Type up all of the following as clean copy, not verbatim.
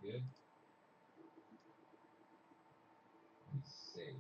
Good. Let me see.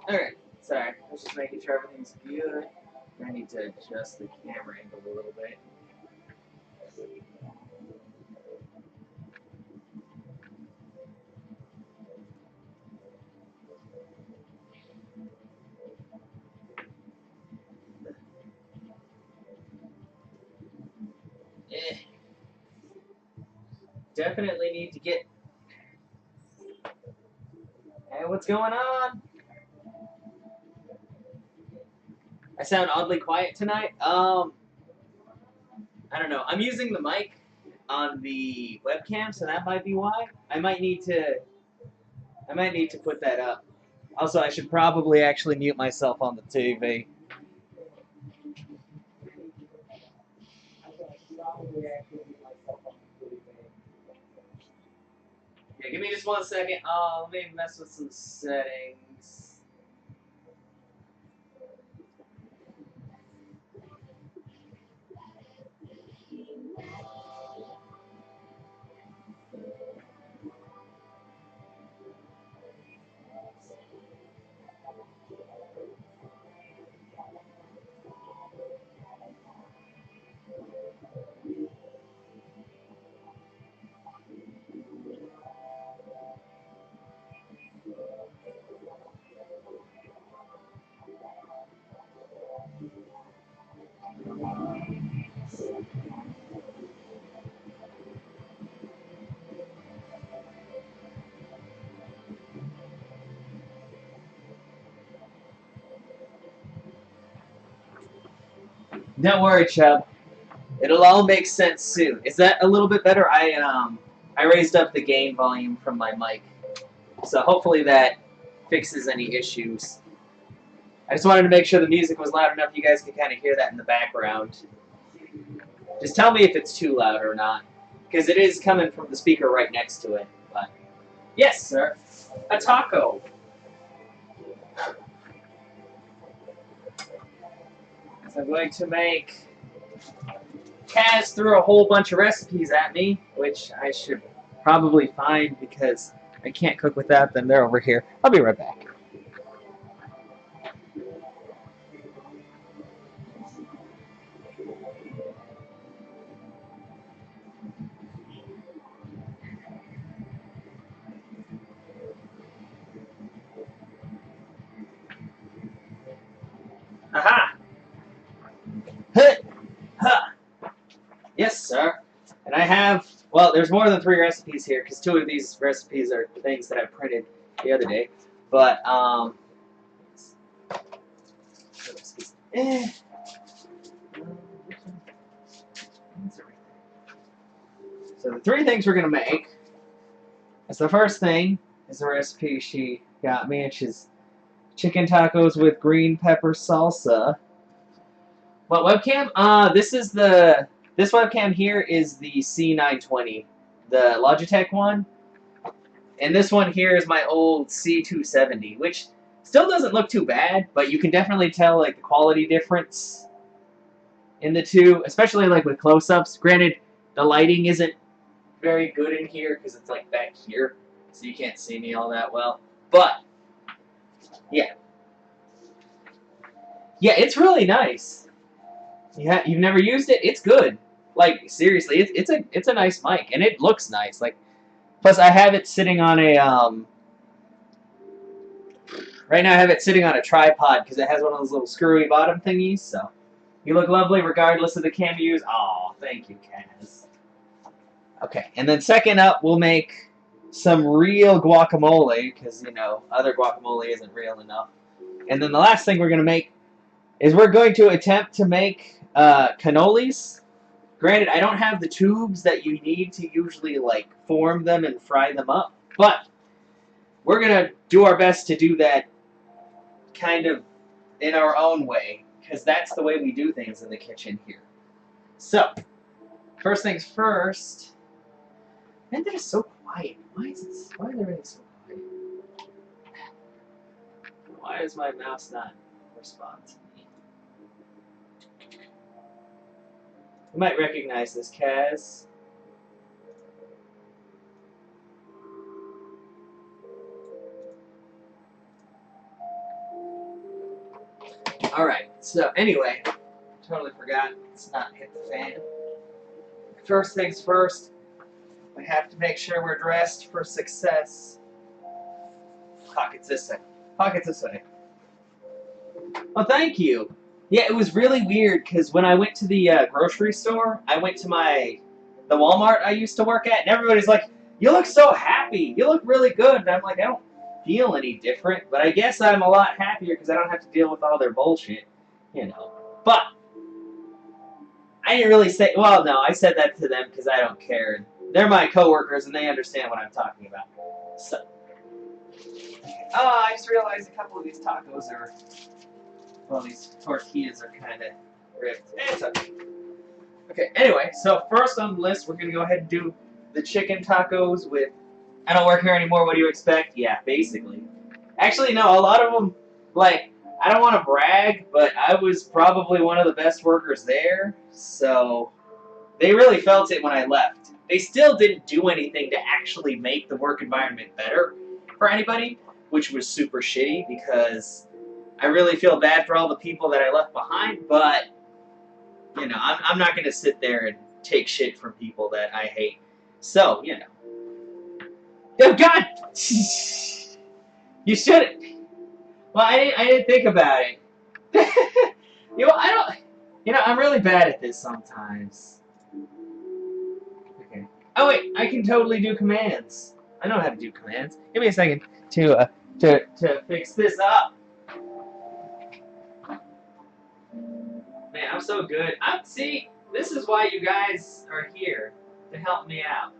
Alright, sorry. I was just making sure everything's good. I need to adjust the camera angle a little bit. Eh, definitely need to get. Hey, what's going on? I sound oddly quiet tonight. I don't know. I'm using the mic on the webcam, so that might be why. I might need to. I might need to put that up. Also, I should probably actually mute myself on the TV. Yeah, give me just 1 second. Let me mess with some settings. Don't worry, Chubb. It'll all make sense soon. Is that a little bit better? I raised up the gain volume from my mic, so hopefully that fixes any issues. I just wanted to make sure the music was loud enough you guys could kind of hear that in the background. Just tell me if it's too loud or not, because it is coming from the speaker right next to it. But yes, sir, a taco. So I'm going to make. Kaz threw a whole bunch of recipes at me, which I should probably find because I can't cook without them. They're over here. I'll be right back. Aha! Huh! Huh! Yes, sir. And I have, well, there's more than 3 recipes here because 2 of these recipes are things that I printed the other day. But, eh. So the 3 things we're going to make is the first thing is the recipe she got me, which is chicken tacos with green pepper salsa. What webcam? This webcam here is the C920, the Logitech one. And this one here is my old C270, which still doesn't look too bad, but you can definitely tell like the quality difference in the two, especially like with close-ups. Granted, the lighting isn't very good in here because it's like back here, so you can't see me all that well. But yeah, yeah, it's really nice. Yeah, you've never used it? It's good. Like seriously, it's a nice mic, and it looks nice. Like, plus I have it sitting on a right now I have it sitting on a tripod because it has one of those little screwy bottom thingies. So you look lovely regardless of the cam you use. Oh, thank you, Kaz. Okay, and then second up, we'll make some real guacamole because you know other guacamole isn't real enough. And then the last thing we're gonna make is we're going to attempt to make cannolis. Granted, I don't have the tubes that you need to usually like form them and fry them up, but we're gonna do our best to do that kind of in our own way because that's the way we do things in the kitchen here. So, first things first. Man, they're so quiet. Why is everything so quiet? Why does my mouse not respond to me? You might recognize this, Kaz. Alright, so anyway, totally forgot. Let's not hit the fan. First things first, we have to make sure we're dressed for success. Pockets this way. Pockets this way. Oh, thank you. Yeah, it was really weird because when I went to the grocery store, I went to the Walmart I used to work at, and everybody's like, "You look so happy. You look really good." And I'm like, I don't feel any different, but I guess I'm a lot happier because I don't have to deal with all their bullshit, you know. But I didn't really say. Well, no, I said that to them because I don't care. They're my coworkers, and they understand what I'm talking about. So, oh, I just realized a couple of these tacos are. Well, these tortillas are kind of ripped. It's okay. Okay, anyway, so first on the list, we're going to go ahead and do the chicken tacos with, I don't work here anymore, what do you expect? Yeah, basically. Actually, no, a lot of them, like, I don't want to brag, but I was probably one of the best workers there, so they really felt it when I left. They still didn't do anything to actually make the work environment better for anybody, which was super shitty because I really feel bad for all the people that I left behind, but, you know, I'm not going to sit there and take shit from people that I hate. So, you know. Oh, God! You shouldn't. Well, I didn't think about it. You know, I don't... You know, I'm really bad at this sometimes. Okay. Oh, wait, I can totally do commands. I know how to do commands. Give me a second to fix this up. Man, I'm so good. See, this is why you guys are here, to help me out.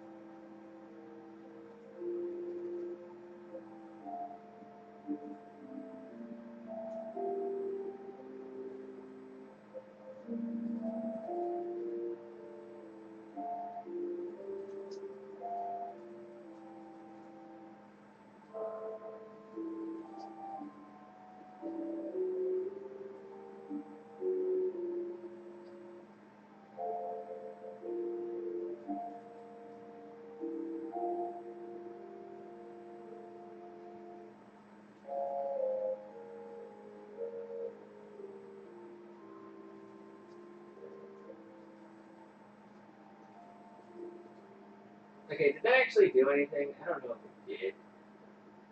Okay, did that actually do anything? I don't know if it did.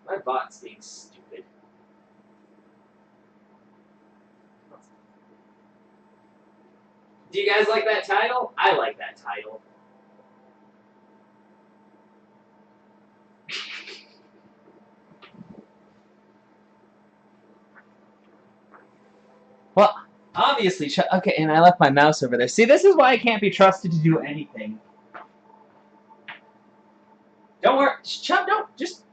My bot's being stupid. Do you guys like that title? I like that title. Well, obviously, okay, and I left my mouse over there. See, this is why I can't be trusted to do anything. Don't worry, Chubb, just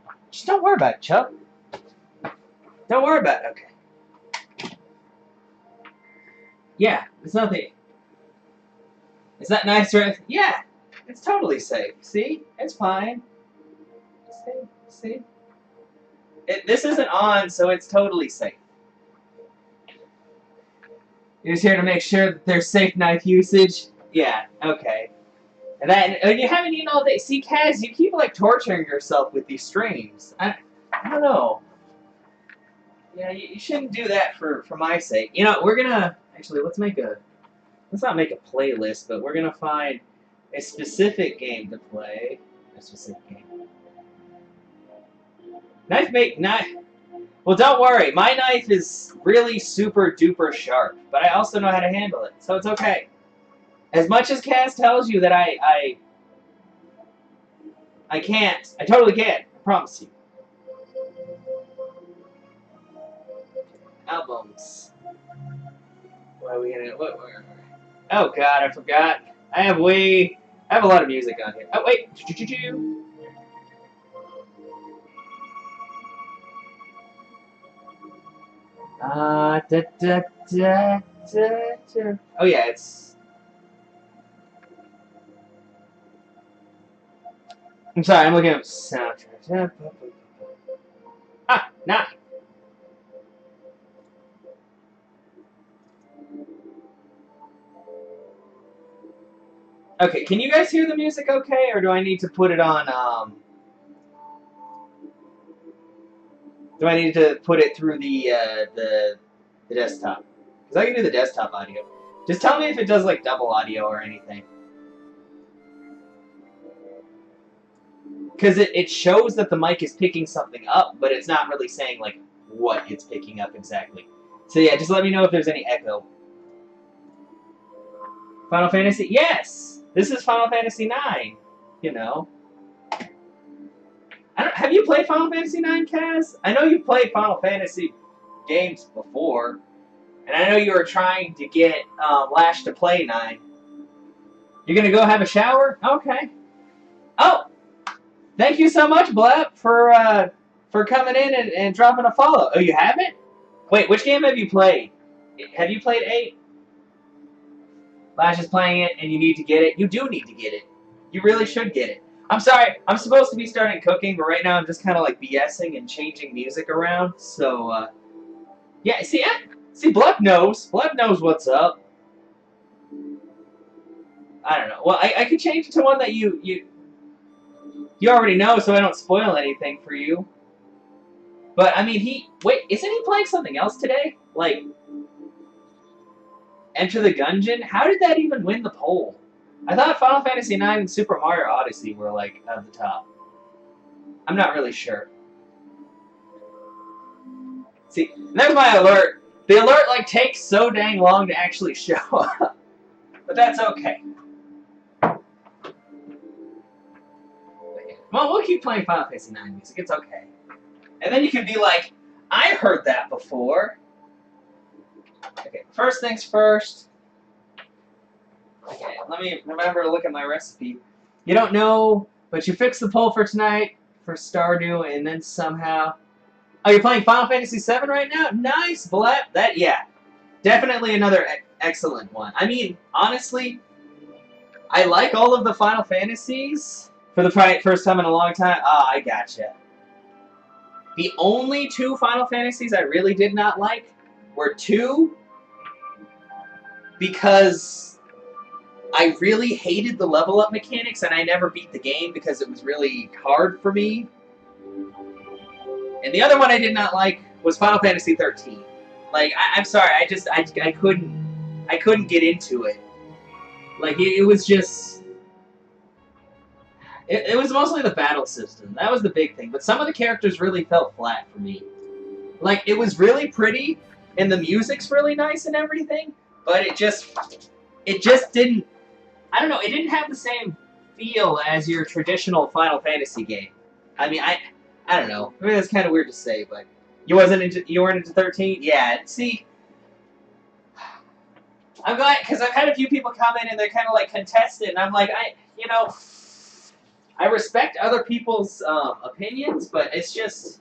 don't worry about it, Chubb. Don't worry about it, okay. Yeah, it's nothing. Is that nice, right? Yeah, it's totally safe. See? It's fine. See? This isn't on, so it's totally safe. You're just here to make sure that there's safe knife usage? Yeah, okay. And you haven't eaten all day. See, Kaz, you keep, like, torturing yourself with these streams. I don't know. Yeah, you shouldn't do that for my sake. You know, we're gonna... Actually, let's not make a playlist, but we're gonna find a specific game to play. A specific game. Knife. Well, don't worry. My knife is really super duper sharp, but I also know how to handle it, so it's okay. As much as Kaz tells you that I can't, I totally can. I promise you. Albums. What are we gonna? Where? Oh God, I forgot. I have a lot of music on here. Oh wait. Oh yeah, it's. I'm sorry, I'm looking up soundtracks. Ah, nah. Okay, can you guys hear the music okay, or do I need to put it on, do I need to put it through the desktop? Because I can do the desktop audio. Just tell me if it does like double audio or anything. Because it shows that the mic is picking something up, but it's not really saying like what it's picking up exactly. So yeah, just let me know if there's any echo. Final Fantasy? Yes! This is Final Fantasy 9. You know. Have you played Final Fantasy 9, Kaz? I know you've played Final Fantasy games before. And I know you were trying to get Lash to play 9. You're gonna go have a shower? Okay. Oh! Thank you so much, Blep, for coming in and dropping a follow. Oh, you haven't? Wait, which game have you played? Have you played 8? Lash is playing it, and you need to get it. You do need to get it. You really should get it. I'm sorry, I'm supposed to be starting cooking, but right now I'm just kind of like BSing and changing music around. So, yeah, see, Blep knows. Blep knows what's up. I don't know. Well, I could change it to one that you already know, so I don't spoil anything for you. But, I mean, wait, isn't he playing something else today? Like, Enter the Gungeon? How did that even win the poll? I thought Final Fantasy IX and Super Mario Odyssey were, like, at the top. I'm not really sure. See, there's my alert. The alert, like, takes so dang long to actually show up. But that's okay. Well, we'll keep playing Final Fantasy IX music. It's okay. And then you can be like, I heard that before. Okay, first things first. Okay, let me remember to look at my recipe. You don't know, but you fixed the poll for tonight for Stardew, and then somehow... Oh, you're playing Final Fantasy VII right now? Nice, Blep. Yeah. Definitely another excellent one. I mean, honestly, I like all of the Final Fantasies for the first time in a long time. Ah, I gotcha. The only 2 Final Fantasies I really did not like were 2 because I really hated the level up mechanics and I never beat the game because it was really hard for me. And the other one I did not like was Final Fantasy 13. Like, I'm sorry, I couldn't get into it. Like, it was just... It was mostly the battle system. That was the big thing. But some of the characters really felt flat for me. Like, it was really pretty, and the music's really nice and everything, but it just didn't... I don't know, it didn't have the same feel as your traditional Final Fantasy game. I mean, I don't know. I mean, that's kind of weird to say, but... You weren't into 13? Yeah, see... I'm glad, because I've had a few people come in and they're kind of like contested, and I'm like, I respect other people's opinions, but it's just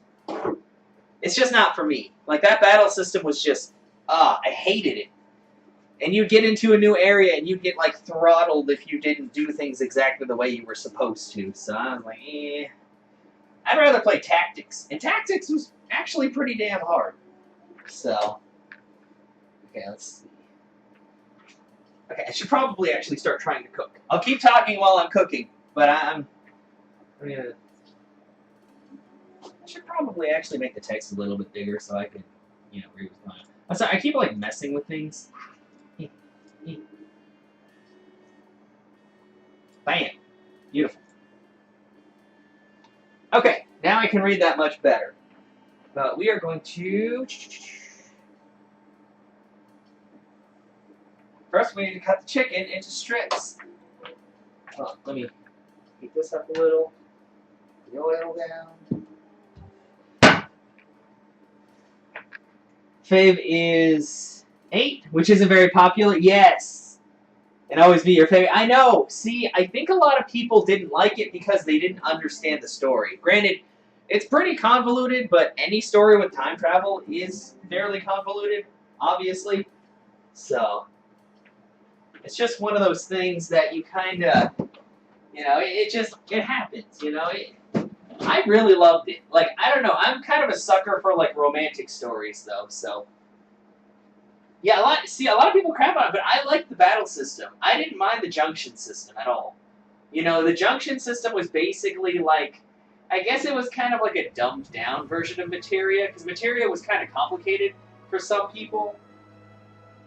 not for me. Like, that battle system was just, I hated it. And you'd get into a new area and you'd get, like, throttled if you didn't do things exactly the way you were supposed to. So I was like, I'd rather play Tactics. And Tactics was actually pretty damn hard. So, okay, let's see. Okay, I should probably actually start trying to cook. I'll keep talking while I'm cooking, but I should probably actually make the text a little bit bigger so I can, read what's going on. I'm sorry, I keep, like, messing with things. Bam. Beautiful. Okay, now I can read that much better. But we are going to... First, we need to cut the chicken into strips. Well, let me heat this up a little. The oil down. Fave is 8, which isn't very popular. Yes. And always be your favorite. I know. See, I think a lot of people didn't like it because they didn't understand the story. Granted, it's pretty convoluted, but any story with time travel is fairly convoluted, obviously. So... It's just one of those things that you kind of, it happens, I really loved it. Like, I don't know, I'm kind of a sucker for, like, romantic stories, though, so. Yeah, a lot of people crap on it, but I like the battle system. I didn't mind the junction system at all. The junction system was basically, like, I guess it was kind of like a dumbed-down version of Materia, because Materia was kind of complicated for some people.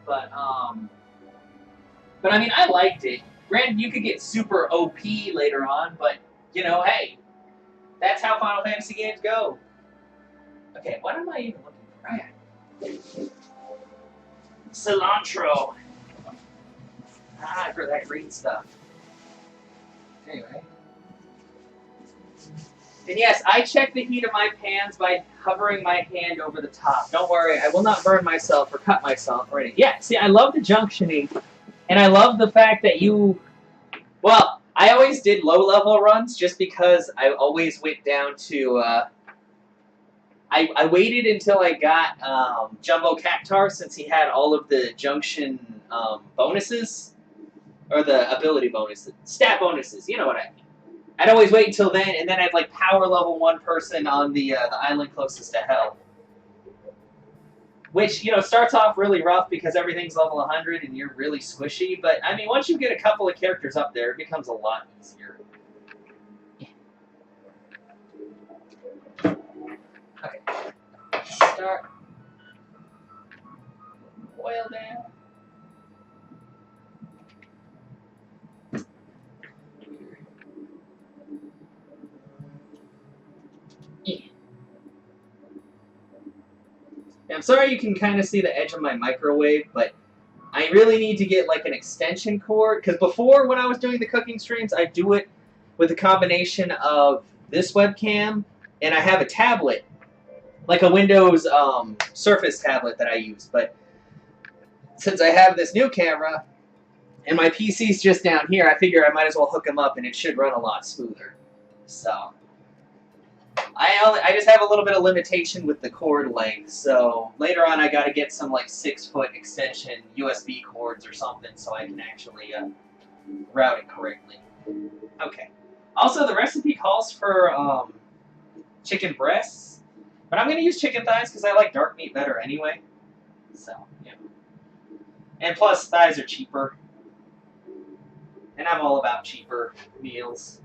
But I mean, I liked it. Granted, you could get super OP later on, but you know, hey, that's how Final Fantasy games go. Okay, what am I even looking for? Cilantro. For that green stuff. Anyway. And yes, I check the heat of my pans by hovering my hand over the top. Don't worry, I will not burn myself or cut myself or anything. Yeah, see, I love the junctioning, and I love the fact that you... Well, I always did low-level runs just because I always went down to... I waited until I got Jumbo Cactar since he had all of the junction bonuses. Or the ability bonuses. Stat bonuses, you know what I mean. I'd always wait until then, and then I'd like power level one person on the island closest to hell. Which, you know, starts off really rough because everything's level 100 and you're really squishy. But, I mean, once you get a couple of characters up there, it becomes a lot easier. Okay. Start. Boil down. I'm sorry you can kind of see the edge of my microwave, but I really need to get like an extension cord, because before when I was doing the cooking streams, I do it with a combination of this webcam, and I have a tablet, like a Windows Surface tablet that I use, but since I have this new camera, and my PC's just down here, I figure I might as well hook them up, and it should run a lot smoother. So... I just have a little bit of limitation with the cord length, so later on I got to get some like 6-foot extension USB cords or something so I can actually route it correctly. Okay. Also, the recipe calls for chicken breasts, but I'm going to use chicken thighs because I like dark meat better anyway. So, yeah. And plus, thighs are cheaper. And I'm all about cheaper meals.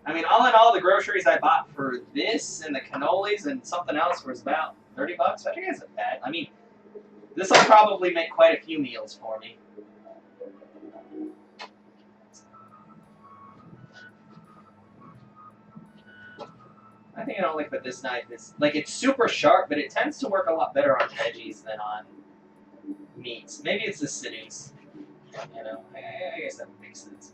I mean, all in all, the groceries I bought for this and the cannolis and something else was about $30. I think isn't bad. I mean, this will probably make quite a few meals for me. I think I don't like that this knife is... Like, it's super sharp, but it tends to work a lot better on veggies than on meats. Maybe it's the sinews. You know, I guess that would make sense.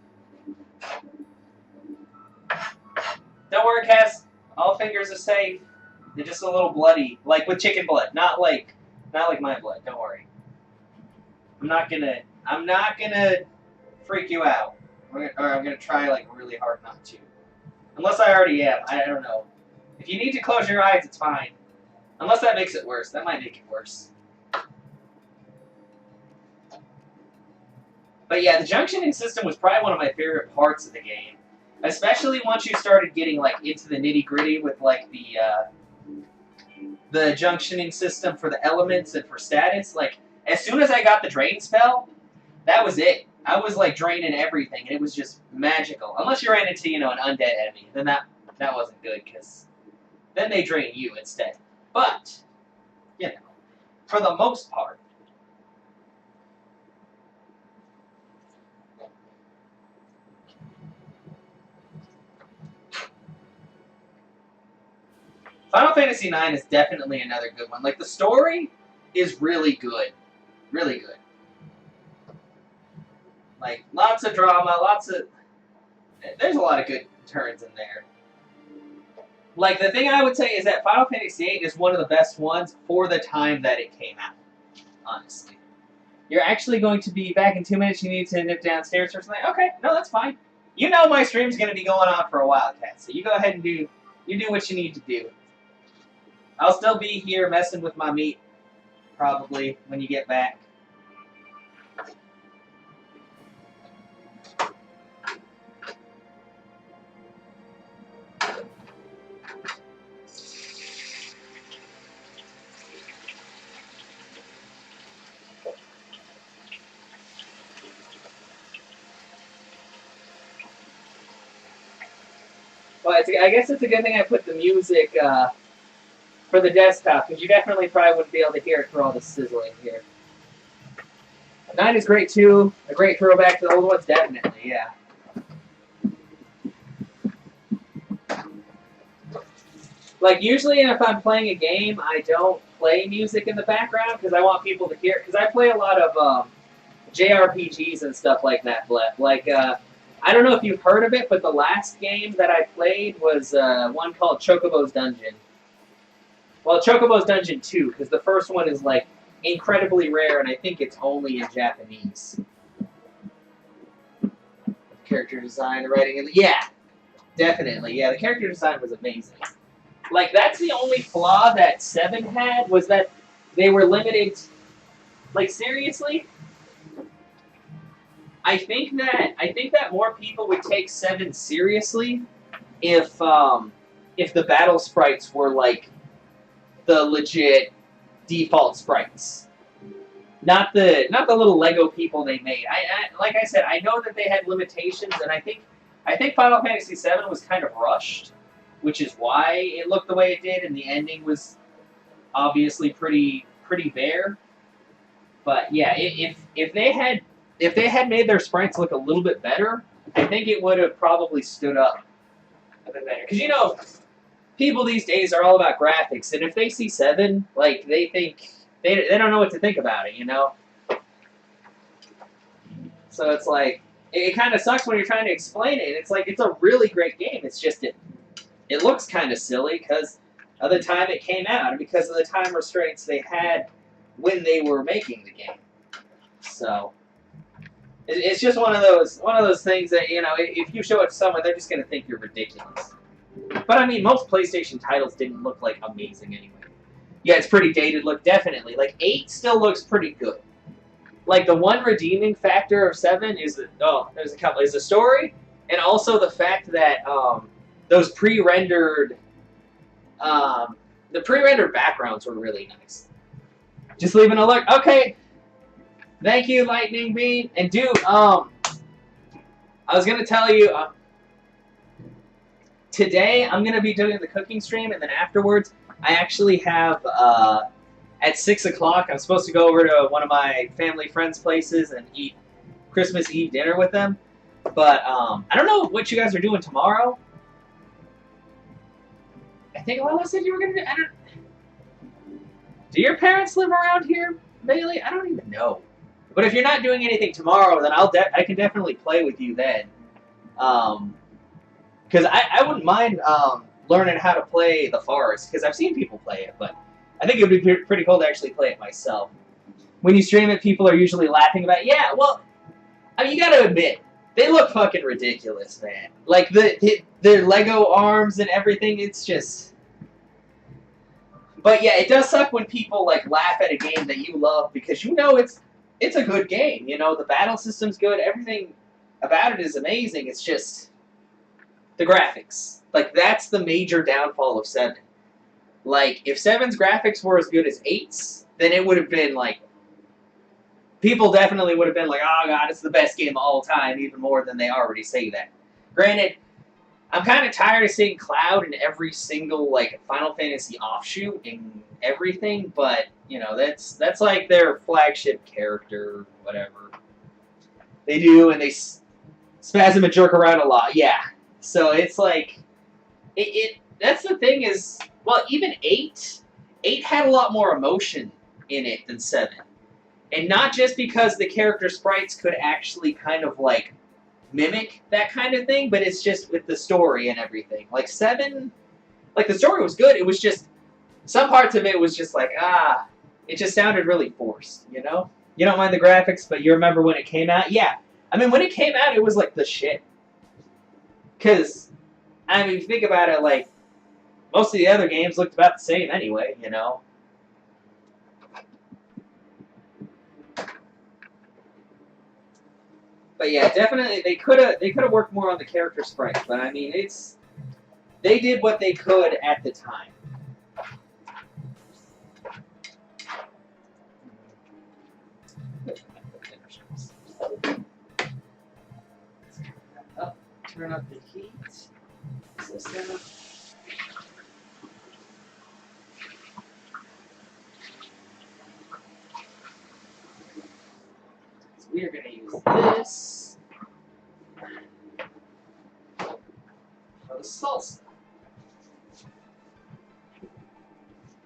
Don't worry, Cass. All fingers are safe. They're just a little bloody, like with chicken blood, not like my blood. Don't worry. I'm not gonna freak you out, or I'm gonna try like really hard not to. Unless I already am. I don't know. If you need to close your eyes, it's fine. Unless that makes it worse. That might make it worse. But yeah, the junctioning system was probably one of my favorite parts of the game. Especially once you started getting like into the nitty-gritty with like the junctioning system for the elements and for status. Like, as soon as I got the drain spell, that was it. I was like draining everything, and it was just magical. Unless you ran into, you know, an undead enemy, then that wasn't good, because then they drain you instead. But, you know, for the most part, Final Fantasy IX is definitely another good one. Like, the story is really good. Really good. Like, lots of drama, there's a lot of good turns in there. Like, the thing I would say is that Final Fantasy VIII is one of the best ones for the time that it came out. Honestly. You're actually going to be back in 2 minutes, you need to nip downstairs or something. Okay, no, that's fine. You know my stream's going to be going on for a while, Kat, so you go ahead and do what you need to do. I'll still be here messing with my meat, probably, when you get back. Well, I guess it's a good thing I put the music for the desktop, because you definitely probably wouldn't be able to hear it through all the sizzling here. 9 is great too. A great throwback to the old ones, definitely, yeah. Like, usually if I'm playing a game, I don't play music in the background because I want people to hear it. Because I play a lot of JRPGs and stuff like that, Blep. Like, I don't know if you've heard of it, but the last game that I played was one called Chocobo's Dungeon. Well, Chocobo's Dungeon 2, because the first one is, like, incredibly rare, and I think it's only in Japanese. Character design, the writing, and yeah, definitely. Yeah, the character design was amazing. Like, that's the only flaw that 7 had, was that they were limited. Like, seriously? I think that more people would take 7 seriously if the battle sprites were, like, the legit default sprites. Not the little Lego people they made. Like I said, I know that they had limitations, and I think Final Fantasy VII was kind of rushed, which is why it looked the way it did, and the ending was obviously pretty bare. But yeah, if they had made their sprites look a little bit better, I think it would have probably stood up a bit better. Because people these days are all about graphics, and if they see 7, like they think they don't know what to think about it, So it's like it kind of sucks when you're trying to explain it. It's like it's a really great game. It's just it looks kind of silly because of the time it came out and because of the time restraints they had when they were making the game. So it's just one of those things that if you show it to someone, they're just gonna think you're ridiculous. But I mean, most PlayStation titles didn't look like amazing anyway. Yeah, it's pretty dated look, definitely. Like 8 still looks pretty good. Like the one redeeming factor of 7 is there's a couple is the story, and also the fact that those pre-rendered the pre-rendered backgrounds were really nice. Just leaving a look. Okay. Thank you, Lightning Beam. And dude, I was gonna tell you today I'm gonna be doing the cooking stream, and then afterwards I actually have at 6 o'clock I'm supposed to go over to one of my family friends' places and eat Christmas Eve dinner with them. But I don't know what you guys are doing tomorrow. I think Lala said you were gonna do. Do your parents live around here, Bailey? I don't even know. But if you're not doing anything tomorrow, then I can definitely play with you then. Because I wouldn't mind learning how to play the Forest, because I've seen people play it, but I think it would be pretty cool to actually play it myself. When you stream it, people are usually laughing about it. Yeah, well, I mean, you gotta admit, they look fucking ridiculous, man. Like, their Lego arms and everything, it's just... But yeah, it does suck when people, like, laugh at a game that you love, because it's a good game, the battle system's good, everything about it is amazing, it's just the graphics. Like, that's the major downfall of 7. Like, if 7's graphics were as good as 8's, then it would have been, like, people definitely would have been like, oh god, it's the best game of all time, even more than they already say that. Granted, I'm kind of tired of seeing Cloud in every single, like, Final Fantasy offshoot and everything, but, that's like their flagship character, whatever. They do, and they spasm and jerk around a lot, yeah. So it's like, that's the thing is, well, even 8 had a lot more emotion in it than 7. And not just because the character sprites could actually kind of, like, mimic that kind of thing, but it's just with the story and everything. Like, 7, like, the story was good, it was just, some parts of it was just like, it just sounded really forced, You don't mind the graphics, but you remember when it came out? Yeah. I mean, when it came out, it was like the shit. Because, I mean, if you think about it, like, most of the other games looked about the same anyway, But yeah, definitely they could have worked more on the character sprites, but I mean they did what they could at the time. Turn up the heat system. salsa.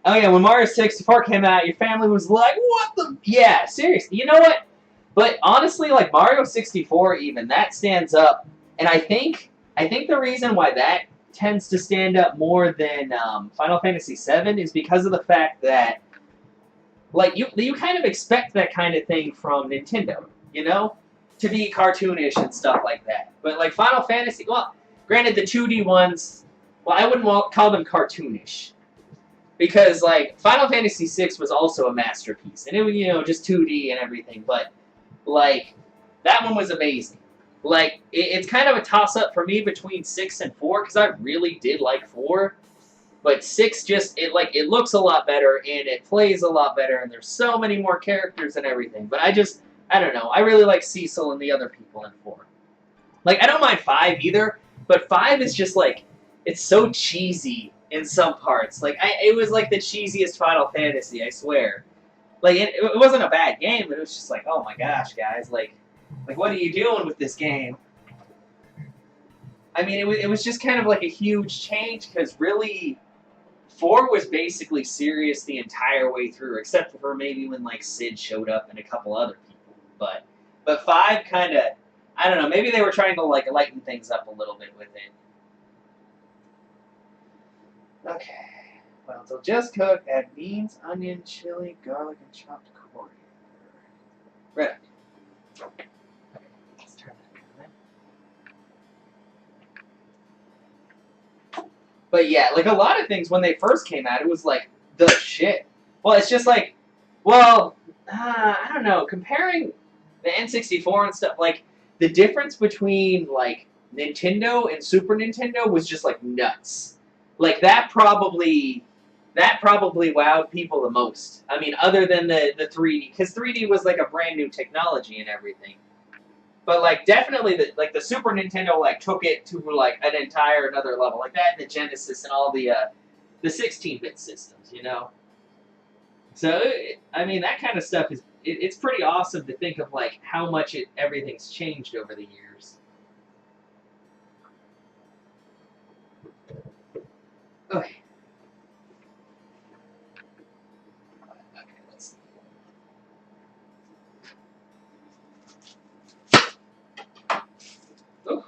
Oh yeah, when Mario 64 came out, your family was like, "What the?" Yeah, seriously. You know what? But honestly, like Mario 64, even that stands up, and I think the reason why that tends to stand up more than Final Fantasy VII is because of the fact that like you kind of expect that kind of thing from Nintendo, you know, to be cartoonish and stuff like that. But like Final Fantasy, well, granted the 2D ones, well, I wouldn't call them cartoonish because like Final Fantasy VI was also a masterpiece, and it was just 2D and everything, but like that one was amazing. Like it's kind of a toss up for me between 6 and 4 because I really did like 4. But 6 just it looks a lot better and it plays a lot better and there's so many more characters and everything. But I don't know. I really like Cecil and the other people in 4. Like I don't mind 5 either, but 5 is just like it's so cheesy in some parts. Like it was like the cheesiest Final Fantasy, I swear. Like it wasn't a bad game, but it was just like, oh my gosh, guys, like what are you doing with this game? I mean, it was just kind of like a huge change because really 4 was basically serious the entire way through, except for maybe when like Sid showed up and a couple other people. But 5 kind of, I don't know, maybe they were trying to like lighten things up a little bit with it. Okay, well, so just cook. Add beans, onion, chili, garlic, and chopped coriander. Right. Okay, let's turn that on. But yeah, like a lot of things when they first came out, it was like the shit. Well, it's just like, well, I don't know. Comparing the N64 and stuff, like the difference between like Nintendo and Super Nintendo was just like nuts. Like that probably wowed people the most. I mean, other than the 3D, because 3D was like a brand new technology and everything. But like definitely the Super Nintendo like took it to like an entire another level, like that and the Genesis and all the 16-bit systems, you know. So I mean that kind of stuff is it's pretty awesome to think of like how much everything's changed over the years. Okay. Okay, let's see. Oh.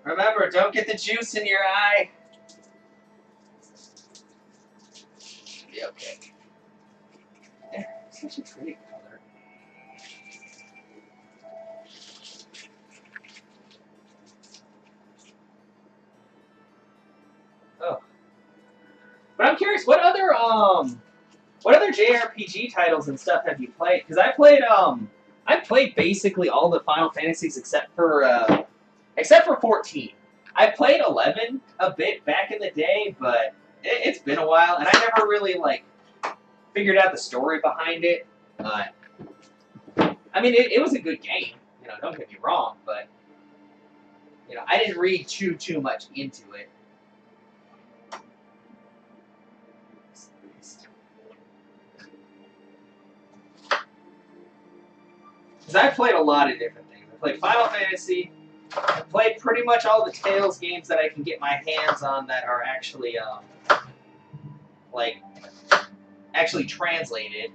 Remember, don't get the juice in your eye. Be okay. Such a pretty color. Oh. But I'm curious, what other JRPG titles and stuff have you played? Because I played basically all the Final Fantasies except for 14. I played 11 a bit back in the day, but it's been a while, and I never really like figured out the story behind it. But I mean, it was a good game. You know, don't get me wrong, but you know, I didn't read too much into it. Because I played a lot of different things. I played Final Fantasy. I played pretty much all the Tales games that I can get my hands on that are actually actually translated.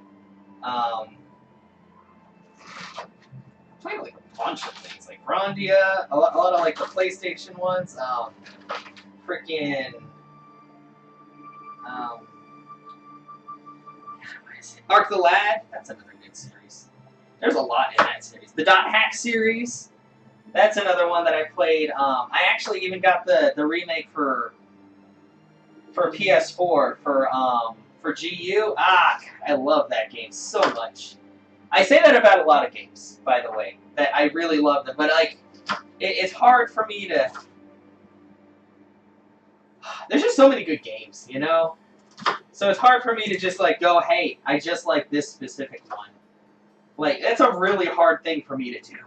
Played like a bunch of things, like Grandia, a lot of like the PlayStation ones. Freaking Arc the Lad. That's another good series. There's a lot in that series. The Dot Hack series. That's another one that I played. I actually even got the remake for PS4 for GU. I love that game so much. I say that about a lot of games, by the way, that I really love them. But like, it's hard for me to. There's just so many good games, you know. So it's hard for me to just like go, hey, I just like this specific one. Like that's a really hard thing for me to do.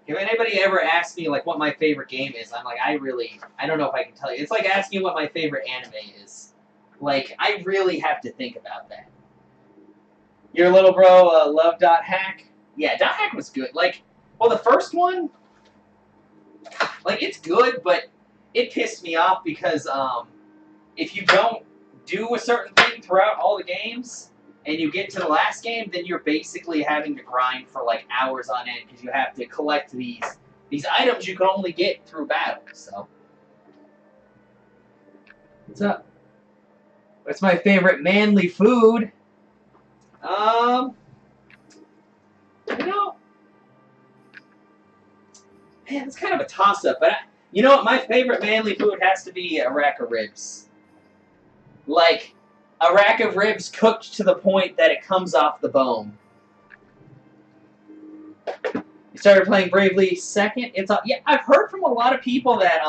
If anybody ever asks me like what my favorite game is, I'm like, I don't know if I can tell you. It's like asking what my favorite anime is. Like, I really have to think about that. Your little bro, love Dot Hack? Yeah, Dot Hack was good. Like, well, the first one, like, it's good, but it pissed me off because if you don't do a certain thing throughout all the games and you get to the last game, then you're basically having to grind for like hours on end because you have to collect these items you can only get through battle. So, what's up? What's my favorite manly food? You know, man, it's kind of a toss-up, but you know what? My favorite manly food has to be a rack of ribs. Like, a rack of ribs cooked to the point that it comes off the bone. You started playing Bravely Second. Yeah, I've heard from a lot of people that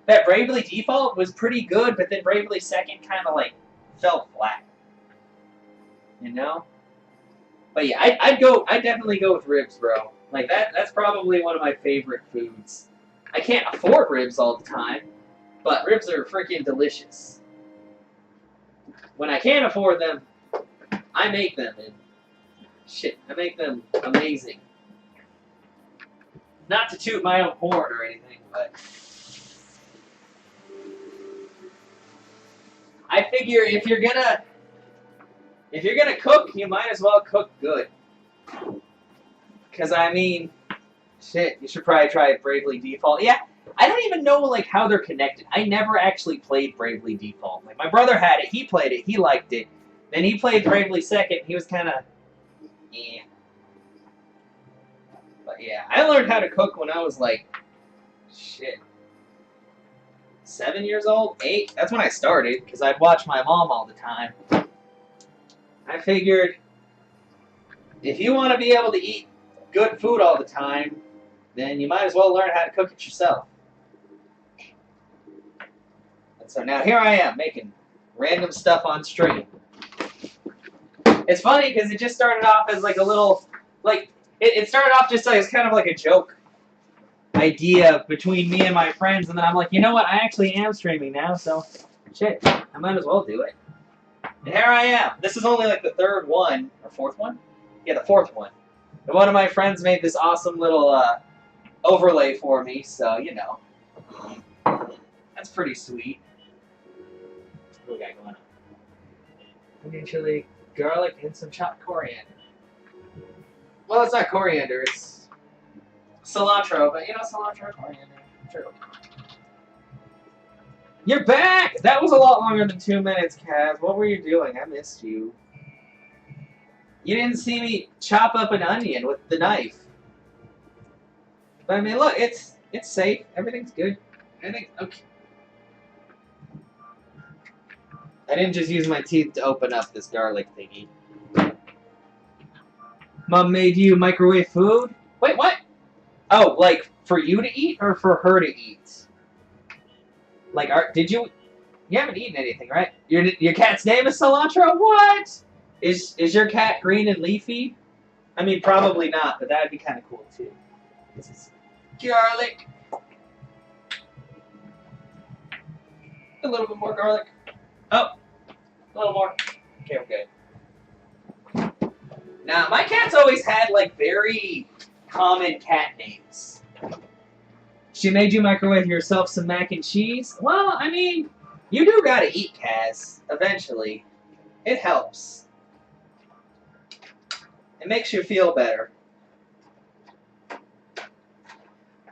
that Bravely Default was pretty good, but then Bravely Second kind of like fell flat. You know? But yeah, I'd definitely go with ribs, bro. Like that's probably one of my favorite foods. I can't afford ribs all the time, but ribs are freaking delicious. When I can't afford them, I make them, and shit, I make them amazing. Not to toot my own horn or anything, but I figure if you're gonna cook, you might as well cook good. Because I mean, shit, you should probably try Bravely Default. Yeah, I don't even know like how they're connected. I never actually played Bravely Default. Like my brother had it, he played it, he liked it. Then he played Bravely Second, he was kind of, yeah. But yeah, I learned how to cook when I was like, shit, 7 years old, 8. That's when I started because I'd watch my mom all the time. I figured if you want to be able to eat good food all the time, then you might as well learn how to cook it yourself. And so now here I am making random stuff on stream. It's funny because it just started off as like a little, like, it started off just like, as kind of like a joke idea between me and my friends, and then I'm like, you know what, I actually am streaming now, so shit, I might as well do it. And here I am. This is only like the third one, or fourth one? Yeah, the fourth one. And one of my friends made this awesome little overlay for me, so, you know. That's pretty sweet. What do we got going on? Onion, chili, garlic, and some chopped coriander. Well, it's not coriander, it's cilantro, but you know, cilantro, coriander, true. You're back! That was a lot longer than 2 minutes, Kaz. What were you doing? I missed you. You didn't see me chop up an onion with the knife. But I mean, look, it's safe. Everything's good. Everything's okay. I didn't just use my teeth to open up this garlic thingy. Mom made you microwave food? Wait, what? Oh, like for you to eat or for her to eat? Like, did you? You haven't eaten anything, right? Your cat's name is Cilantro? What? Is your cat green and leafy? I mean, probably not, but that'd be kind of cool too. This is garlic. A little bit more garlic. Oh, a little more. Okay, we're good. Now, my cat's always had, like, very common cat names. She made you microwave yourself some mac and cheese? Well, I mean, you do gotta eat, Kaz, eventually. It helps. It makes you feel better.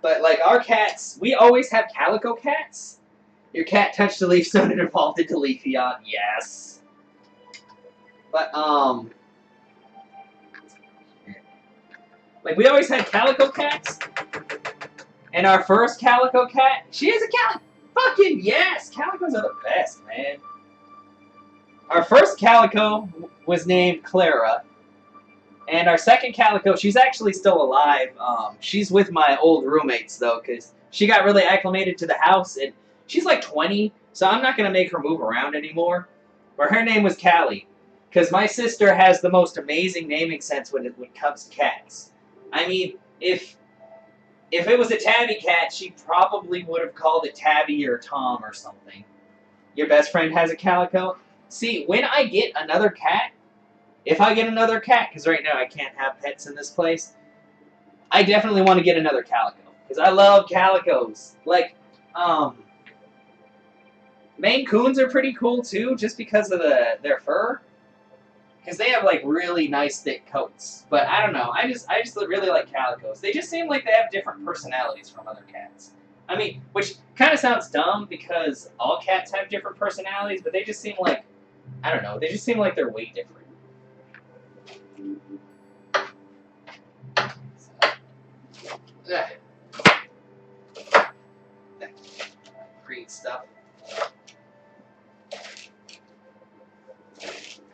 But, like, our cats, we always have calico cats. Your cat touched the leaf stone and evolved into Leafeon. Yes. But, like, we always had calico cats. And our first calico cat, she is a calico. Fucking yes! Calicos are the best, man. Our first calico was named Clara. And our second calico, she's actually still alive. She's with my old roommates, though, because she got really acclimated to the house. And she's like 20, so I'm not going to make her move around anymore. But her name was Callie. Because my sister has the most amazing naming sense when it comes to cats. I mean, if it was a tabby cat, she probably would have called it Tabby or Tom or something. Your best friend has a calico? See, when I get another cat, if I get another cat, because right now I can't have pets in this place, I definitely want to get another calico. Because I love calicos. Like, Maine Coons are pretty cool too, just because of their fur. Because they have like really nice thick coats. But I don't know. I just really like calicos. They just seem like they have different personalities from other cats. I mean, which kind of sounds dumb because all cats have different personalities, but they just seem like, I don't know, they just seem like they're way different. Green stuff.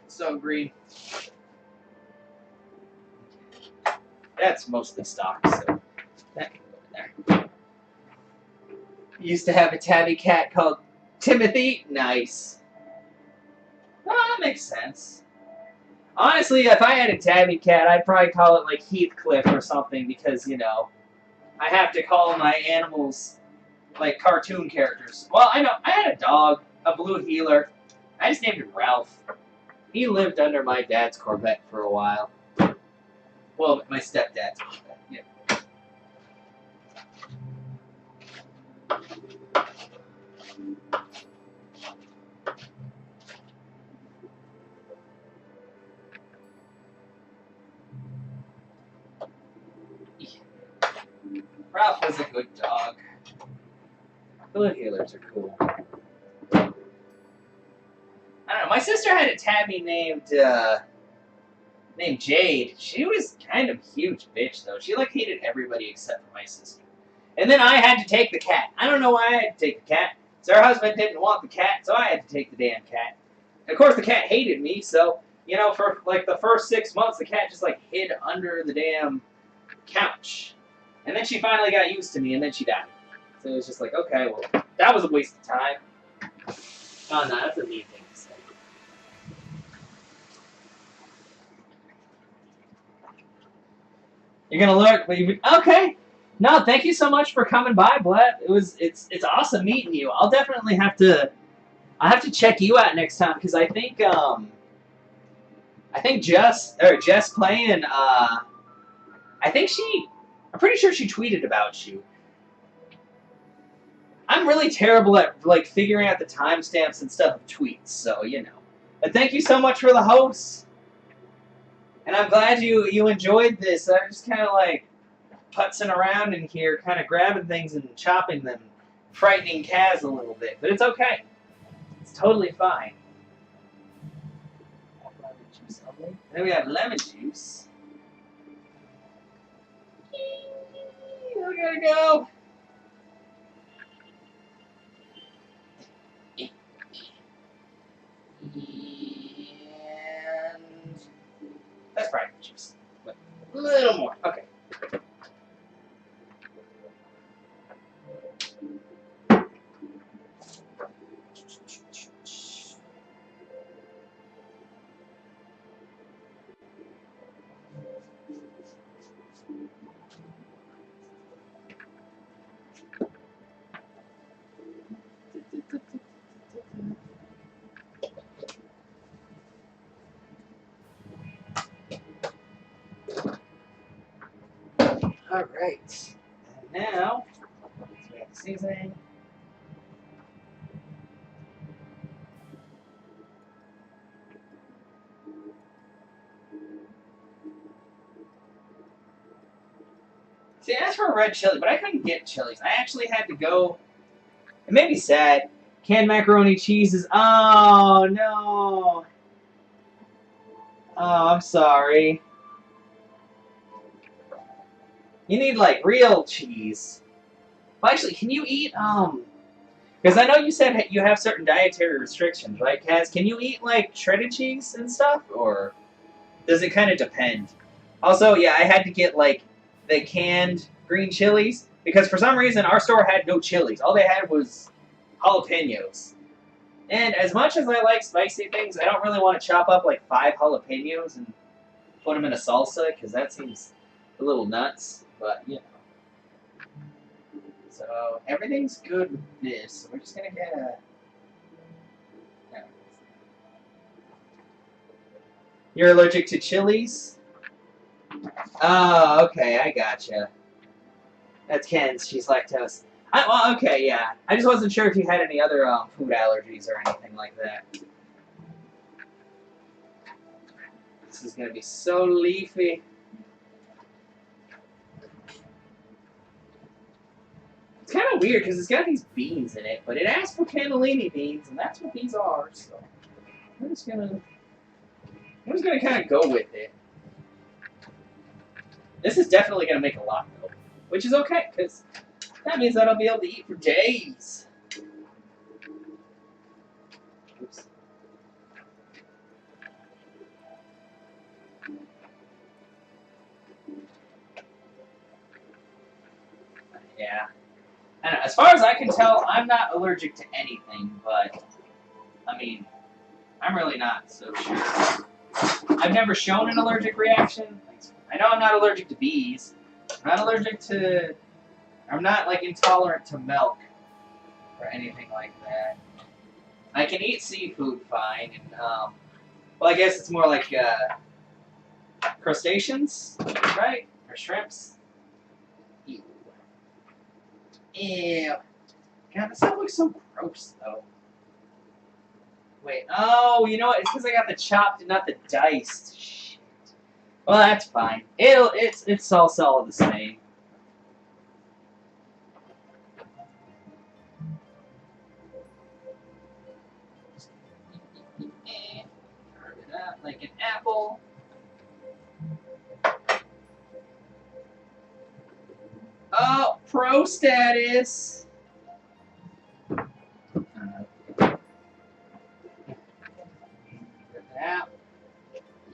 So green. That's mostly stock, so that can go in there. Used to have a tabby cat called Timothy. Nice. Well, that makes sense. Honestly, if I had a tabby cat, I'd probably call it like Heathcliff or something because, you know, I have to call my animals like cartoon characters. Well, I know. I had a dog, a blue heeler. I just named him Ralph. He lived under my dad's Corvette for a while. Well, my stepdad's Corvette, yeah. Ralph was a good dog. Blue heelers are cool. I don't know. My sister had a tabby named Jade. She was kind of a huge bitch though. She like hated everybody except for my sister. And then I had to take the cat. I don't know why I had to take the cat. So her husband didn't want the cat, so I had to take the damn cat. And of course, the cat hated me, so, you know, for like the first 6 months, the cat just like hid under the damn couch. And then she finally got used to me, and then she died. So it was just like, okay, well, that was a waste of time. Oh, no, that's a mean thing to say. You're gonna look, but you okay? No, thank you so much for coming by, Blatt. It's awesome meeting you. I'll definitely have to check you out next time because I think Jess playing I'm pretty sure she tweeted about you. I'm really terrible at like figuring out the timestamps and stuff of tweets, so you know. But thank you so much for the host. And I'm glad you enjoyed this. I'm just kind of like putzing around in here, kind of grabbing things and chopping them, frightening Kaz a little bit. But it's okay. It's totally fine. Lemon juice only. Then we have lemon juice. We gotta go. And that's private juice. But a little more. Okay. All right. And now, we have the seasoning. See, I asked for a red chili, but I couldn't get chilies. I actually had to go. It made me sad. Canned macaroni cheeses. Oh, no. Oh, I'm sorry. You need, like, real cheese. Well, actually, can you eat, because I know you said you have certain dietary restrictions, right, Kaz? Can you eat, like, shredded cheese and stuff? Or does it kind of depend? Also, yeah, I had to get, like, the canned green chilies. Because for some reason, our store had no chilies. All they had was jalapenos. And as much as I like spicy things, I don't really want to chop up, like, 5 jalapenos and put them in a salsa, because that seems a little nuts. But, you know. So, everything's good with this. So we're just going to get a... No. You're allergic to chilies? Oh, okay, I gotcha. That's Ken's. She's lactose. Well, okay, yeah. I just wasn't sure if you had any other food allergies or anything like that. This is gonna be so leafy. It's kind of weird because it's got these beans in it, but it asks for cannellini beans, and that's what these are. So I'm just gonna kind of go with it. This is definitely gonna make a lot though, which is okay because that means that I'll be able to eat for days. Oops. Yeah. I don't know. As far as I can tell, I'm not allergic to anything, but I mean, I'm really not so sure. I've never shown an allergic reaction. I know I'm not allergic to bees. I'm not allergic to. I'm not like intolerant to milk or anything like that. I can eat seafood fine, and well, I guess it's more like crustaceans, right? Or shrimps. Ew. Ew. God, this stuff looks so gross, though. Wait. Oh, you know what? It's because I got the chopped and not the diced. Shit. Well, that's fine. It's all the same. Turn it up like an apple. Oh, pro status. Out.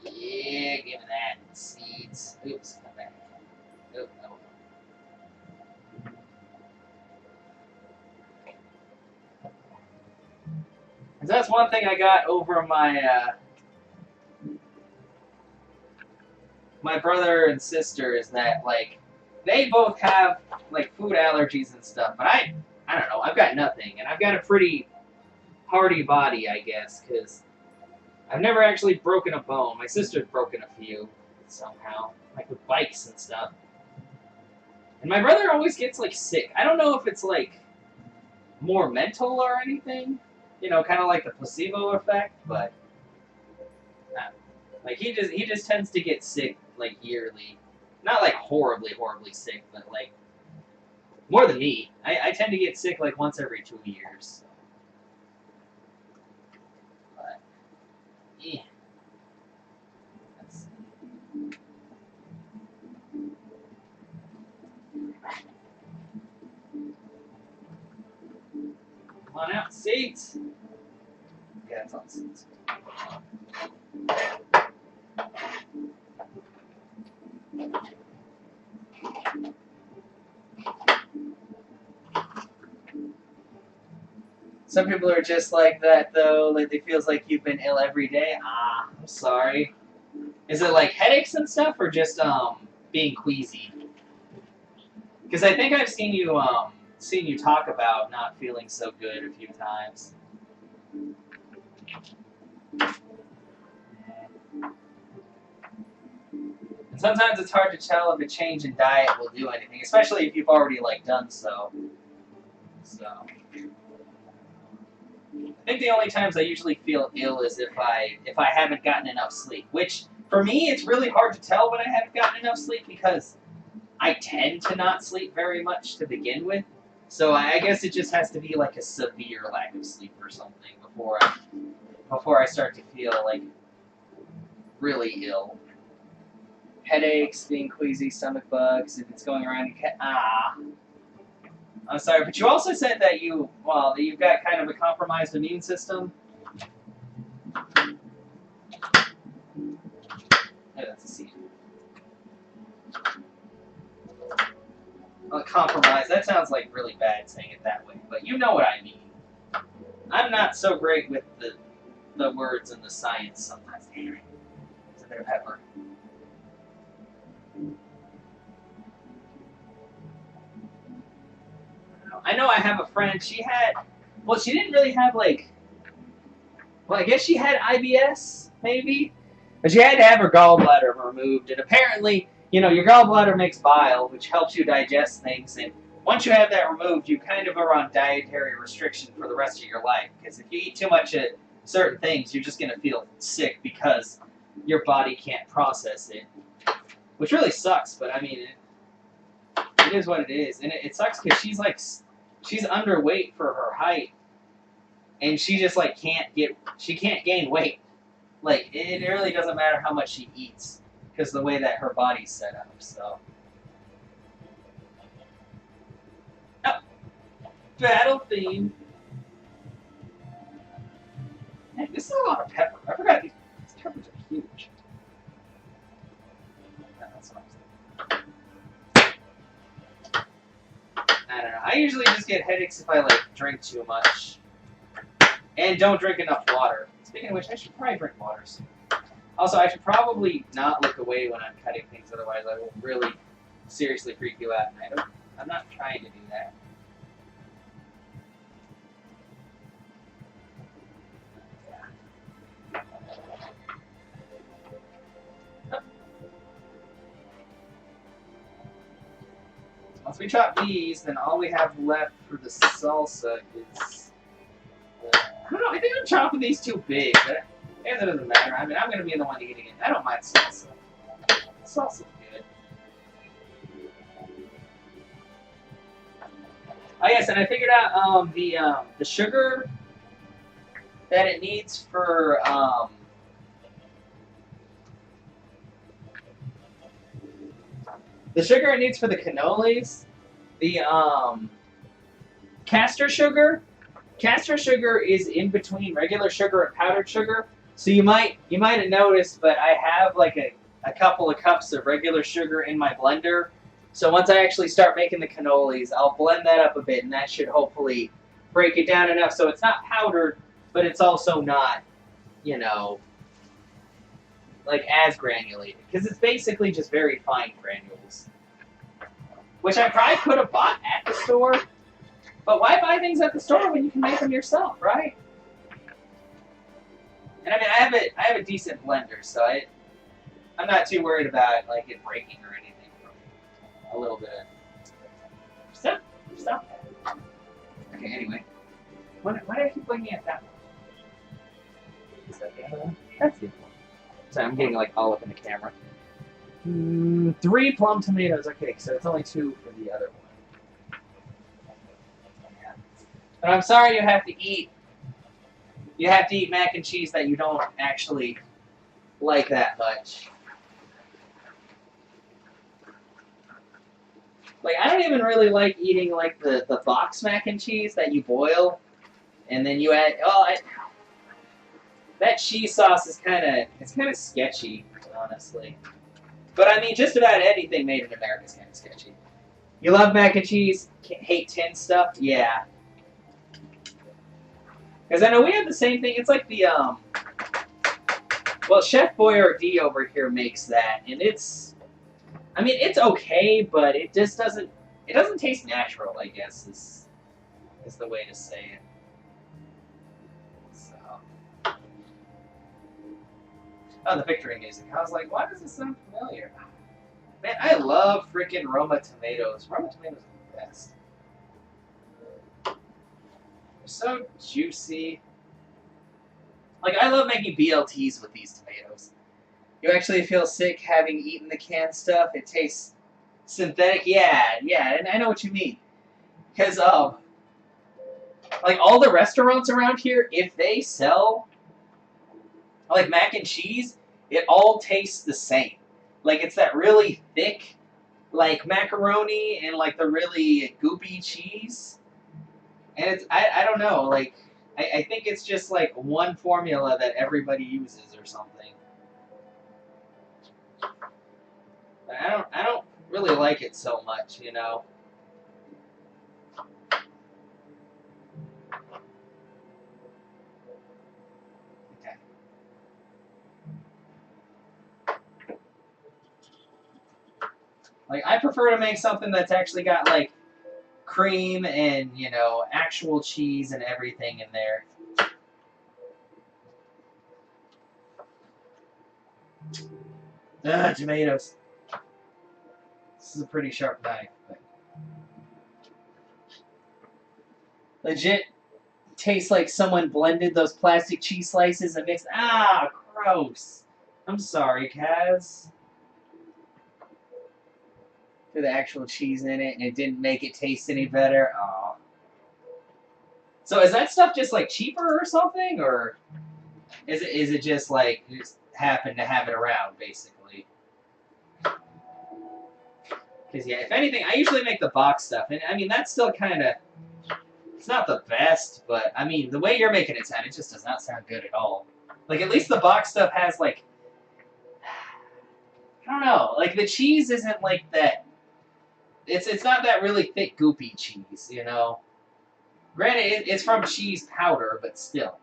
Yeah, give me that. Seeds. Oops, come back. Oh, no. And that's one thing I got over my my brother and sister is that like they both have like food allergies and stuff, but I don't know. I've got nothing, and I've got a pretty hardy body, I guess, because I've never actually broken a bone. My sister's broken a few somehow, like with bikes and stuff. And my brother always gets like sick. I don't know if it's like more mental or anything, you know, kind of like the placebo effect, but like he just tends to get sick like yearly, not like horribly sick, but like more than me. I tend to get sick like once every 2 years. So. But yeah. Come on out, seats. Yeah, it's on seats. Some people are just like that, though. Like, it feels like you've been ill every day. Ah, I'm sorry. Is it like headaches and stuff, or just being queasy? Because I think I've seen you talk about not feeling so good a few times. And sometimes it's hard to tell if a change in diet will do anything, especially if you've already like done so. So I think the only times I usually feel ill is if I haven't gotten enough sleep. Which for me, it's really hard to tell when I haven't gotten enough sleep because I tend to not sleep very much to begin with. So I guess it just has to be like a severe lack of sleep or something before I start to feel like really ill. Headaches, being queasy, stomach bugs, if it's going around, you can't. I'm sorry, but you also said that you've got kind of a compromised immune system. Oh, that's a seed. Compromised. That sounds like really bad saying it that way, but you know what I mean. I'm not so great with the words and the science sometimes. It's a bit of pepper. I know I have a friend, she didn't really have I guess she had IBS, maybe? But she had to have her gallbladder removed, and apparently you know, your gallbladder makes bile, which helps you digest things, and once you have that removed, you kind of are on dietary restriction for the rest of your life. Because if you eat too much of certain things, you're just going to feel sick because your body can't process it, which really sucks. But I mean, it is what it is, and it sucks because she's underweight for her height, and she just like can't gain weight. Like it really doesn't matter how much she eats because the way that her body's set up. So. Battle theme. Man, this is a lot of pepper. I forgot these peppers are huge. That's what I'm saying. I don't know. I usually just get headaches if I like drink too much and don't drink enough water. Speaking of which, I should probably drink water soon. Also, I should probably not look away when I'm cutting things, otherwise I will really seriously freak you out. And I'm not trying to do that. Once we chop these, then all we have left for the salsa is... I don't know, I think I'm chopping these too big, but I guess it doesn't matter. I mean, I'm going to be the one eating it. I don't mind salsa. Salsa's good. Oh yes, and I figured out the sugar that it needs for... the sugar it needs for the cannolis, the castor sugar is in between regular sugar and powdered sugar. So you might have noticed, but I have like a couple of cups of regular sugar in my blender. So once I actually start making the cannolis, I'll blend that up a bit, and that should hopefully break it down enough so it's not powdered, but it's also not, you know, like as granulated, because it's basically just very fine granules, which I probably could have bought at the store, but why buy things at the store when you can make them yourself, right? And I mean, I have a decent blender, so I'm not too worried about like it breaking or anything from a little bit of stuff. Okay, anyway, why do I keep looking at that one? Is that the other one? That's the other one. Sorry, I'm getting like all up in the camera. 3 plum tomatoes. Okay, so it's only 2 for the other one. Yeah. But I'm sorry you have to eat. You have to eat mac and cheese that you don't actually like that much. Like I don't even really like eating like the box mac and cheese that you boil, and then you add. That cheese sauce is kind of sketchy, honestly. But I mean, just about anything made in America is kind of sketchy. You love mac and cheese, hate tin stuff, yeah. Because I know we have the same thing. It's like the well, Chef Boyardee over here makes that, and it's okay, but it just doesn't taste natural, I guess is the way to say it. Oh, the victory music. I was like, why does this sound familiar? Man, I love freaking Roma tomatoes. Roma tomatoes are the best. They're so juicy. Like, I love making BLTs with these tomatoes. You actually feel sick having eaten the canned stuff. It tastes synthetic. Yeah, and I know what you mean. Because, like, all the restaurants around here, if they sell like mac and cheese, it all tastes the same. Like it's that really thick, like macaroni and like the really goopy cheese. And it's I don't know, like I think it's just like one formula that everybody uses or something. But I don't really like it so much, you know. Like, I prefer to make something that's actually got, like, cream and, you know, actual cheese and everything in there. Tomatoes. This is a pretty sharp knife. But legit tastes like someone blended those plastic cheese slices and mixed. Ah, gross. I'm sorry, Kaz. Threw the actual cheese in it and it didn't make it taste any better. Aw. So is that stuff just like cheaper or something, or is it just like you just happen to have it around basically? Because yeah, if anything, I usually make the box stuff, and I mean that's still kind of, it's not the best, but I mean the way you're making it sound, it just does not sound good at all. Like at least the box stuff has like, I don't know, like the cheese isn't like that. It's not that really thick goopy cheese, you know. Granted, it's from cheese powder, but still.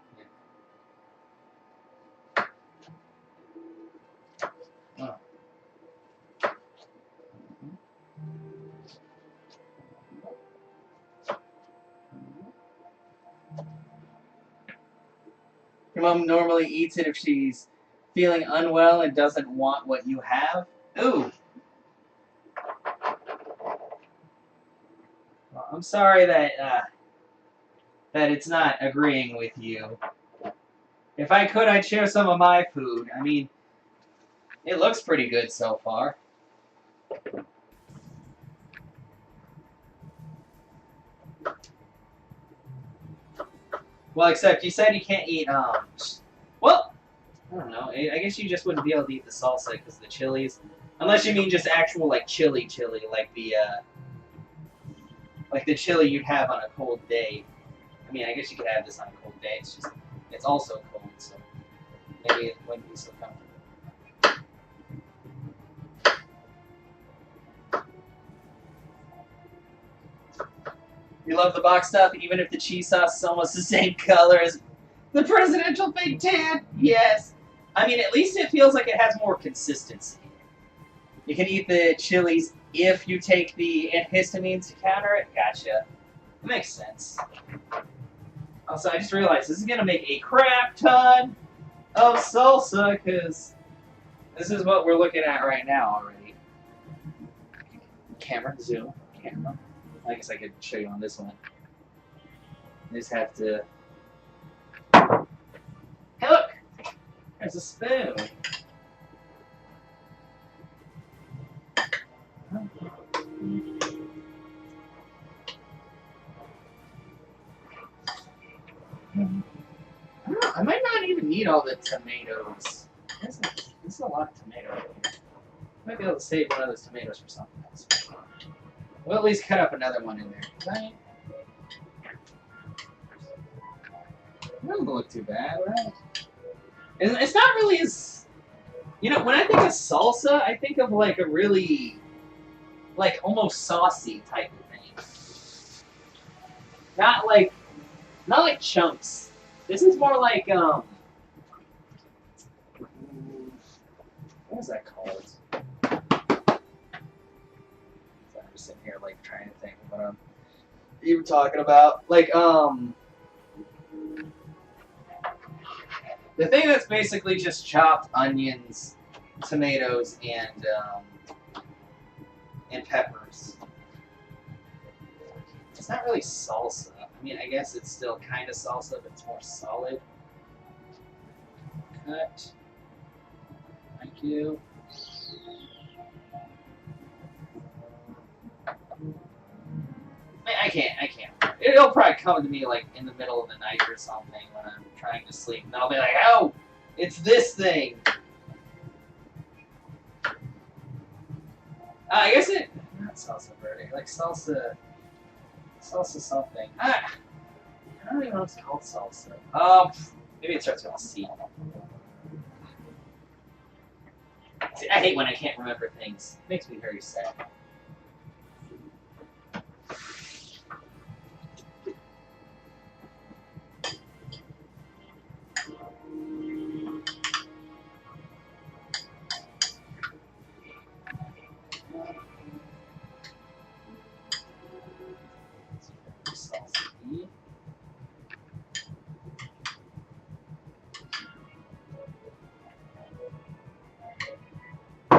Oh. Your mom normally eats it if she's feeling unwell and doesn't want what you have. Ooh. Well, I'm sorry that that it's not agreeing with you. If I could, I'd share some of my food. I mean, it looks pretty good so far. Well, except you said you can't eat, well, I don't know. I guess you just wouldn't be able to eat the salsa because of the chilies. Unless you mean just actual, like, chili, like the chili you'd have on a cold day. I mean, I guess you could have this on a cold day. It's just, it's also cold, so maybe it wouldn't be so comfortable. You love the box stuff, even if the cheese sauce is almost the same color as the presidential fake tan? Yes. I mean, at least it feels like it has more consistency. You can eat the chilies if you take the antihistamines to counter it. Gotcha. Makes sense. Also, I just realized this is going to make a crap ton of salsa, because this is what we're looking at right now already. Camera, zoom, camera. I guess I could show you on this one. I just have to... Hey, look! There's a spoon. I might not even need all the tomatoes. This is a lot of tomato. Might be able to save one of those tomatoes for something else. We'll at least cut up another one in there. Right? It doesn't look too bad, right? It's not really as... You know, when I think of salsa, I think of like a really... like almost saucy type of thing. Not like chunks. This is more like, what is that called? I'm just sitting here, like, trying to think of what you were talking about. Like, the thing that's basically just chopped onions, tomatoes, and peppers. It's not really salsa. I mean, I guess it's still kind of salsa, but it's more solid. Cut. Thank you. I can't. It'll probably come to me like in the middle of the night or something when I'm trying to sleep, and I'll be like, "Oh, it's this thing." I guess it not salsa verde, like salsa something. I don't even know if it's called salsa. Maybe it starts with a C. See, I hate when I can't remember things. It makes me very sad.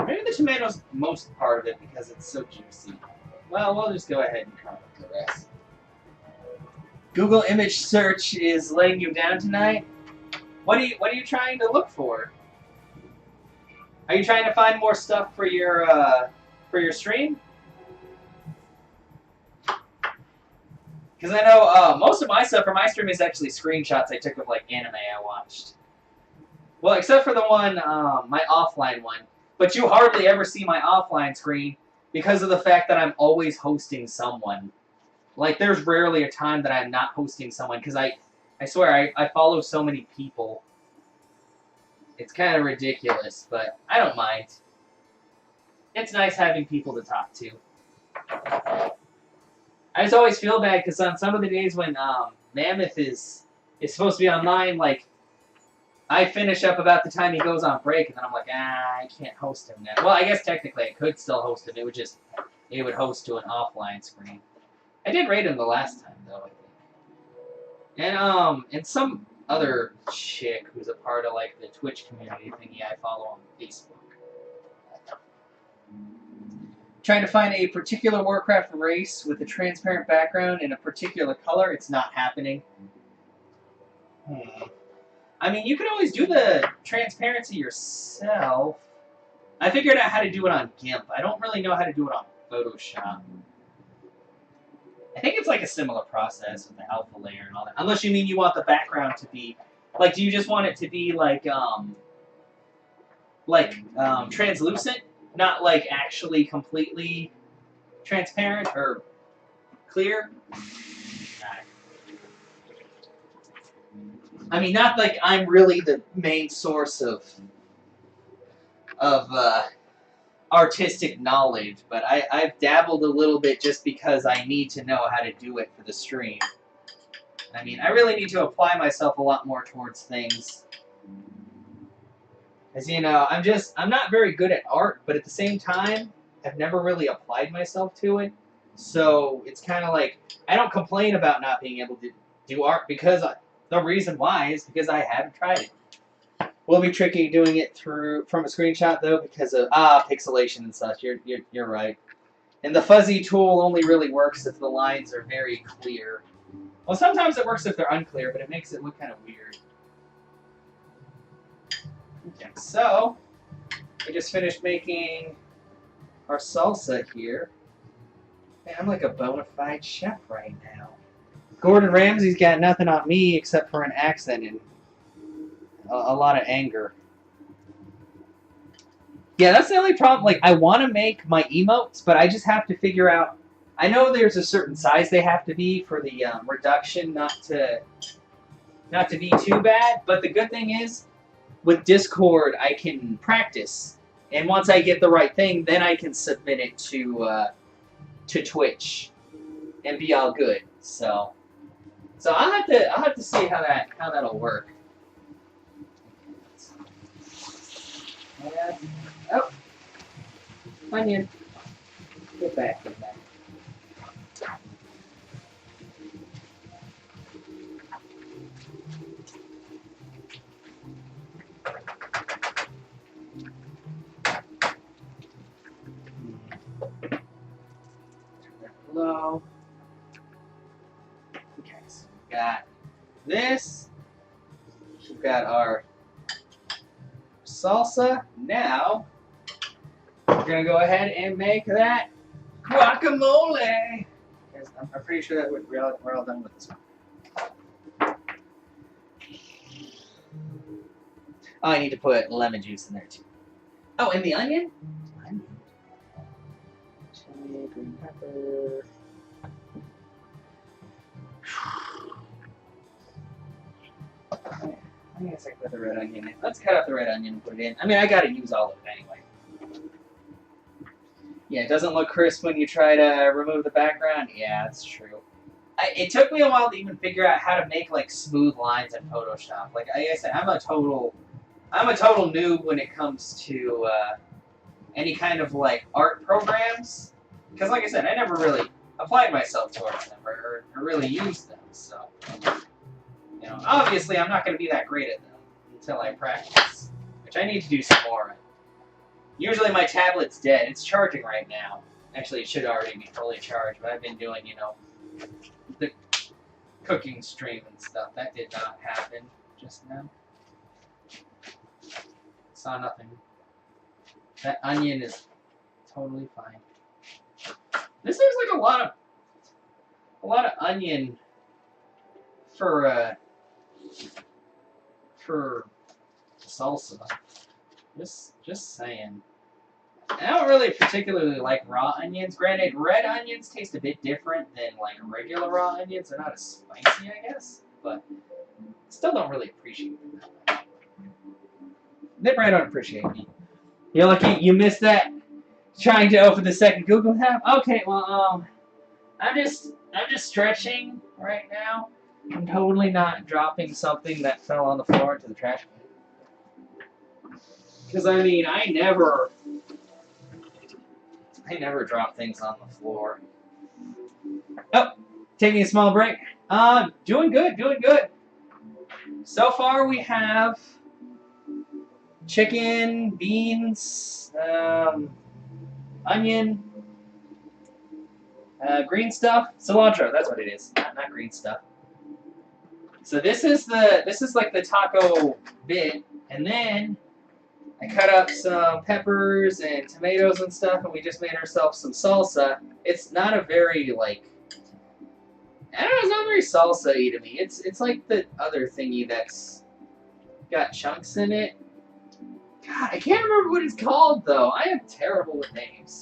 Maybe the tomatoes most part of it because it's so juicy. Well, we'll just go ahead and cover the rest. Google image search is letting you down tonight. What are you trying to look for? Are you trying to find more stuff for your stream? Because I know most of my stuff for my stream is actually screenshots I took of like anime I watched. Well, except for the one, my offline one. But you hardly ever see my offline screen because of the fact that I'm always hosting someone. Like, there's rarely a time that I'm not hosting someone because I swear I follow so many people. It's kind of ridiculous, but I don't mind. It's nice having people to talk to. I just always feel bad because on some of the days when Mammoth is supposed to be online, like, I finish up about the time he goes on break, and then I'm like, I can't host him now. Well, I guess technically I could still host him. It would host to an offline screen. I did rate him the last time, though, I think. And some other chick who's a part of, like, the Twitch community thingy I follow on Facebook. Trying to find a particular Warcraft race with a transparent background in a particular color. It's not happening. I mean, you can always do the transparency yourself. I figured out how to do it on GIMP. I don't really know how to do it on Photoshop. I think it's like a similar process with the alpha layer and all that. Unless you mean you want the background to be... Like, do you just want it to be like translucent? Not like actually completely transparent or clear? I mean, not like I'm really the main source of artistic knowledge, but I've dabbled a little bit just because I need to know how to do it for the stream. I mean, I really need to apply myself a lot more towards things. As you know, I'm not very good at art, but at the same time, I've never really applied myself to it. So it's kind of like, I don't complain about not being able to do art because the reason why is because I haven't tried it. Will be tricky doing it from a screenshot though because of pixelation and such. You're right. And the fuzzy tool only really works if the lines are very clear. Well, sometimes it works if they're unclear, but it makes it look kind of weird. Okay, so we just finished making our salsa here. Man, I'm like a bona fide chef right now. Gordon Ramsay's got nothing on me except for an accent and a lot of anger. Yeah, that's the only problem. Like, I want to make my emotes, but I just have to figure out... I know there's a certain size they have to be for the reduction not to be too bad, but the good thing is, with Discord, I can practice, and once I get the right thing, then I can submit it to Twitch and be all good. So I'll have to see how that'll work. Oh, onion. Get back. Low. Okay, so we've got this. We've got our salsa. Now, we're going to go ahead and make that guacamole. I'm pretty sure that we're all done with this one. Oh, I need to put lemon juice in there too. Oh, and the onion? Chili, green pepper. I guess I can put the red onion in. Let's cut out the red onion and put it in. I mean, I gotta use all of it anyway. Yeah, it doesn't look crisp when you try to remove the background. Yeah, that's true. It took me a while to even figure out how to make like smooth lines in Photoshop. Like I said, I'm a total noob when it comes to any kind of like art programs. Because like I said, I never really applied myself towards them or really used them. So, you know, obviously I'm not going to be that great at them until I practice, which I need to do some more. Usually my tablet's dead. It's charging right now. Actually, it should already be fully charged, but I've been doing, you know, the cooking stream and stuff. That did not happen just now. Saw nothing. That onion is totally fine. This seems like a lot of onion for salsa. Just saying. I don't really particularly like raw onions. Granted, red onions taste a bit different than like regular raw onions. They're not as spicy, I guess, but still don't really appreciate them that much. They probably don't appreciate me. You're lucky you missed that. Trying to open the second Google tab. Okay, well, I'm just stretching right now. I'm totally not dropping something that fell on the floor into the trash can. Because I mean, I never drop things on the floor. Oh, taking a small break. Doing good. So far we have chicken, beans, onion, green stuff, cilantro. That's what it is. Not green stuff. So this is like the taco bit, and then I cut up some peppers and tomatoes and stuff, and we just made ourselves some salsa. It's not a very, like, I don't know, it's not very salsa-y to me. It's like the other thingy that's got chunks in it. God, I can't remember what it's called, though. I am terrible with names.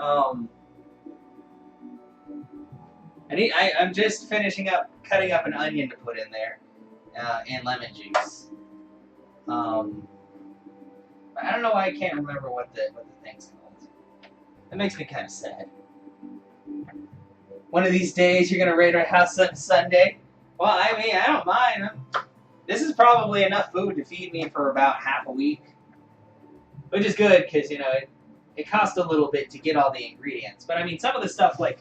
I'm just finishing up cutting up an onion to put in there, and lemon juice. I don't know why I can't remember what the thing's called. That makes me kind of sad. One of these days, you're gonna raid our house on Sunday. Well, I mean, I don't mind. This is probably enough food to feed me for about half a week, which is good because you know it costs a little bit to get all the ingredients. But I mean, some of the stuff like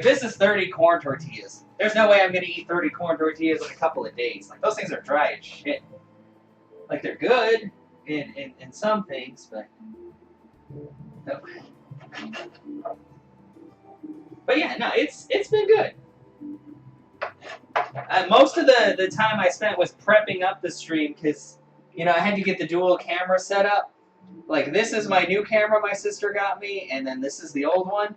this is 30 corn tortillas. There's no way I'm gonna eat 30 corn tortillas in a couple of days. Like those things are dry as shit. Like they're good in some things, but no. But yeah, no, it's been good. Most of the time I spent was prepping up the stream because, you know, I had to get the dual camera set up. Like, this is my new camera my sister got me, and then this is the old one.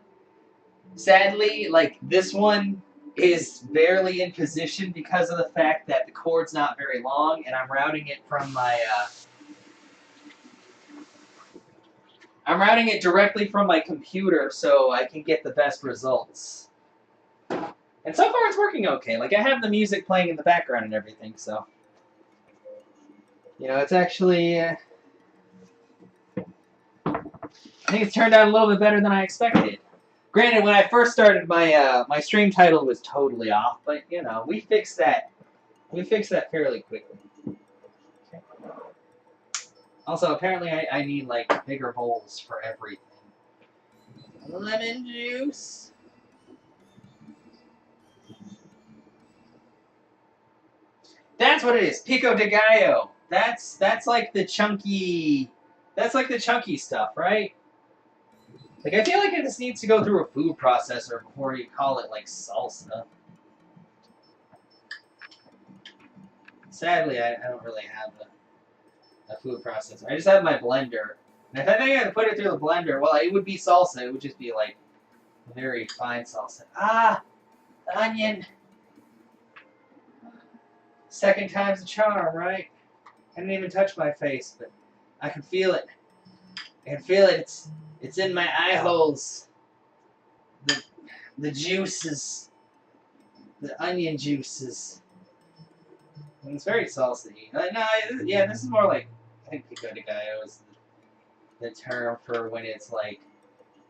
Sadly, like, this one is barely in position because of the fact that the cord's not very long, and I'm routing it from my, I'm routing it directly from my computer so I can get the best results. And so far it's working okay. Like, I have the music playing in the background and everything, so. You know, it's actually, I think it's turned out a little bit better than I expected. Granted, when I first started, my stream title was totally off, but, you know, we fixed that. We fixed that fairly quickly. Okay. Also, apparently I need, like, bigger bowls for everything. Lemon juice. That's what it is. Pico de gallo. That's like the chunky. That's like the chunky stuff, right? Like, I feel like this needs to go through a food processor before you call it like salsa. Sadly, I don't really have a food processor. I just have my blender. And if I think I had to put it through the blender, well, it would be salsa. It would just be like very fine salsa. Ah, the onion. Second time's the charm, right? I didn't even touch my face, but I can feel it. I can feel it. It's in my eye holes. The juices. The onion juices. And it's very salty. No, yeah, this is more like, I think pico de gallo is the term for when it's like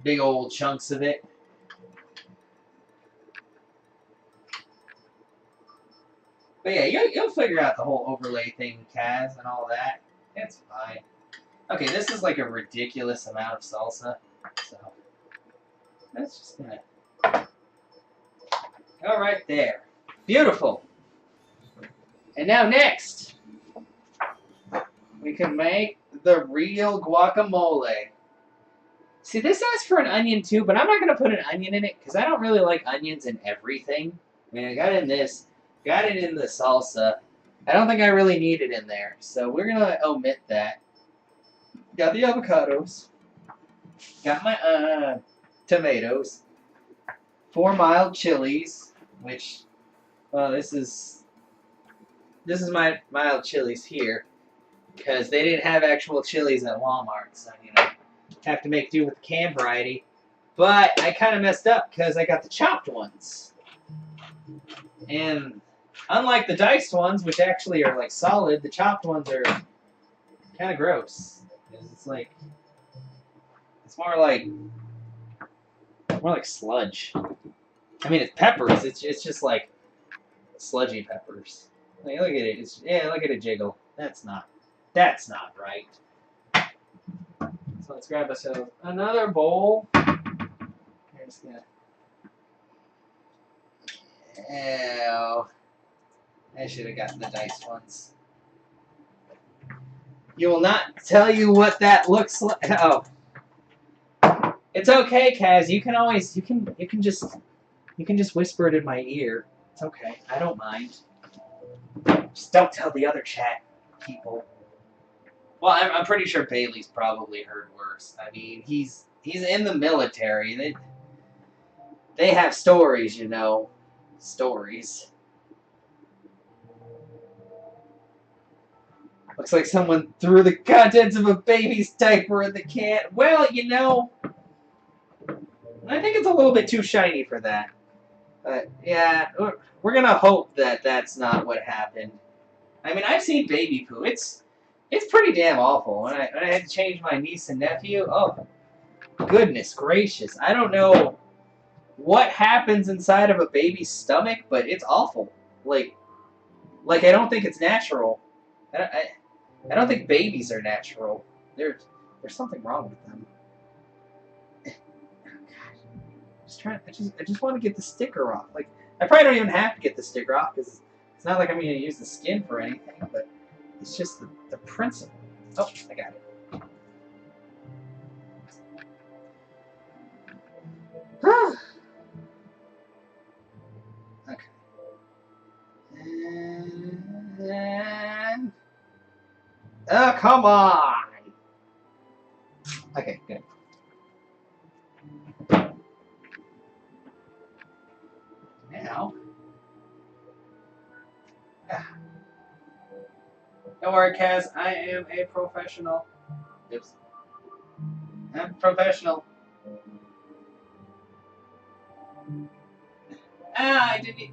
big old chunks of it. But yeah, you'll figure out the whole overlay thing, Kaz, and all that. It's fine. Okay, this is like a ridiculous amount of salsa, so that's just gonna go right there. Beautiful. And now next, we can make The real guacamole. See, this asks for an onion too, but I'm not gonna put an onion in it because I don't really like onions in everything. I mean, I got it in this, got it in the salsa. I don't think I really need it in there, so we're gonna omit that. Got the avocados. Got my tomatoes. 4 mild chilies, which, well, this is my mild chilies here because they didn't have actual chilies at Walmart, so you know, have to make do with the canned variety. But I kind of messed up because I got the chopped ones, and unlike the diced ones, which actually are like solid, the chopped ones are kind of gross. It's like it's more like sludge. I mean, it's peppers. It's just like sludgy peppers. Like, look at it. Look at it jiggle. That's not right. So let's grab ourselves another bowl. We're just gonna. Ew. I should have gotten the diced ones. You will not tell you what that looks like. Oh, it's okay, Kaz. You can always you can just whisper it in my ear. It's okay. I don't mind. Just don't tell the other chat people. Well, I'm pretty sure Bailey's probably heard worse. I mean, he's in the military. They have stories, you know. Stories. Looks like someone threw the contents of a baby's diaper in the can. Well, you know, I think it's a little bit too shiny for that. But yeah, we're gonna hope that that's not what happened. I mean, I've seen baby poo. It's pretty damn awful. When I had to change my niece and nephew, oh goodness gracious, I don't know what happens inside of a baby's stomach, but it's awful. Like I don't think it's natural. I don't think babies are natural. There's something wrong with them. I just want to get the sticker off. Like, I probably don't even have to get the sticker off because it's not like I'm going to use the skin for anything, but it's just the principle. Oh, I got it. Okay. And... Oh, come on! Okay, good. Now... Don't worry, Kaz. I am a professional. Oops. I'm a professional. Ah, I didn't.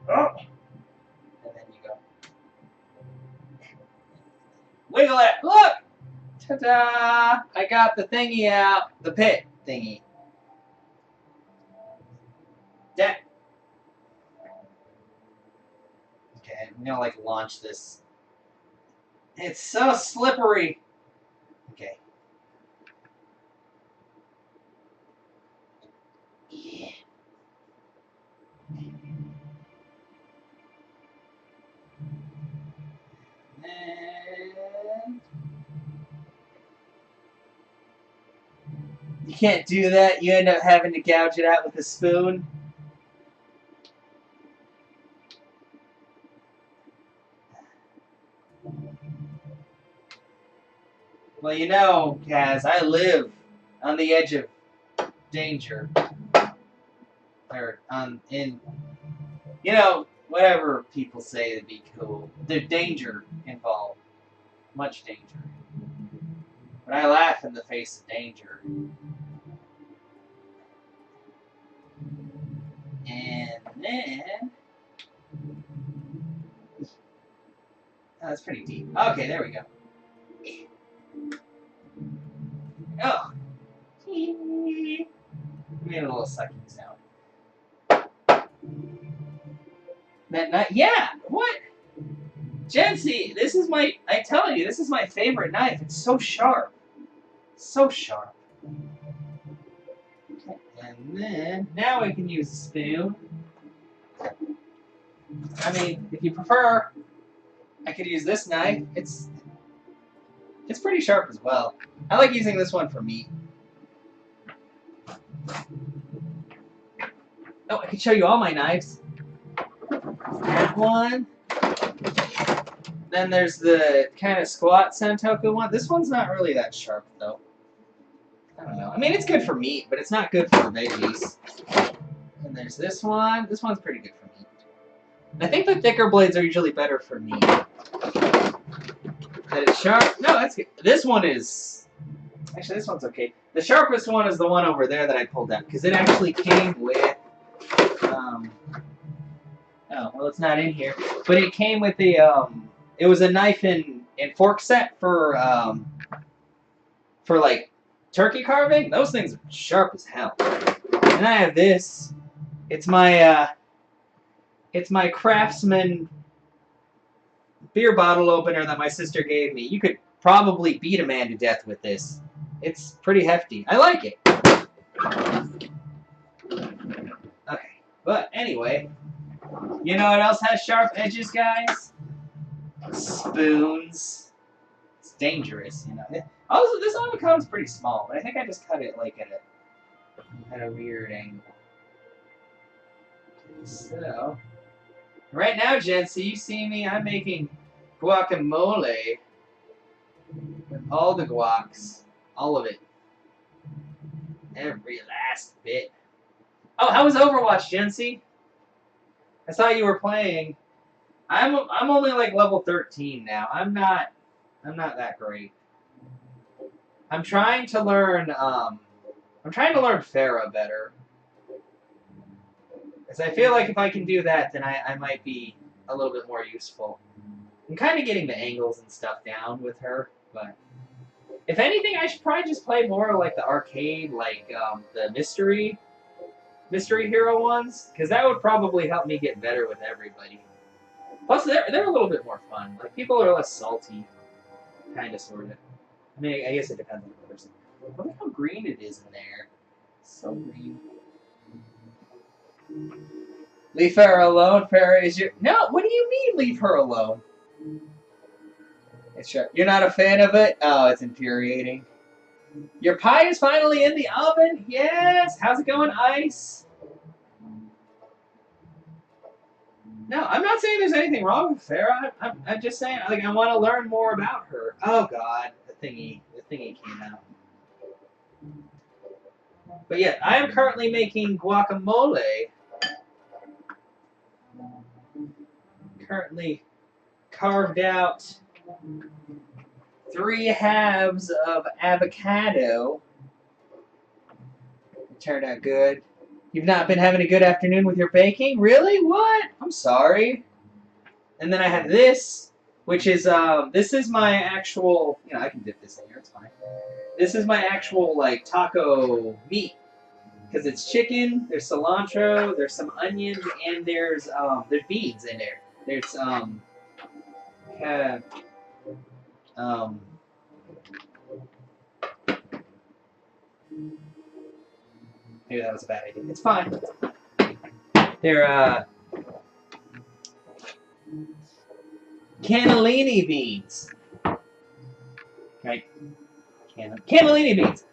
Oh. And then you go. Wiggle it. Look. Ta-da! I got the thingy out. The pit thingy. That. Okay, I'm gonna like launch this. It's so slippery. Okay. Yeah. And you can't do that. You end up having to gouge it out with a spoon. Well, you know, Kaz, I live on the edge of danger. Or in, you know, whatever people say to be cool. There's danger involved. Much danger. But I laugh in the face of danger. And then... Oh, that's pretty deep. Okay, there we go. Oh. Made a little sucking sound. That knife, yeah, what? Jency, this is I tell you, this is my favorite knife. It's so sharp. So sharp. Okay, and then, now we can use a spoon. I mean, if you prefer, I could use this knife. It's It's pretty sharp as well. I like using this one for meat. Oh, I can show you all my knives. That one. Then there's the kind of squat Santoku one. This one's not really that sharp, though. I don't know. I mean, it's good for meat, but it's not good for veggies. And there's this one. This one's pretty good for meat. I think the thicker blades are usually better for meat. That it's sharp. No, that's good. This one is... Actually, this one's okay. The sharpest one is the one over there that I pulled out, because it actually came with... Oh, well, it's not in here. But it came with the... It was a knife and fork set for like, turkey carving. Those things are sharp as hell. And I have this. It's my Craftsman beer bottle opener that my sister gave me. You could probably beat a man to death with this. It's pretty hefty. I like it. Okay, but anyway, you know what else has sharp edges, guys? Spoons. It's dangerous, you know. Also, this avocado's pretty small, but I think I just cut it like at a weird angle. So, right now, Jen, so you see me, I'm making guacamole with all the guacs, all of it, every last bit. Oh, how was Overwatch, Jency? I saw you were playing. I'm only like level 13 now. I'm not that great. I'm trying to learn Pharah better. Because I feel like if I can do that, then I might be a little bit more useful. I'm kind of getting the angles and stuff down with her, but if anything, I should probably just play more like the arcade, like the mystery hero ones, because that would probably help me get better with everybody. Plus, they're a little bit more fun. Like, people are less salty, kind of, sort of. I mean, I guess it depends on the person. Look how green it is in there. So green. Leave Pharah alone. Pharah is your... No, what do you mean, leave her alone? It's sure. You're not a fan of it? Oh, it's infuriating. Your pie is finally in the oven? Yes! How's it going, Ice? No, I'm not saying there's anything wrong with Pharah. I'm just saying, like, I want to learn more about her. Oh, God. The thingy came out. But yeah, I am currently making guacamole. Currently carved out 3 halves of avocado. It turned out good. You've not been having a good afternoon with your baking? Really? What? I'm sorry. And then I have this, which is, this is my actual, you know, I can dip this in here, it's fine. This is my actual, like, taco meat. Because it's chicken, there's cilantro, there's some onions, and there's beans in there. There's, maybe that was a bad idea. It's fine. They're, cannellini beans. Right? Cannellini beans.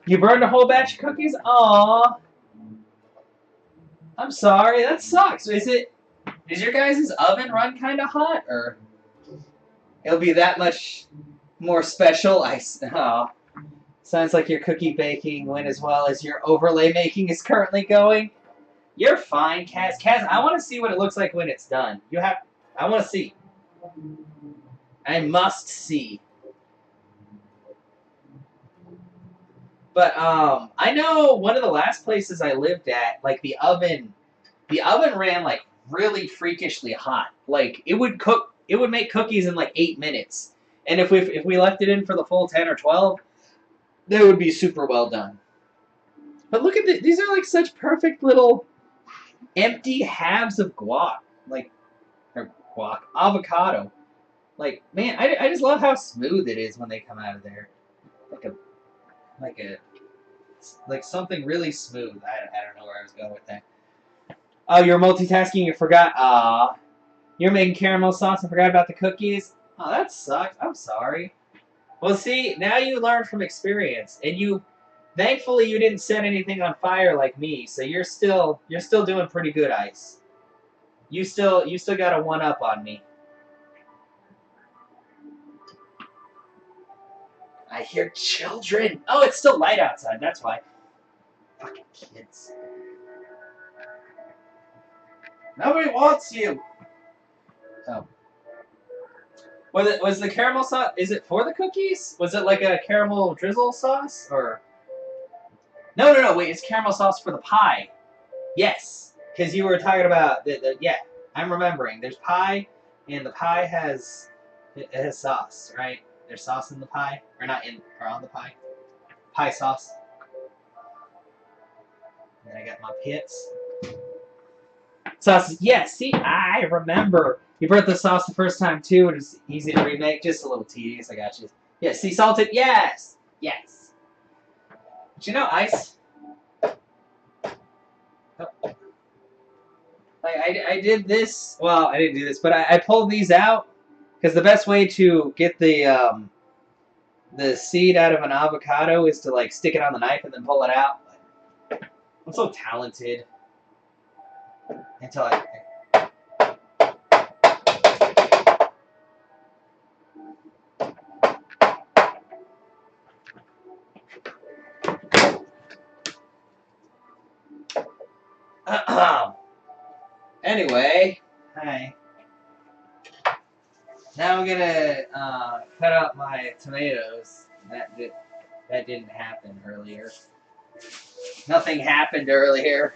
You burned a whole batch of cookies? Aww. I'm sorry, that sucks. Is your guys' oven run kind of hot, or it'll be that much more special? Oh. Sounds like your cookie baking went as well as your overlay making is currently going. You're fine, Kaz. Kaz, I want to see what it looks like when it's done. I want to see. I must see. But I know one of the last places I lived at, like the oven ran like really freakishly hot. Like it would make cookies in like 8 minutes. And if we left it in for the full 10 or 12, they would be super well done. But look at this. These are like such perfect little empty halves of guac. Like, or guac, avocado. Like, man, I just love how smooth it is when they come out of there. Like something really smooth. I don't know where I was going with that. Oh, you're multitasking. You forgot. You're making caramel sauce and forgot about the cookies. Oh, that sucks. I'm sorry. Well, see, now you learn from experience, and thankfully, you didn't set anything on fire like me, so you're still doing pretty good, Ice. You still got a one up on me. I hear children. Oh, it's still light outside. That's why. Fucking kids. Nobody wants you. Oh. Was the caramel sauce? Is it for the cookies? Was it like a caramel drizzle sauce or? No. Wait, it's caramel sauce for the pie. Yes, because you were talking about yeah. I'm remembering. There's pie, and the pie has sauce, right? There's sauce in the pie, or not in, or on the pie. Pie sauce. And then I got my pits. Sauce. Yeah, see, I remember. You brought the sauce the first time too. It was easy to remake, just a little tedious. I got you. Yeah, sea salted. Yes, yes. But you know, Ice. Oh. Like I did this. Well, I didn't do this, but I pulled these out because the best way to get the seed out of an avocado is to like stick it on the knife and then pull it out. I'm so talented. Until I. Anyway, hi. Now I'm gonna cut up my tomatoes. That didn't happen earlier. Nothing happened earlier.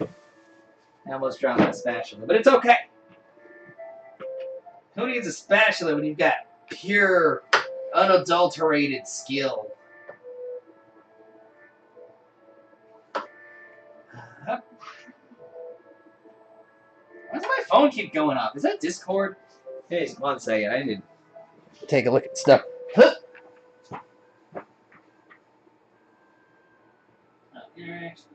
I almost dropped my spatula, but it's okay. Who needs a spatula when you've got pure, unadulterated skill? Why does my phone keep going off? Is that Discord? Hey, 1 second. I need to take a look at stuff. Interactions.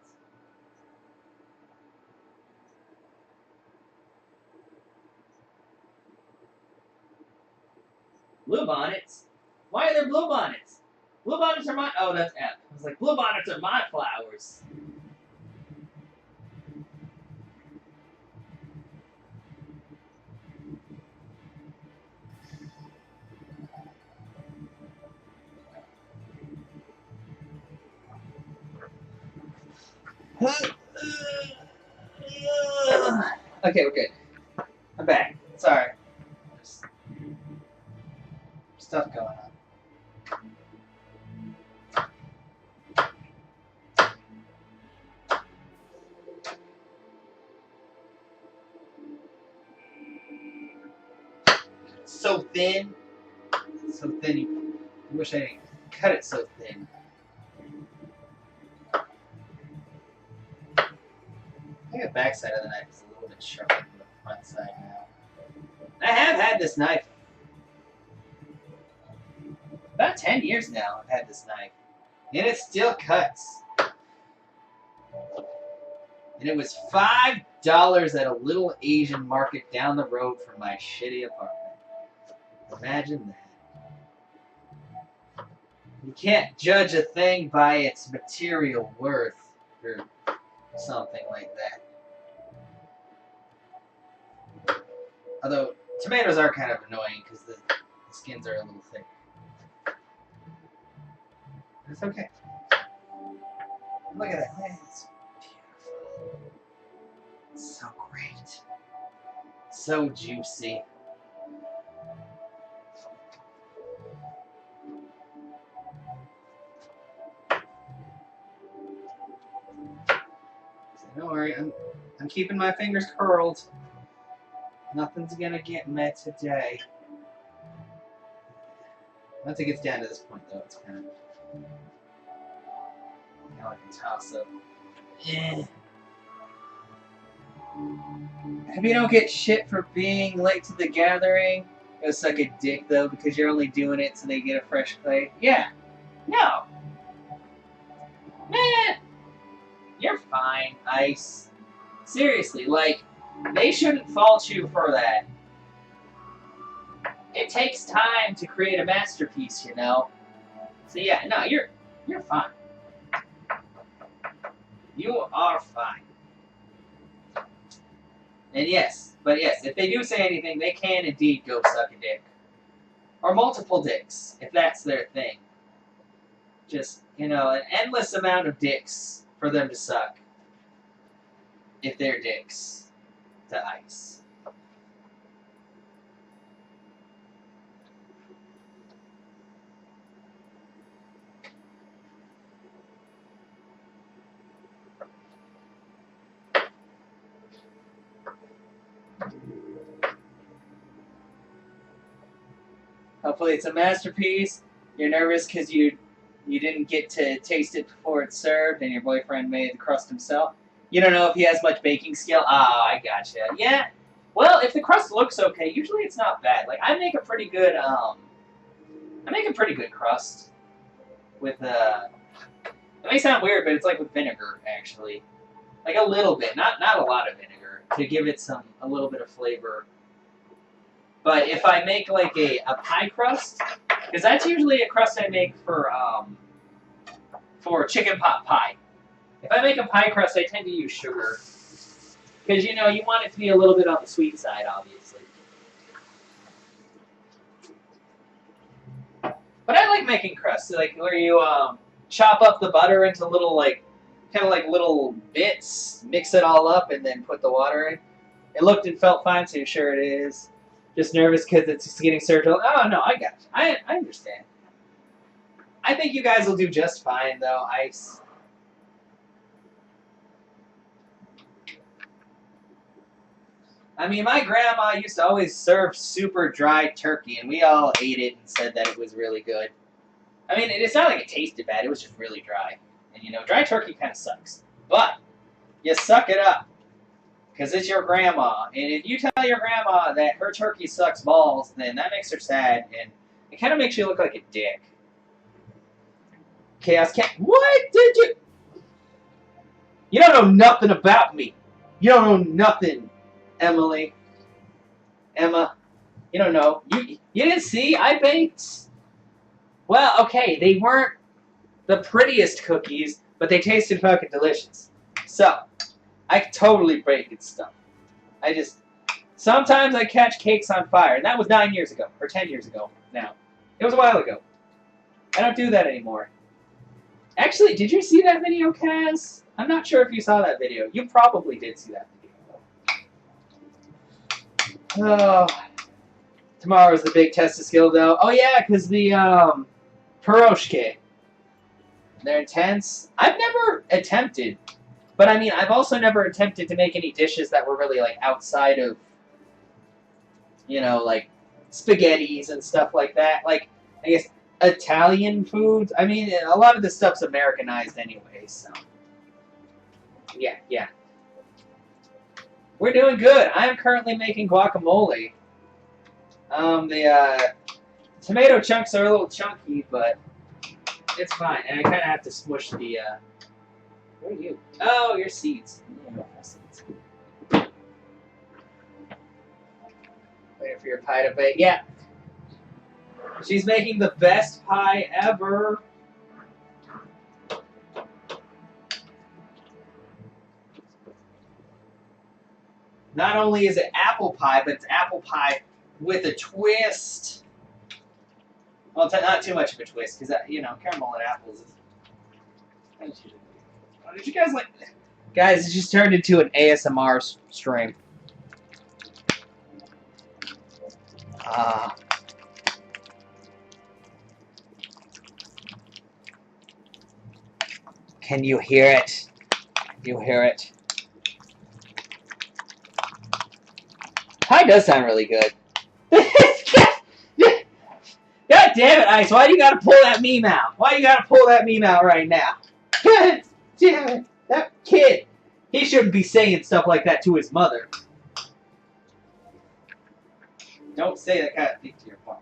Blue bonnets? Why are there blue bonnets? Blue bonnets are my... Oh, that's F. I was like, blue bonnets are my flowers. Okay, we're good. I'm back. Sorry. There's stuff going on. So thin. So thin. I wish I didn't cut it so thin. I think the back side of the knife is a little bit sharper than the front side now. I have had this knife. About 10 years now I've had this knife. And it still cuts. And it was $5 at a little Asian market down the road from my shitty apartment. Imagine that. You can't judge a thing by its material worth or something like that. Although, tomatoes are kind of annoying because the skins are a little thick. It's okay. Look at that. It's beautiful. It's so great. So juicy. Don't worry, I'm keeping my fingers curled. Nothing's gonna get me today. Once it gets down to this point, though, it's kind of like a toss-up. Yeah. If you don't get shit for being late to the gathering, go suck a dick, though, because you're only doing it so they get a fresh plate. Yeah. No. Man. You're fine, Ice. Seriously, like, they shouldn't fault you for that. It takes time to create a masterpiece, you know? So yeah, no, you're fine. You are fine. And yes, but yes, if they do say anything, they can indeed go suck a dick. Or multiple dicks, if that's their thing. Just, you know, an endless amount of dicks for them to suck. If they're dicks to ice. Hopefully it's a masterpiece. You're nervous because you didn't get to taste it before it's served, and your boyfriend made the crust himself. You don't know if he has much baking skill. Ah, I gotcha. Yeah. Well, if the crust looks okay, usually it's not bad. Like I make a pretty good crust with It may sound weird, but it's like with vinegar actually, like a little bit, not a lot of vinegar to give it a little bit of flavor. But if I make like a pie crust, because that's usually a crust I make for chicken pot pie. If I make a pie crust, I tend to use sugar. Because, you know, you want it to be a little bit on the sweet side, obviously. But I like making crusts, like where you chop up the butter into little, like, kind of like little bits, mix it all up, and then put the water in. It looked and felt fine, so you're sure it is. Just nervous because it's getting served. Oh, no, I got you. I understand. I think you guys will do just fine, though. Ice. I mean, my grandma used to always serve super dry turkey, and we all ate it and said that it was really good. I mean, it's not like it tasted bad. It was just really dry. And, you know, dry turkey kind of sucks. But you suck it up because it's your grandma. And if you tell your grandma that her turkey sucks balls, then that makes her sad, and it kind of makes you look like a dick. Chaos Cat. What did you... You don't know nothing about me. You don't know nothing, Emily. Emma. You don't know. You didn't see? I baked. Well, okay, they weren't the prettiest cookies, but they tasted fucking delicious. So, I totally bake and stuff. Sometimes I catch cakes on fire, and that was 9 years ago, or 10 years ago now. It was a while ago. I don't do that anymore. Actually, did you see that video, Kaz? I'm not sure if you saw that video. You probably did see that video. Oh, tomorrow's the big test of skill, though. Oh, yeah, because the pierogi. They're intense. I've never attempted, but I mean, I've also never attempted to make any dishes that were really, like, outside of, you know, like, spaghettis and stuff like that. Like, I guess, Italian foods. I mean, a lot of this stuff's Americanized anyway, so. Yeah. We're doing good. I'm currently making guacamole. The tomato chunks are a little chunky, but it's fine. And I kind of have to smush the, where are you? Oh, your seeds. Waiting for your pie to bake. Yeah. She's making the best pie ever. Not only is it apple pie, but it's apple pie with a twist. Well, not too much of a twist, because, you know, caramel and apples is... Did you guys like... Guys, it just turned into an ASMR stream. Can you hear it? You hear it? Pie does sound really good. God damn it, Ice. Why do you gotta pull that meme out? Why you gotta pull that meme out right now? God damn it. That kid. He shouldn't be saying stuff like that to his mother. Don't say that kind of thing to your mom.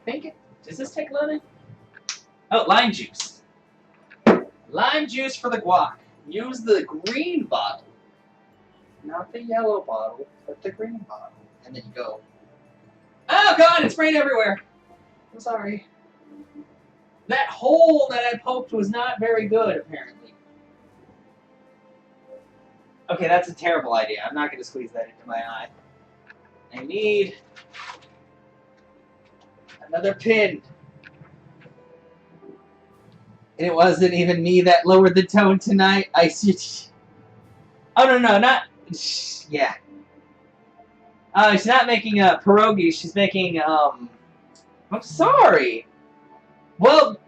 Bacon. Does this take lemon? Oh, lime juice. Lime juice for the guac. Use the green bottle. Not the yellow bottle, but the green bottle. and then you go. Oh God, it's sprayed everywhere. I'm sorry. That hole that I poked was not very good, apparently. Okay, that's a terrible idea. I'm not going to squeeze that into my eye. I need another pin. And it wasn't even me that lowered the tone tonight. I see. Oh, no, not... Yeah. She's not making pierogies. She's making, I'm sorry. Well,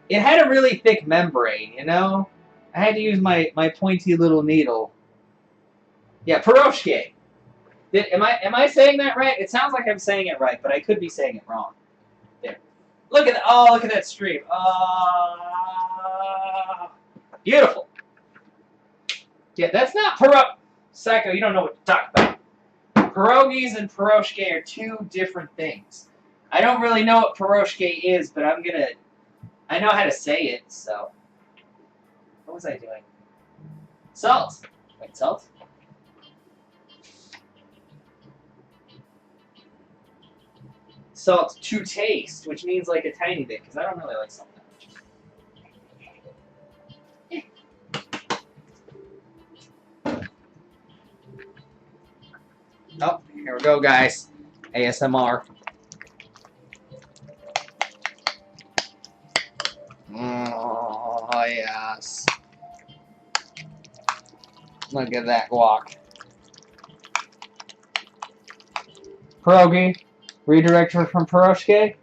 it had a really thick membrane, you know? I had to use my pointy little needle. Yeah, pierogi. Am I saying that right? It sounds like I'm saying it right, but I could be saying it wrong. There. Look at look at that stream. Beautiful. Yeah, that's not Psycho, you don't know what to talk about. Pierogies and pierogi are two different things. I don't really know what pierogi is, but I know how to say it, so. What was I doing? Salt. Wait, salt? Salt to taste, which means like a tiny bit, because I don't really like salt that much. Oh, here we go, guys. ASMR. Oh, yes. Look at that guac. Pierogi. Redirect from pierogi.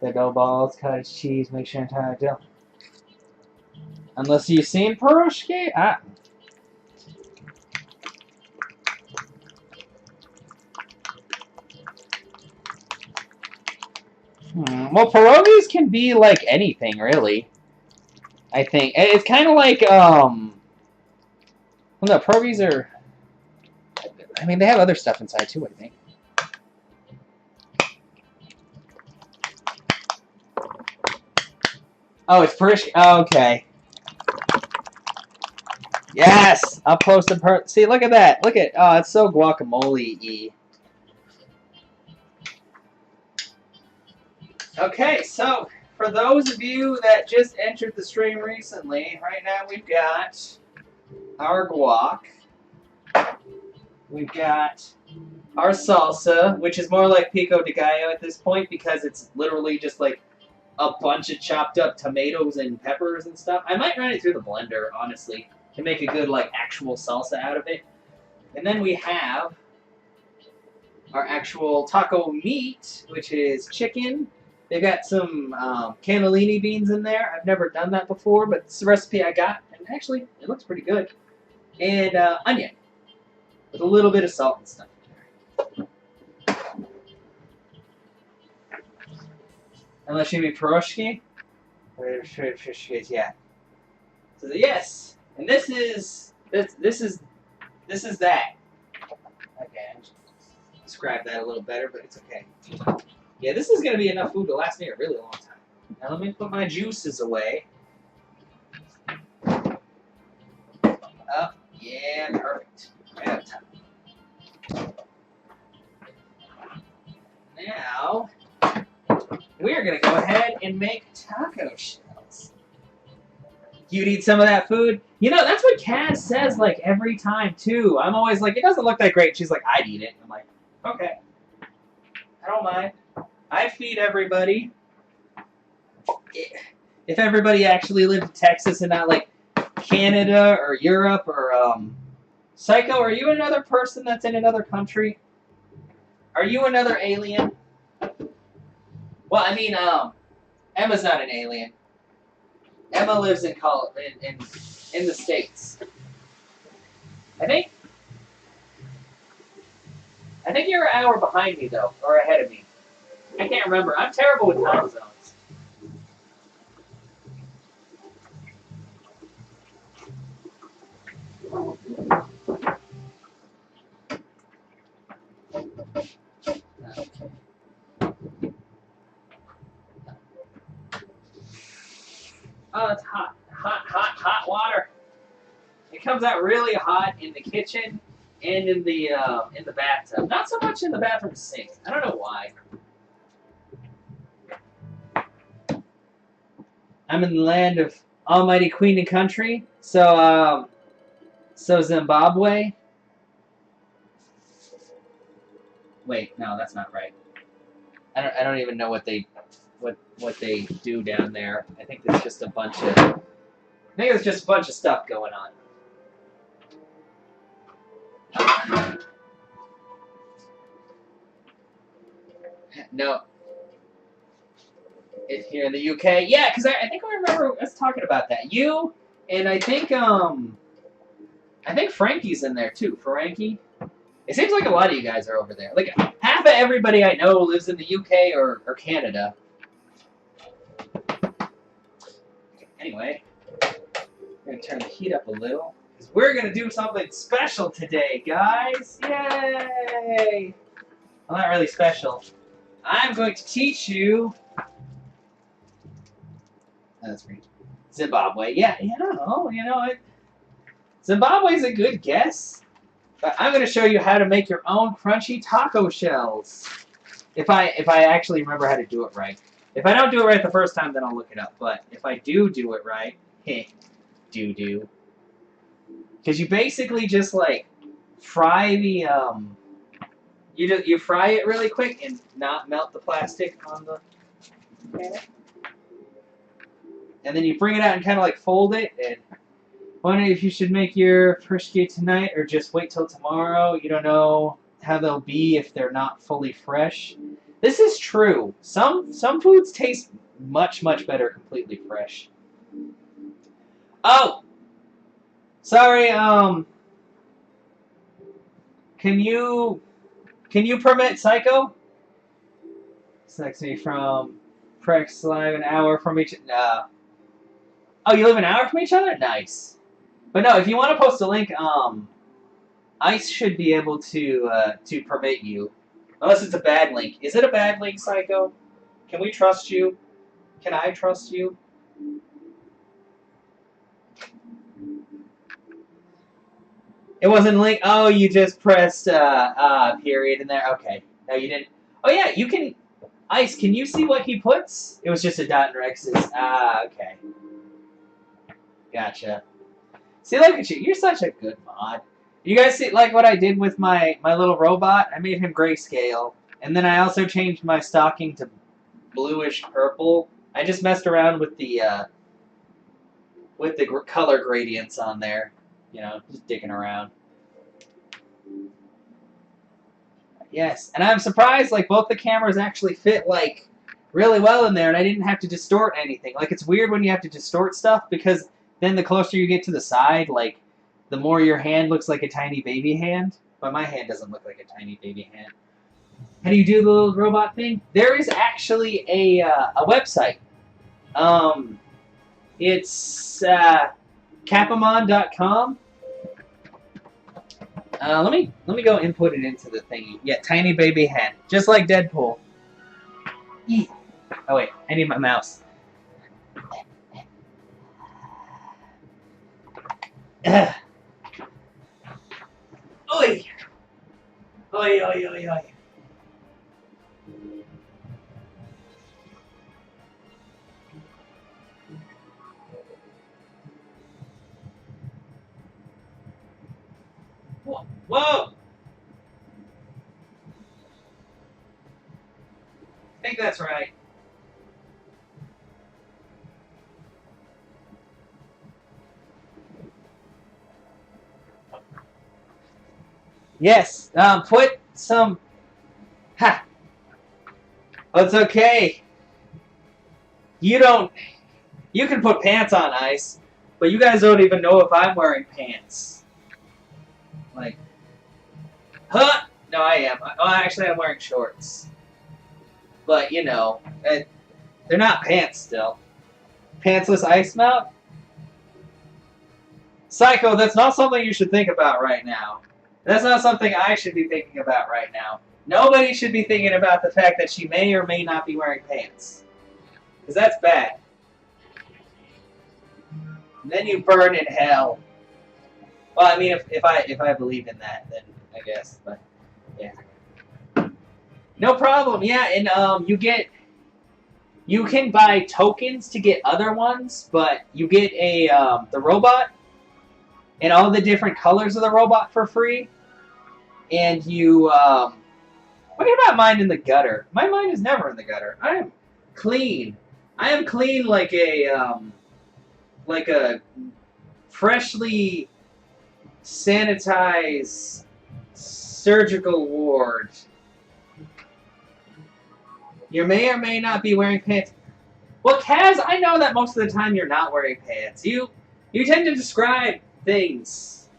The dough balls, cottage cheese, make sure entire dough. Unless you've seen pierogi? Well, pierogies can be like anything, really. I think. It's kind of like, well, no, pierogies are... I mean, they have other stuff inside, too, I think. Oh, it's pierogi. Oh, okay. Yes! Up close and see, look at that. Look at... Oh, it's so guacamole-y. Okay, so for those of you that just entered the stream recently, right now we've got our guac. We've got our salsa, which is more like pico de gallo at this point because it's literally just like a bunch of chopped up tomatoes and peppers and stuff. I might run it through the blender, honestly, to make a good like actual salsa out of it. And then we have our actual taco meat, which is chicken. They've got some cannellini beans in there. I've never done that before, but it's the recipe I got, and actually, it looks pretty good. And onion, with a little bit of salt and stuff. Unless you mean pierogi? Yeah. So yes, and this is that. Okay, I'll describe that a little better, but it's okay. Yeah, this is going to be enough food to last me a really long time. Now let me put my juices away. Oh, yeah, perfect. Right on time. Now, we're going to go ahead and make taco shells. You'd eat some of that food? You know, that's what Kaz says, like, every time, too. I'm always like, it doesn't look that great. She's like, I'd eat it. I'm like, okay. I don't mind. I feed everybody. If everybody actually lived in Texas and not like Canada or Europe or Psycho, are you another person that's in another country? Are you another alien? Well, I mean, Emma's not an alien. Emma lives in the States. I think you're an hour behind me though, or ahead of me. I can't remember. I'm terrible with time zones. Okay. Oh, it's hot. Hot water. It comes out really hot in the kitchen, and in the bathtub. Not so much in the bathroom sink. I don't know why. I'm in the land of almighty queen and country. So Zimbabwe. Wait, no, that's not right. I don't even know what they do down there. I think there's just a bunch of stuff going on. No. It's here in the UK. Yeah, because I think I remember us talking about that. You and I think Frankie's in there too. Frankie. It seems like a lot of you guys are over there. Like half of everybody I know lives in the UK or Canada. Anyway, I'm gonna turn the heat up a little because we're gonna do something special today, guys. Yay! Well, not really special. I'm going to teach you. That's great. Zimbabwe. Yeah, Zimbabwe's a good guess. But I'm going to show you how to make your own crunchy taco shells. If I actually remember how to do it right. If I don't do it right the first time, then I'll look it up. But if I do it right, do. Because you basically just like fry the you fry it really quick and not melt the plastic on the pan. And then you bring it out and kind of like fold it. And wondering if you should make your freshke tonight or just wait till tomorrow. You don't know how they'll be if they're not fully fresh. This is true. Some foods taste much better completely fresh. Oh, sorry. Can you permit Psycho? This next to me from Prex Live, an hour from each. Oh, you live an hour from each other? Nice. But no, if you want to post a link, ICE should be able to permit you, unless it's a bad link. Is it a bad link, Psycho? Can we trust you? Can I trust you? It wasn't a link. Oh, you just pressed period in there. Okay. No, you didn't. Oh yeah, you can. ICE, can you see what he puts? It was just a dot and Rex's. Okay. Gotcha. See, look at you. You're such a good mod. You guys see like what I did with my little robot? I made him grayscale. And then I also changed my stocking to bluish purple. I just messed around with the color gradients on there. You know, just digging around. Yes, and I'm surprised like both the cameras actually fit like really well in there and I didn't have to distort anything. Like it's weird when you have to distort stuff because then the closer you get to the side, like, the more your hand looks like a tiny baby hand. But my hand doesn't look like a tiny baby hand. How do you do the little robot thing? There is actually a website. It's capamon.com. Let me go input it into the thingy. Yeah, tiny baby hand, just like Deadpool. Oh wait, I need my mouse. Oi! Oi! Oi! Oi! Oi! Oi! Whoa! Whoa! I think that's right. Yes. Put some. Ha. Oh, it's okay. You don't. You can put pants on ICE, but you guys don't even know if I'm wearing pants. Like. Huh? No, I am. Oh, actually, I'm wearing shorts. But you know, they're not pants still. Pantsless ICE mount. Psycho, that's not something you should think about right now. That's not something I should be thinking about right now. Nobody should be thinking about the fact that she may or may not be wearing pants. Because that's bad. And then you burn in hell. Well, I mean, if I believed in that, then I guess. But yeah, no problem. Yeah, and you can buy tokens to get other ones, but you get the robot and all the different colors of the robot for free. And you what about mine in the gutter? My mine is never in the gutter. I am clean. I am clean like a freshly sanitized surgical ward. You may or may not be wearing pants. Well, Kaz, I know that most of the time you're not wearing pants. You tend to describe things,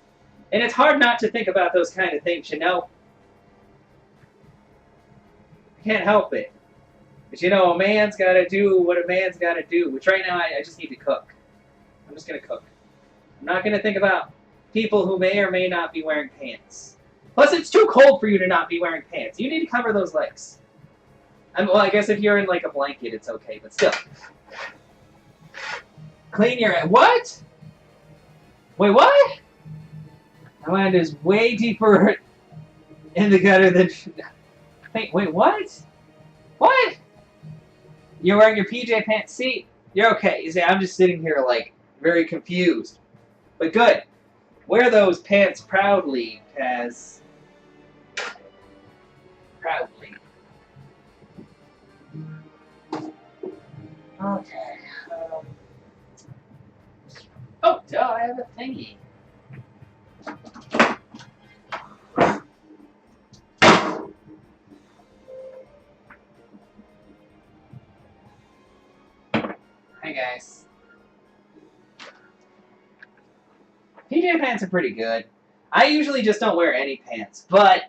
and it's hard not to think about those kind of things, you know? Can't help it. But you know, a man's got to do what a man's got to do, which right now I just need to cook. I'm just going to cook. I'm not going to think about people who may or may not be wearing pants. Plus, it's too cold for you to not be wearing pants. You need to cover those legs. Well, I guess if you're in, like, a blanket, it's okay, but still. Clean your... What? Wait, what? My mind is way deeper in the gutter than... Wait, what? What? You're wearing your PJ pants. See, you're okay. You see, I'm just sitting here, like, very confused. But good. Wear those pants proudly, Kaz. Proudly. Okay. Oh, duh, I have a thingy. Hi, guys. PJ pants are pretty good. I usually just don't wear any pants, but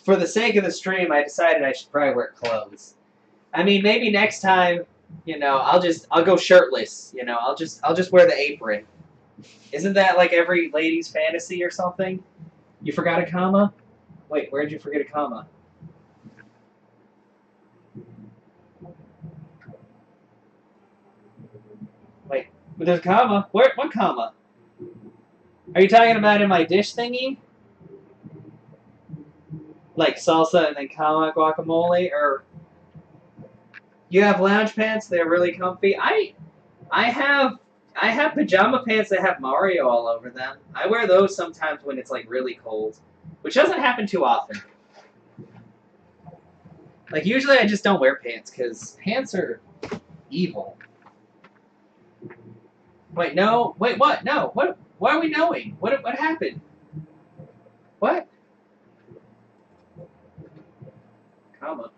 for the sake of the stream, I decided I should probably wear clothes. I mean, maybe next time, you know, I'll go shirtless. You know, I'll just wear the apron. Isn't that like every lady's fantasy or something? You forgot a comma? Wait, where'd you forget a comma? Wait, but there's a comma. Where? What comma? Are you talking about in my dish thingy? Like salsa and then comma guacamole? Or you have lounge pants? They're really comfy. I have pajama pants that have Mario all over them. I wear those sometimes when it's like really cold, which doesn't happen too often. Like usually I just don't wear pants because pants are evil. Wait, no. Wait, what? No. What? Why are we knowing? What happened? What? Comma.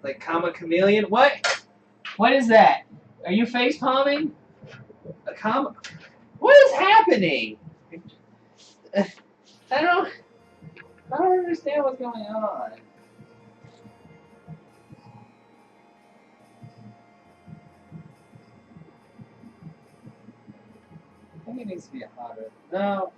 Like comma chameleon? What? What is that? Are you face palming? A comma? What is happening? I don't understand what's going on. I think it needs to be hotter. No.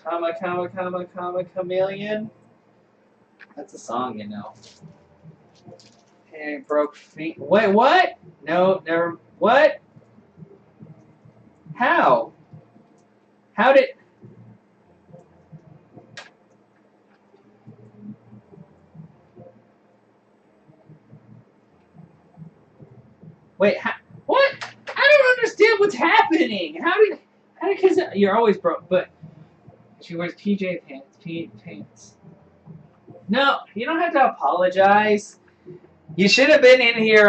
Comma, comma, comma, comma, chameleon. That's a song, you know. Hey, broke feet. Wait, what? No, never. What? How? How did... Wait, what? I don't understand what's happening. How did kids... You're always broke, but... She wears PJ pants. No, you don't have to apologize. You should have been in here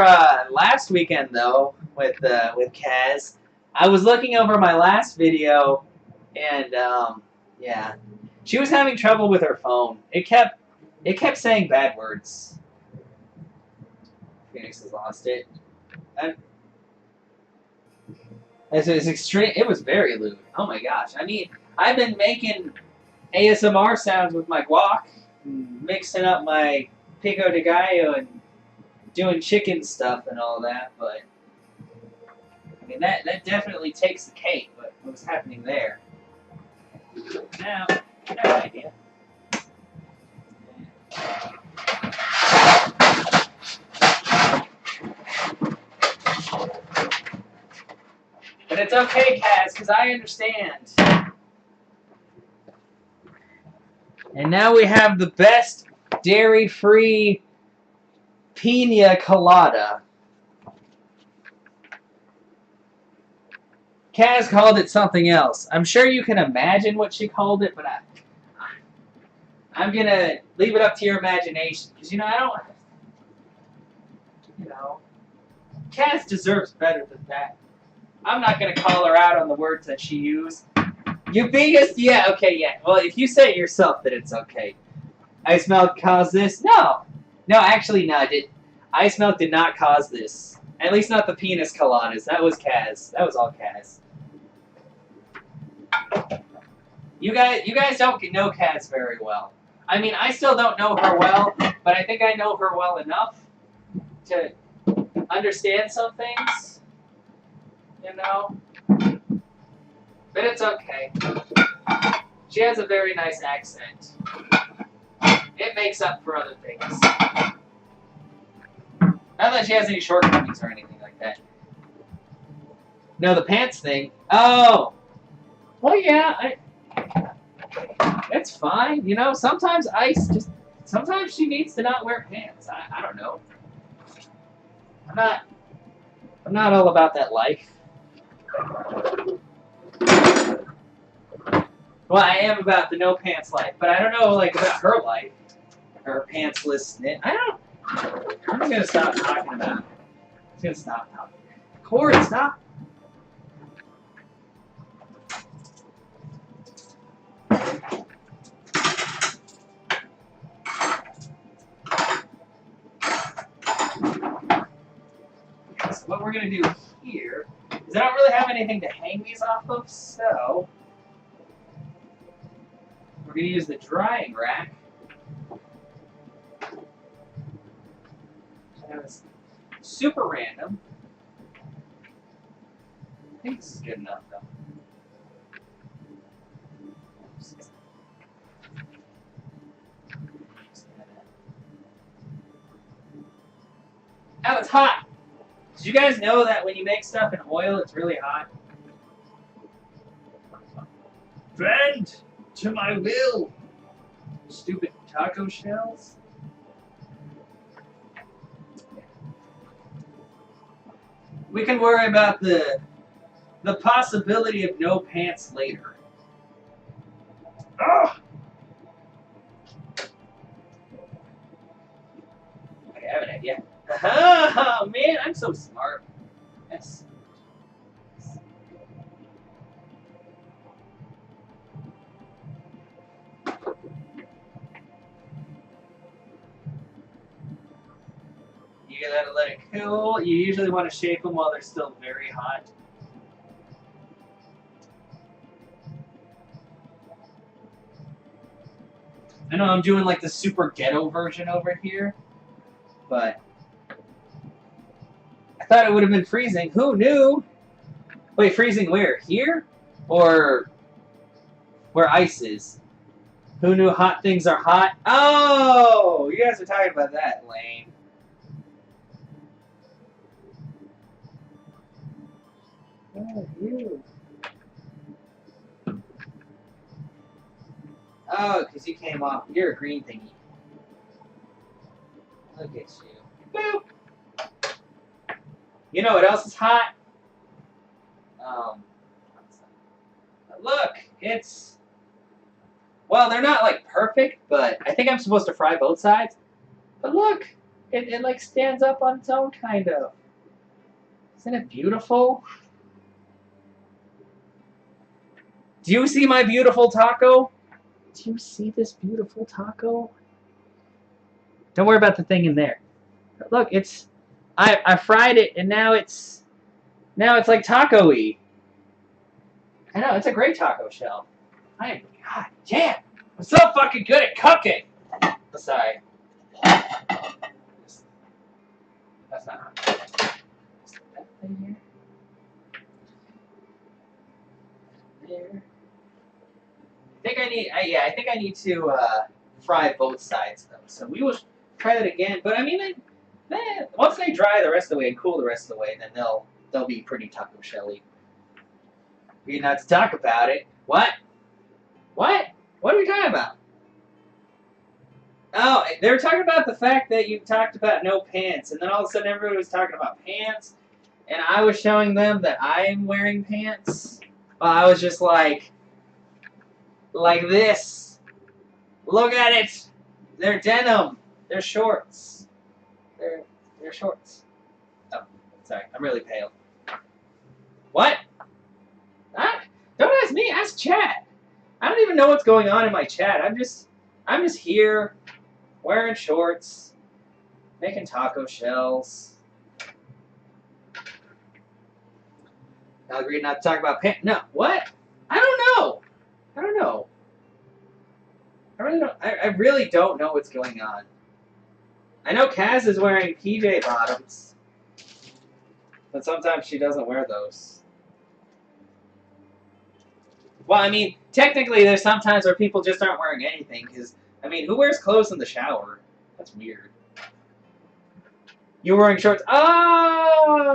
last weekend, though, with Kaz. I was looking over my last video, and, yeah. She was having trouble with her phone. It kept saying bad words. Phoenix has lost it. It's extreme. It was very lewd. Oh my gosh. I mean, I've been making ASMR sounds with my guac, mixing up my pico de gallo and doing chicken stuff and all that, but I mean that definitely takes the cake, but what was happening there? Now, I have an idea. It's okay, Kaz, because I understand. And now we have the best dairy-free pina colada. Kaz called it something else. I'm sure you can imagine what she called it, but I'm going to leave it up to your imagination. Because, you know, I don't... You know... Kaz deserves better than that. I'm not going to call her out on the words that she used. You biggest... Yeah, okay, yeah. Well, if you say it yourself, then it's okay. Ice Milk caused this? No. No, actually, no, it didn't. Ice Milk did not cause this. At least not the penis coladas. That was Kaz. That was all Kaz. You guys don't know Kaz very well. I mean, I still don't know her well, but I think I know her well enough to understand some things. You know? But it's okay. She has a very nice accent. It makes up for other things. Not that she has any shortcomings or anything like that. No, the pants thing. Oh! Well, yeah, it's fine. You know, sometimes Ice just... Sometimes she needs to not wear pants. I don't know. I'm not all about that life. Well, I am about the no pants life, but I don't know, like, about her life. Her pantsless knit. I don't... I'm just gonna stop talking about it. I'm just gonna stop talking. Corey, stop. So what we're gonna do here is I don't really have anything to hang these off of, so we're gonna use the drying rack. It's super random. I think this is good enough, though. Oh, it's hot! Did you guys know that when you make stuff in oil, it's really hot? Bend to my will, stupid taco shells. We can worry about the possibility of no pants later. Oh! Okay, I have an idea. Oh, man, I'm so smart. Yes. You gotta let it cool. You usually want to shape them while they're still very hot. I know I'm doing like the super ghetto version over here, but I thought it would have been freezing. Who knew? Wait, freezing where? Here? Or where ice is? Who knew hot things are hot? Oh! You guys are talking about that, lame. Oh, you. Oh, because you came off. You're a green thingy. Look at you. Boop! You know what else is hot? Look, it's... Well, they're not, like, perfect, but I think I'm supposed to fry both sides. But look, it like, stands up on its own, kind of. Isn't it beautiful? Do you see my beautiful taco? Do you see this beautiful taco? Don't worry about the thing in there. But look, it's... I fried it, and now it's like taco-y. I know, it's a great taco shell. God damn! I'm so fucking good at cooking! Sorry. That's not that thing here. There. I think I need to fry both sides though. So we will try that again. But I mean, once they dry the rest of the way and cool the rest of the way, then they'll be pretty taco shelly. Agreed not to talk about it. What? What? What are we talking about? Oh, they were talking about the fact that you talked about no pants, and then all of a sudden everybody was talking about pants, and I was showing them that I'm wearing pants. Well, I was just like this. Look at it. They're denim. They're shorts. They're shorts. Oh, sorry. I'm really pale. What? Don't ask me. Ask chat. I don't even know what's going on in my chat. I'm just here, wearing shorts, making taco shells. I agreed not to talk about pants. No, what? I don't know. I don't know. I really don't. I really don't know what's going on. I know Kaz is wearing PJ bottoms, but sometimes she doesn't wear those. Well, I mean, technically, there's sometimes where people just aren't wearing anything, because, I mean, who wears clothes in the shower? That's weird. You're wearing shorts. Oh,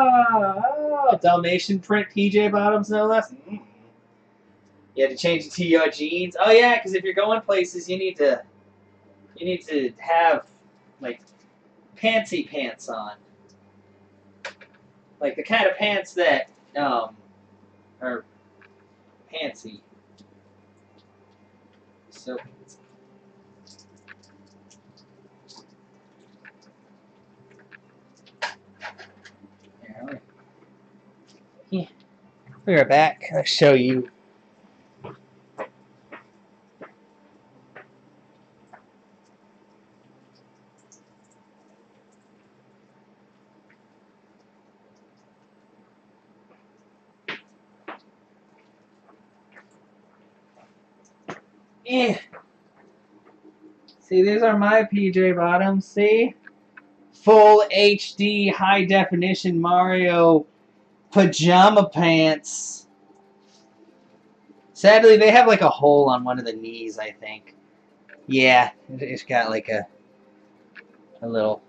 Dalmatian print PJ bottoms, no less. You had to change it to your jeans. Oh yeah, because if you're going places, you need to have like pantsy pants on, like the kind of pants that are pantsy. So. Yeah, we are back. I'll show you. Yeah. See, these are my PJ bottoms. See? Full HD high definition Mario pajama pants. Sadly, they have like a hole on one of the knees, I think. Yeah, it's got like a little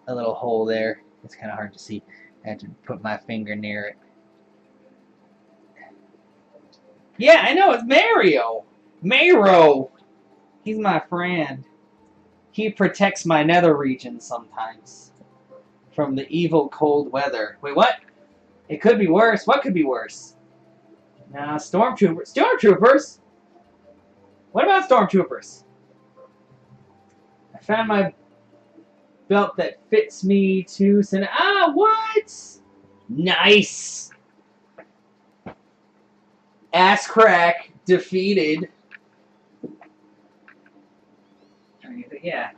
hole there. It's kind of hard to see. I had to put my finger near it. Yeah, I know, it's Mario. Mayro. He's my friend. He protects my nether region sometimes from the evil cold weather. Wait, what? It could be worse. What could be worse? Nah, stormtroopers. Stormtroopers? What about stormtroopers? I found my belt that fits me too. What? Nice. Ass crack defeated. Yeah.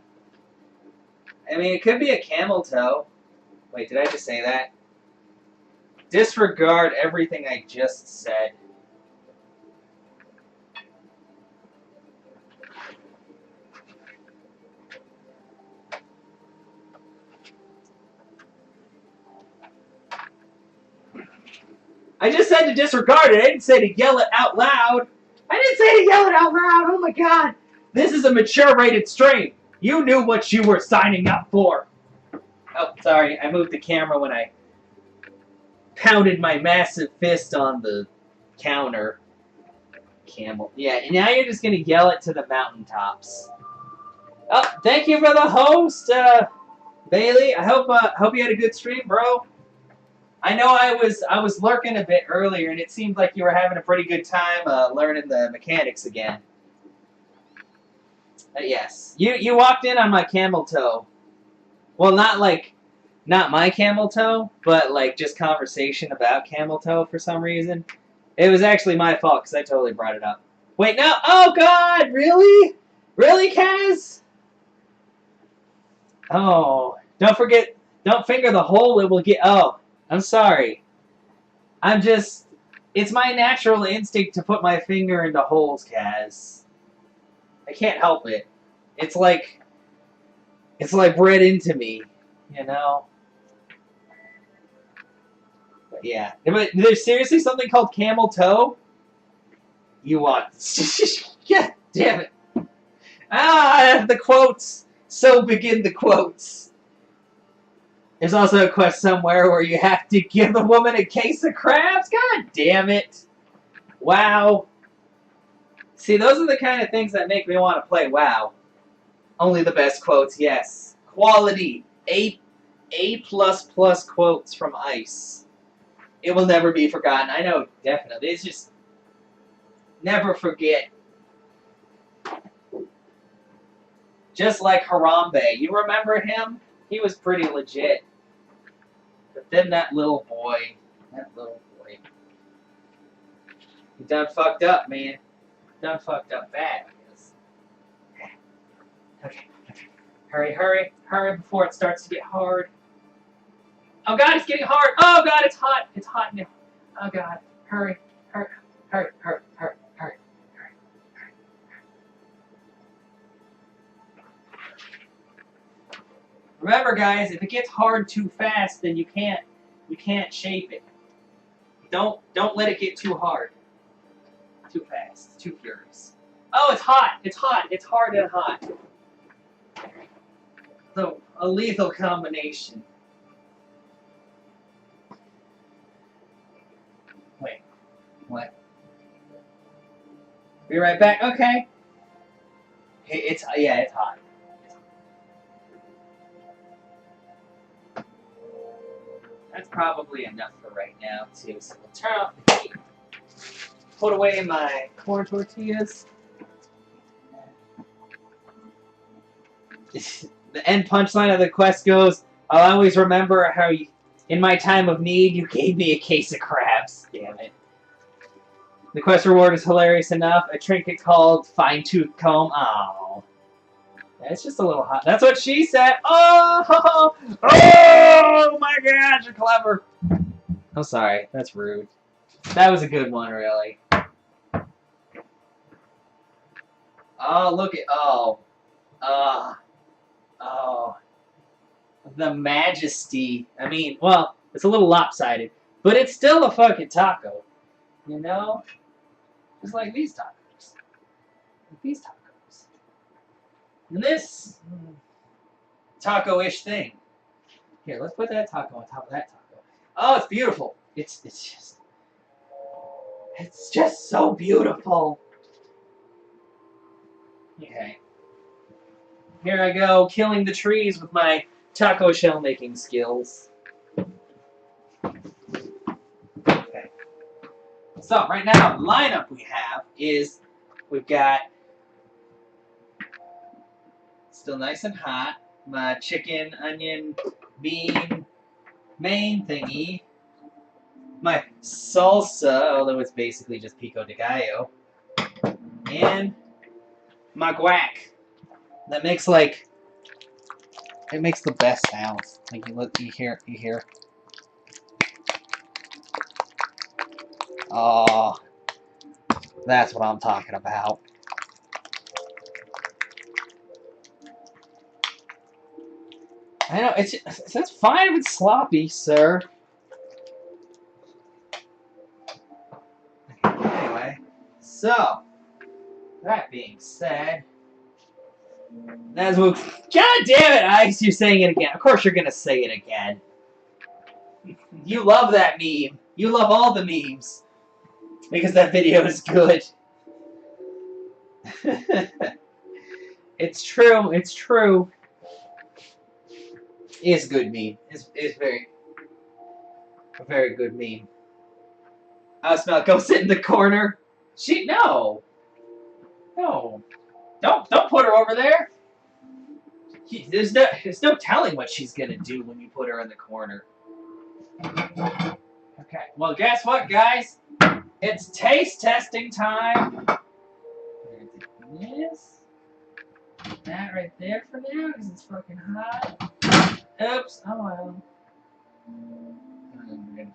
I mean, it could be a camel toe. Wait, did I just say that? Disregard everything I just said. I just said to disregard it. I didn't say to yell it out loud. I didn't say to yell it out loud. Oh my god. This is a mature rated stream. You knew what you were signing up for. Oh, sorry. I moved the camera when I pounded my massive fist on the counter. Camel. Yeah, and now you're just going to yell it to the mountaintops. Oh, thank you for the host, Bailey. I hope you had a good stream, bro. I know I was lurking a bit earlier, and it seemed like you were having a pretty good time learning the mechanics again. Yes, you walked in on my camel toe. Well, not my camel toe, but like just conversation about camel toe for some reason. It was actually my fault because I totally brought it up. Wait, no! Oh God, really? Really, Kaz? Oh, don't finger the hole. It will get. Oh, I'm sorry. It's my natural instinct to put my finger into holes, Kaz. I can't help it. It's like bred into me, you know? But yeah. But there's seriously something called camel toe? You want... God damn it. The quotes. So begin the quotes. There's also a quest somewhere where you have to give a woman a case of crabs. God damn it. WoW. See, those are the kind of things that make me want to play WoW. Only the best quotes, yes. Quality. A++ quotes from Ice. It will never be forgotten. I know, definitely. It's just never forget. Just like Harambe. You remember him? He was pretty legit. But then that little boy. He done fucked up, man. Done fucked up bad. Okay. Hurry before it starts to get hard. Oh god, it's getting hard. Oh god, it's hot. It's hot now. Oh god. Hurry. Remember, guys, if it gets hard too fast, then you can't shape it. Don't let it get too hard. Too fast. Too furious. Oh, it's hot. It's hot. It's hard and hot. So, a lethal combination. Wait. What? Be right back. Okay. It's hot. That's probably enough for right now, too. So we'll turn off the heat. Put away my corn tortillas. The end punchline of the quest goes, I'll always remember how you, in my time of need, you gave me a case of crabs. Damn it. The quest reward is hilarious enough. A trinket called Fine Tooth Comb. Oh. It's just a little hot. That's what she said. Oh! Oh my god, you're clever. I'm sorry. That's rude. That was a good one, really. Oh, look at... Oh. Oh. The majesty. I mean, well, it's a little lopsided. But it's still a fucking taco. You know? Just like these tacos. Like these tacos. And this taco-ish thing. Here, let's put that taco on top of that taco. Oh, it's beautiful. It's just so beautiful. Okay. Here I go, killing the trees with my taco shell making skills. Okay. So, right now, the lineup we have is, we've got, still nice and hot, my chicken, onion, bean, main thingy, my salsa, although it's basically just pico de gallo, and my guac. That makes like, it makes the best sounds. Like you hear. Oh, that's what I'm talking about. I know that's fine if it's sloppy, sir. Anyway, so that being said, that's what. God damn it, Ice! You're saying it again. Of course, you're gonna say it again. You love that meme. You love all the memes because that video is good. It's true. It's true. It's a good meme. It's a very good meme. I smell. Go sit in the corner. No. Don't put her over there. There's no telling what she's gonna do when you put her in the corner. Okay. Well, guess what, guys? It's taste testing time. This. That right there for now, because it's fucking hot. Oops. Oh well. I'm gonna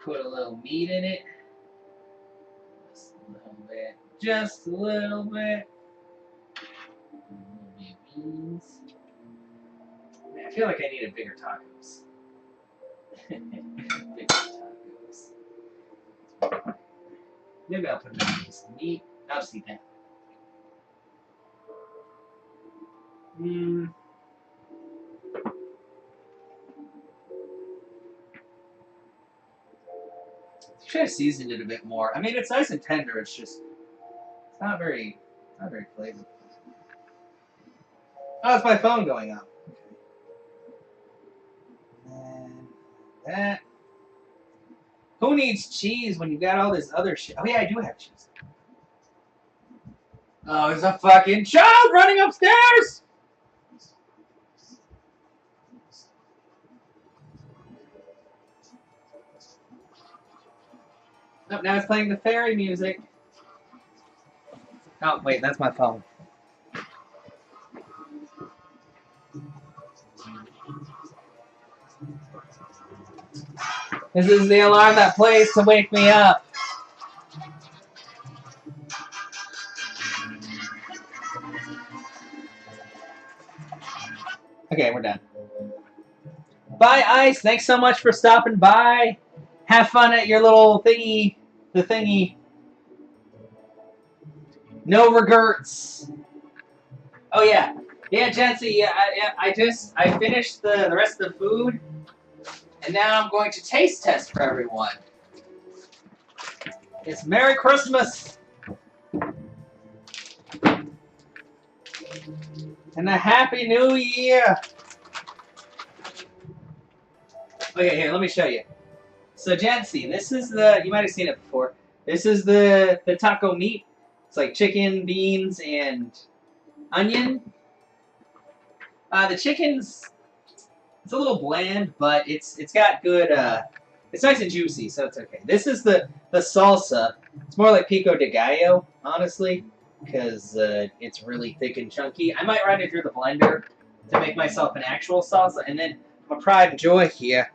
put a little meat in it. Just a little bit. Just a little bit. Beans. Man, I feel like I need a bigger tacos. Bigger tacos. Maybe I'll put a piece of meat. I'll just eat that. should have seasoned it a bit more. I mean, it's nice and tender. It's just, it's not very flavorful. Oh, it's my phone going up. And that. Who needs cheese when you got all this other shit? Oh yeah, I do have cheese. Oh, there's a fucking child running upstairs! Oh, now it's playing the fairy music. Oh, wait, that's my phone. This is the alarm that plays to wake me up. Okay, we're done. Bye, Ice. Thanks so much for stopping by. Have fun at your little thingy. The thingy. No regrets. Oh, yeah. Yeah, Jency, yeah, I finished the rest of the food. And now I'm going to taste test for everyone. It's Merry Christmas. And a Happy New Year. Okay, here, let me show you. So, Jency, this is the, you might have seen it before. This is the taco meat. It's like chicken, beans, and onion. The chicken's, it's a little bland, but it's got good, it's nice and juicy, so it's okay. This is the salsa. It's more like pico de gallo, honestly, because it's really thick and chunky. I might run it through the blender to make myself an actual salsa, and then my pride and joy here,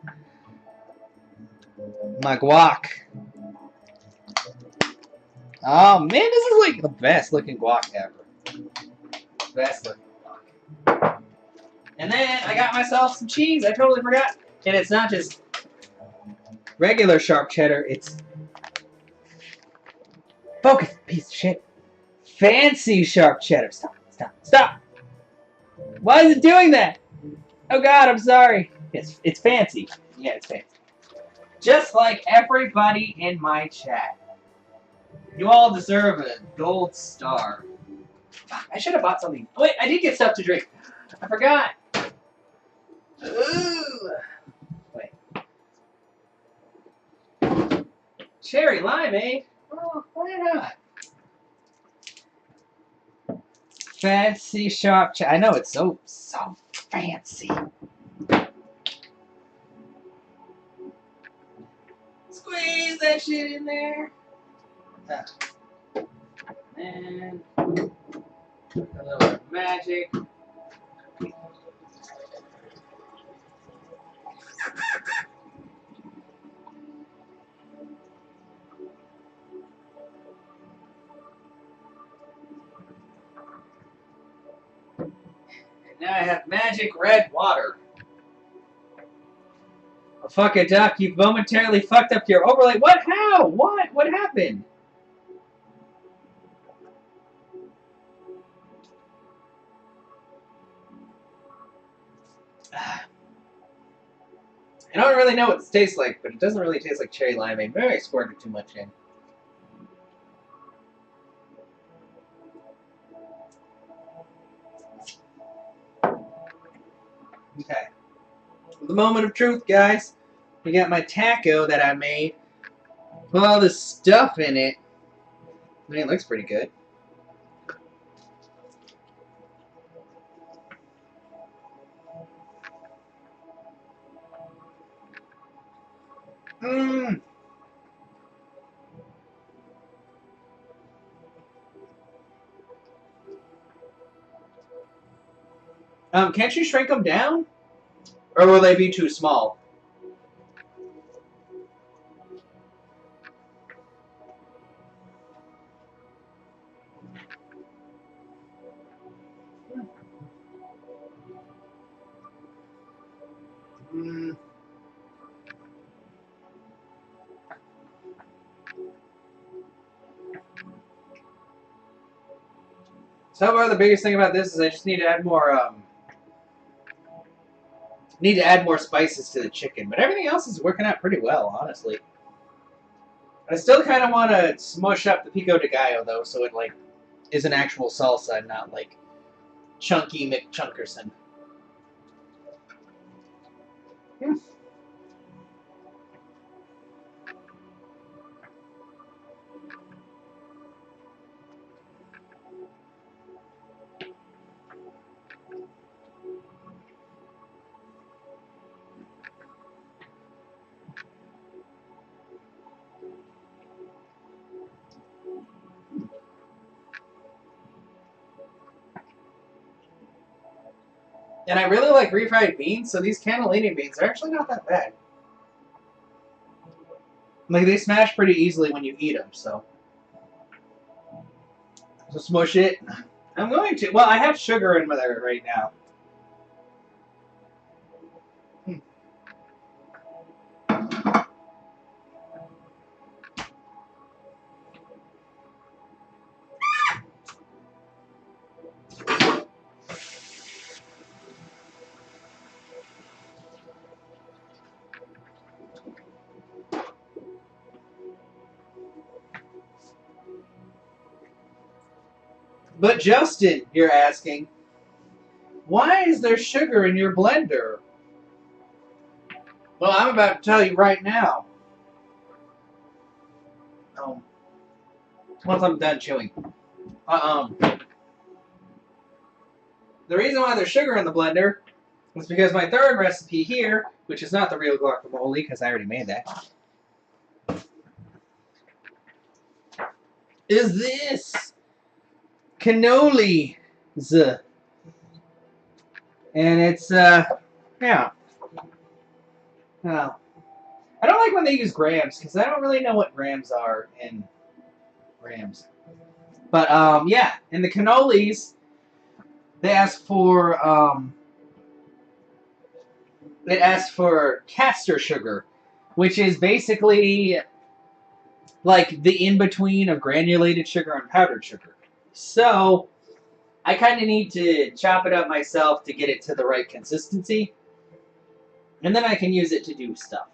my guac. Oh man, this is like the best looking guac ever. Best looking guac. And then I got myself some cheese. I totally forgot. And it's not just regular sharp cheddar. It's focus, piece of shit. Fancy sharp cheddar. Stop, stop, stop. Why is it doing that? Oh God, I'm sorry. It's fancy. Yeah, it's fancy. Just like everybody in my chat. You all deserve a gold star. I should have bought something. Oh, wait, I did get stuff to drink. I forgot. Ooh. Wait. Cherry limeade? Oh, why not? Fancy sharp cheddar. I know it's so fancy. Squeeze that shit in there. And a little magic. And now I have magic red water. Oh, fuck a duck, you momentarily fucked up your overlay. What? How? What? What happened? I don't really know what this tastes like, but it doesn't really taste like cherry limeade. Maybe I squirted too much in. Okay. The moment of truth, guys. We got my taco that I made. Put all this stuff in it. I mean, it looks pretty good. Mmm. Can't you shrink them down? Or will they be too small? Mm. So far, the biggest thing about this is I just need to add more, spices to the chicken. But everything else is working out pretty well, honestly. I still kind of want to smush up the pico de gallo though, so it like is an actual salsa and not like chunky McChunkerson. And I really like refried beans, so these cannellini beans are actually not that bad. Like, they smash pretty easily when you eat them, so. So smush it. I'm going to. Well, I have sugar in there right now. But Justin, you're asking, why is there sugar in your blender? Well, I'm about to tell you right now. Once I'm done chewing. The reason why there's sugar in the blender is because my third recipe here, which is not the real guacamole, because I already made that, is this cannoli. And it's, yeah. Well, I don't like when they use grams, because I don't really know what grams are in grams. But, yeah, in the cannolis, they ask for, it asks for castor sugar, which is basically like the in-between of granulated sugar and powdered sugar. So, I kind of need to chop it up myself to get it to the right consistency, and then I can use it to do stuff.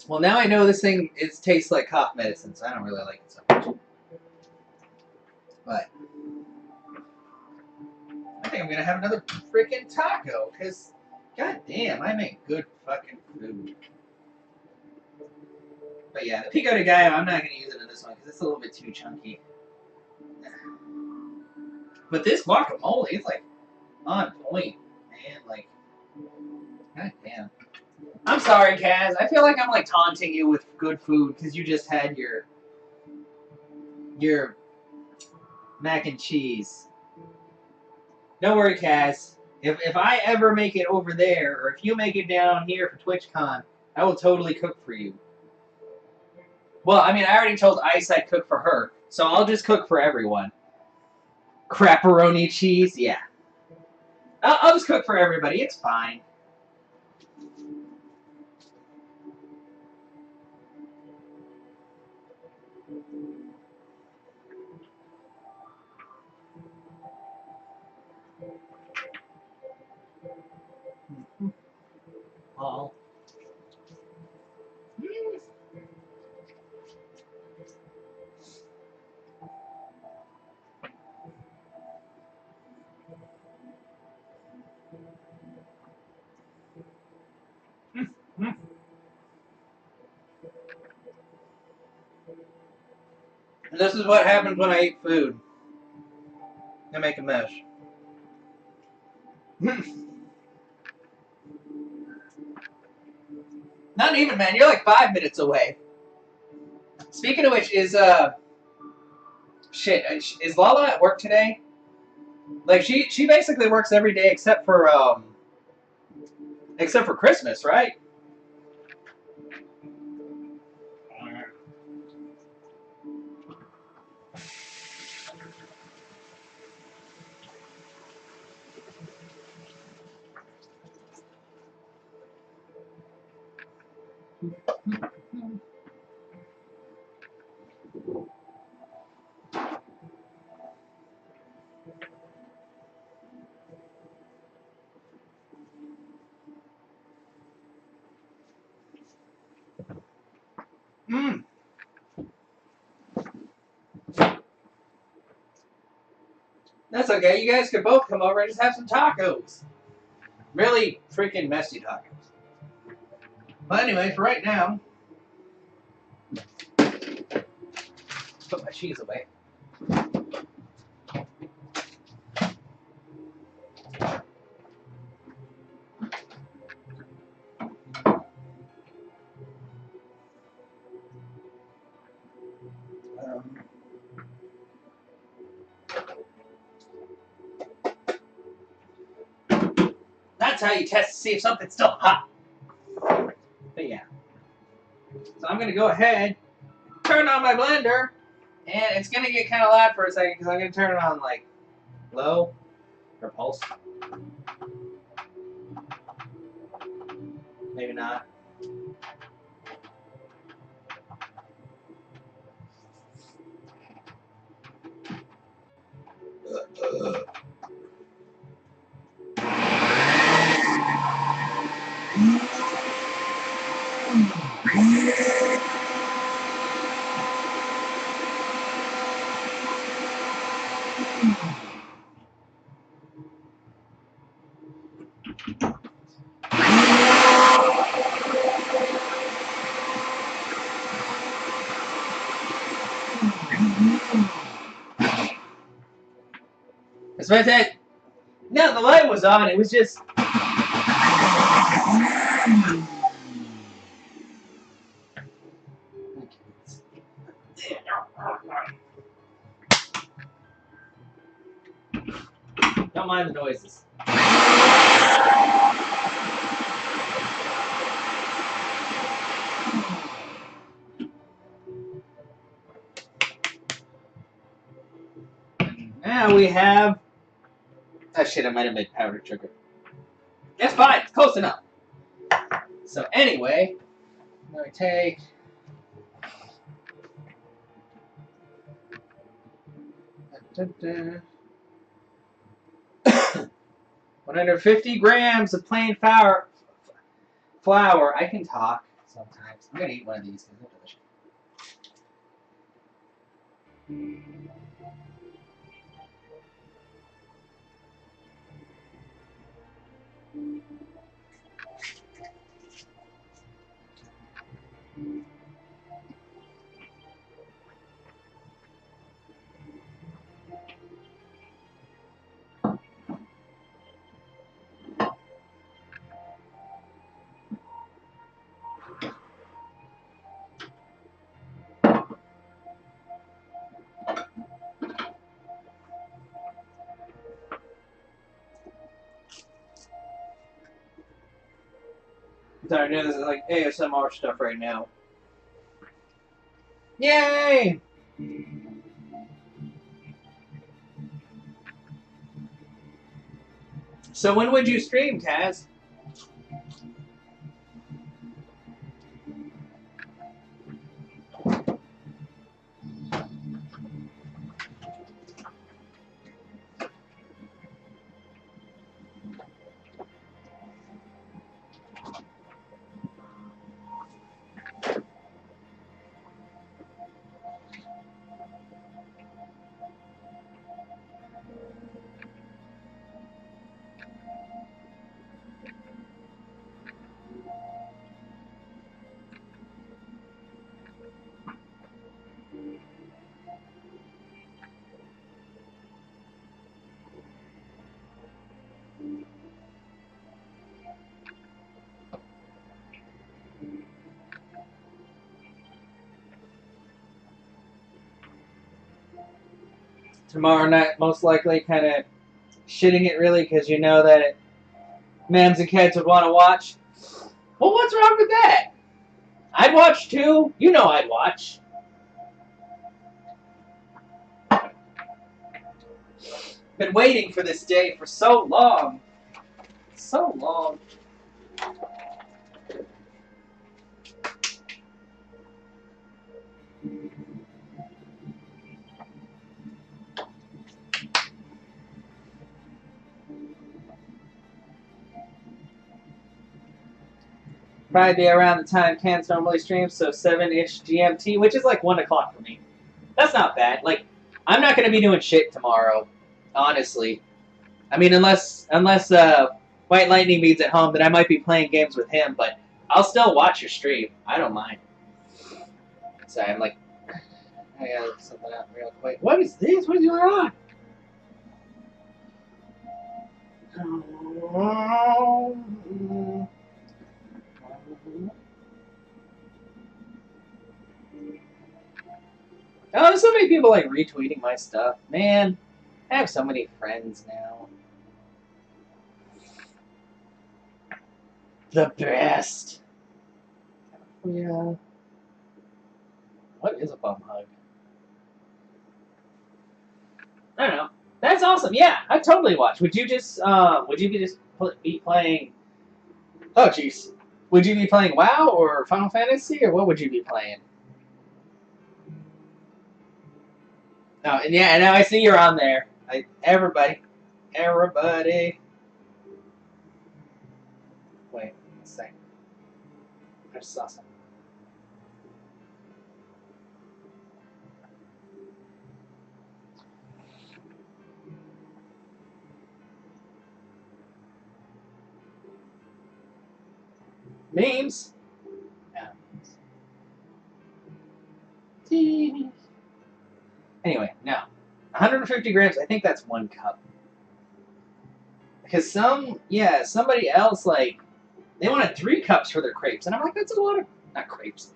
Well, now I know this thing tastes like cough medicine, so I don't really like it so much. But I think I'm going to have another freaking taco, because, goddamn, I make good fucking food. But yeah, the pico de gallo, I'm not going to use it in this one, because it's a little bit too chunky. But this guacamole, it's like on point, man. Like, goddamn. I'm sorry, Kaz. I feel like I'm like taunting you with good food because you just had your mac and cheese. Don't worry, Kaz. If I ever make it over there, or if you make it down here for TwitchCon, I will totally cook for you. Well, I mean, I already told Ice I'd cook for her, so I'll just cook for everyone. Crapperoni cheese, yeah. I'll just cook for everybody. It's fine. Oh. And this is what happens when I eat food. I make a mess. Not even, man. You're like 5 minutes away. Speaking of which, is Lala at work today? Like she basically works every day except for Christmas, right? Mmm. That's okay. You guys could both come over and just have some tacos. Really freaking messy tacos. But anyway, for right now, put my cheese away. That's how you test to see if something's still hot. But yeah. So I'm going to go ahead, turn on my blender, and it's going to get kind of loud for a second because I'm going to turn it on like low or pulse. Maybe not. That's what I said. No, the light was on. It was just. Don't mind the noises. Now we have. Oh shit, I might have made powdered sugar. That's fine, it's close enough. So anyway, let me take 150 grams of plain flour. I can talk sometimes. I'm gonna eat one of these because they're delicious. Sorry, I know this is like ASMR stuff right now. Yay! So when would you stream, Taz? Tomorrow night, most likely, kind of shitting it really because you know that Mams and kids would want to watch. Well, what's wrong with that? I'd watch too. You know I'd watch. Been waiting for this day for so long. So long. Probably be around the time Cans normally streams, so 7-ish GMT, which is like 1 o'clock for me. That's not bad. Like, I'm not going to be doing shit tomorrow, honestly. I mean, unless White Lightning means at home, then I might be playing games with him, but I'll still watch your stream. I don't mind. Sorry, I'm like, I gotta look something up real quick. What is this? What is going on? Oh, there's so many people like retweeting my stuff. Man, I have so many friends now. The best. Yeah. What is a bum hug? I don't know. That's awesome. Yeah, I totally watch. Would you just be playing? Oh, jeez. Would you be playing WoW or Final Fantasy, or what would you be playing? No, and yeah, and now I see you're on there. Everybody. Wait, a second. I just saw something. Memes. Yeah. Anyway, no. 150 grams, I think that's 1 cup. Because somebody else, like, they wanted 3 cups for their crepes. And I'm like, that's a lot of, not crepes,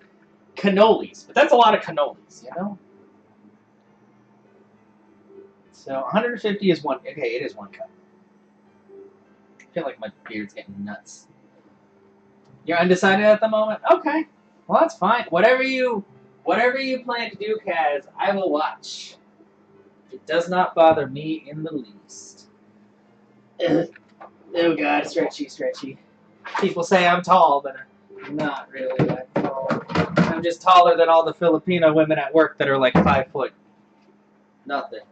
cannolis. But that's a lot of cannolis, you know? So 150 is 1, okay, it is 1 cup. I feel like my beard's getting nuts. You're undecided at the moment? Okay. Well, that's fine. Whatever you plan to do, Kaz, I will watch. It does not bother me in the least. Oh god, stretchy. People say I'm tall, but I'm not really that tall. I'm just taller than all the Filipino women at work that are like 5 foot. Nothing.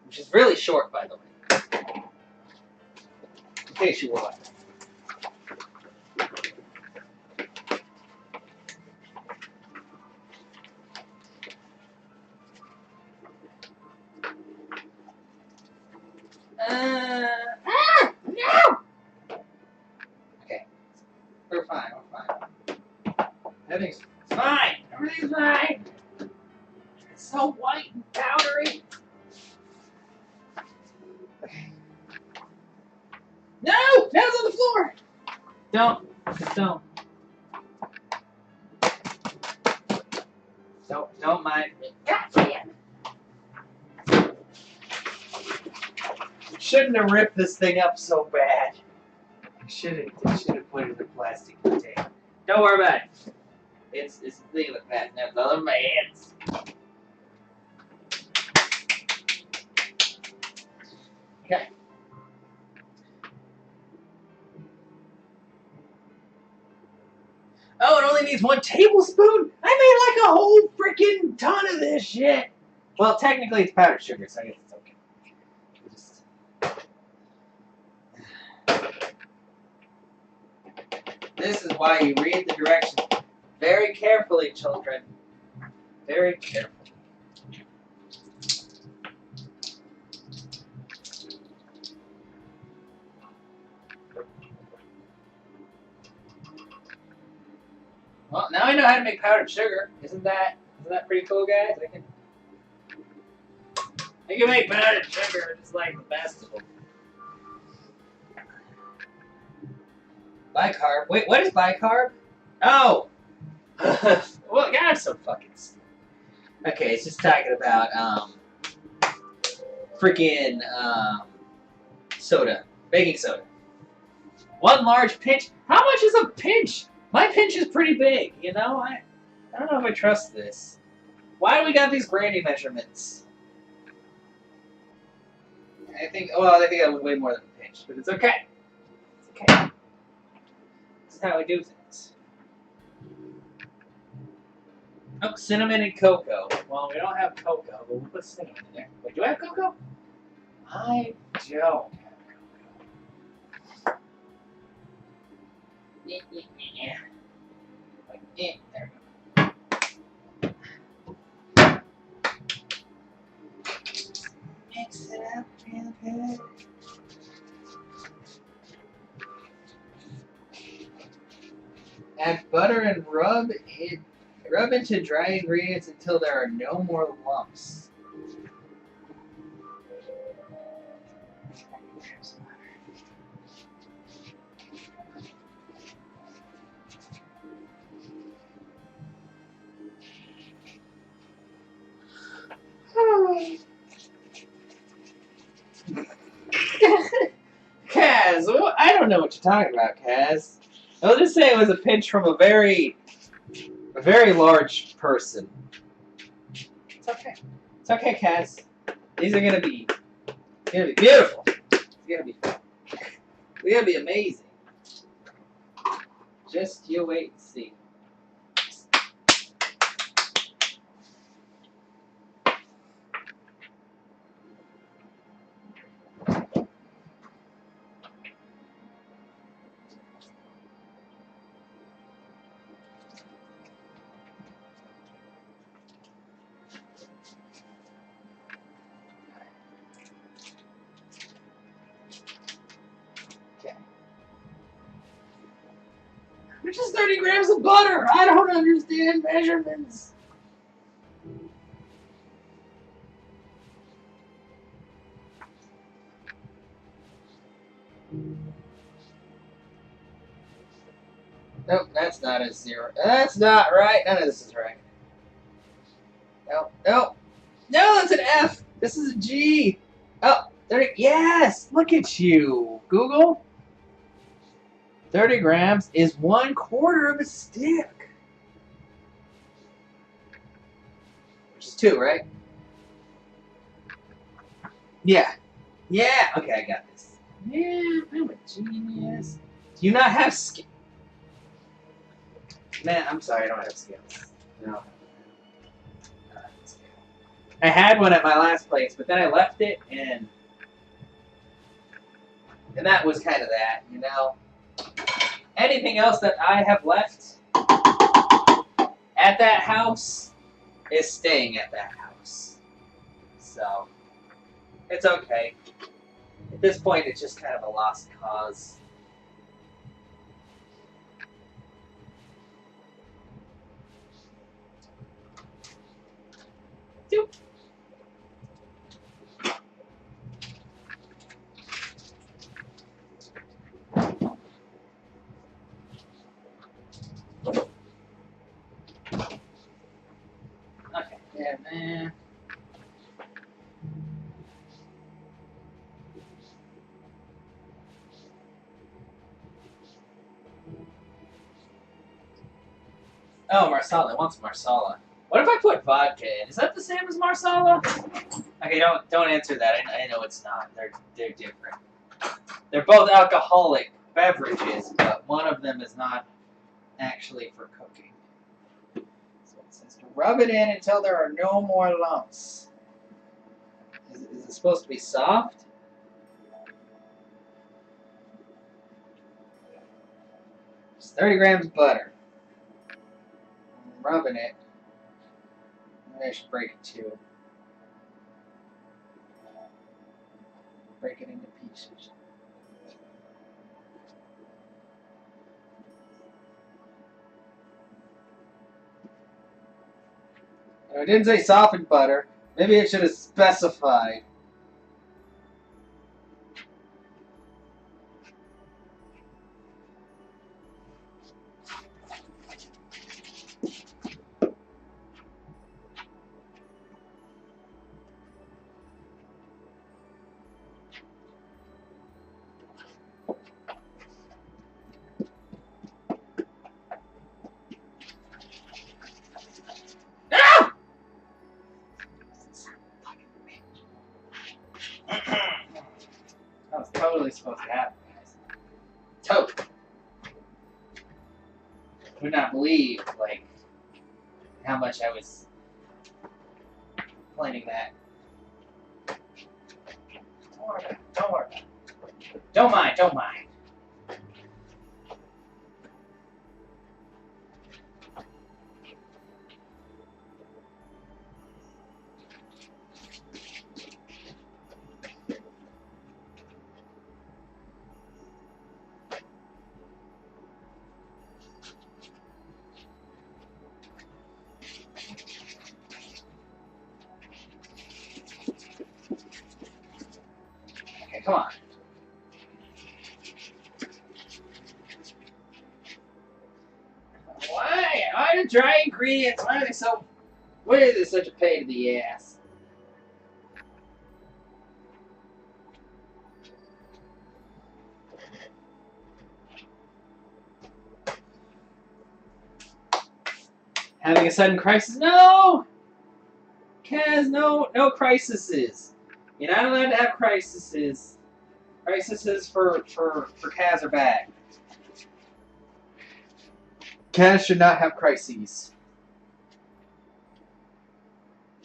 Which is really short, by the way. In case you were wondering. No! Okay. We're fine. Everything's fine. Everything's fine. It's so white and powdery. Okay. No! Nails on the floor! Don't. Don't mind me. God damn. Shouldn't have ripped this thing up so bad. I should have put it in a plastic container. Don't worry about it. It's the thing like that. Now, the other my hands. Okay. Oh, it only needs 1 tablespoon? I made like a whole freaking ton of this shit. Well, technically it's powdered sugar, so I guess it's okay. This is why you read the directions very carefully, children. Very carefully. Well, now I know how to make powdered sugar. Isn't that pretty cool, guys? I can make powdered sugar just like the best of them. Bicarb. Wait, what is bicarb? Oh! Well, God, I'm so fucking stupid. Okay, it's just talking about, freaking, soda. Baking soda. 1 large pinch. How much is a pinch? My pinch is pretty big, you know? I don't know if I trust this. Why do we got these brandy measurements? I think I was way more than a pinch, but it's okay. It's okay. This is how we do things. Oh, cinnamon and cocoa. Well, we don't have cocoa, but we'll put cinnamon in there. Wait, do I have cocoa? I don't have cocoa. Yeah. Like, there we go. Mix it up real good. Add butter and rub into dry ingredients until there are no more lumps. Kaz, I don't know what you're talking about, Kaz. I'll just say it was a pinch from a very large person. It's okay. It's okay, Kaz. These are gonna be beautiful. It's gonna be amazing. Just you wait and see. Okay. Which is 30 grams of butter. I don't understand measurements. Nope, that's not a 0. That's not right. None of this is right. Nope, nope. No, that's an F. This is a G. Oh, 30. Yes, look at you, Google. 30 grams is 1/4 of a stick. Which is 2, right? Yeah. Yeah. Okay, I got this. Yeah, I'm a genius. Do you not have skill? Man, I'm sorry, I don't have skills. No. I had one at my last place, but then I left it, and that was kind of that, you know. Anything else that I have left at that house is staying at that house. So, it's okay. At this point, it's just kind of a lost cause. Doop. Okay, yeah, man. Oh, Marsala. It wants Marsala. What if I put vodka in? Is that the same as Marsala? Okay, don't answer that. I know it's not. They're different. They're both alcoholic beverages, but one of them is not actually for cooking. So it says to rub it in until there are no more lumps. Is it supposed to be soft? It's 30 grams of butter. I'm rubbing it. Maybe I should break it too. Break it into pieces. It didn't say softened butter. Maybe it should have specified. Ah! That was totally supposed to happen, guys. Totally. I would not believe, like, how much I was planning that. Don't worry about it. Don't worry about it. Don't mind. Come on. Why? Why the dry ingredients? Why are they so... Why is it such a pain in the ass? Having a sudden crisis? No! Kaz, no crises. You're not allowed to have crises. Crises for Kaz are bad. Kaz should not have crises.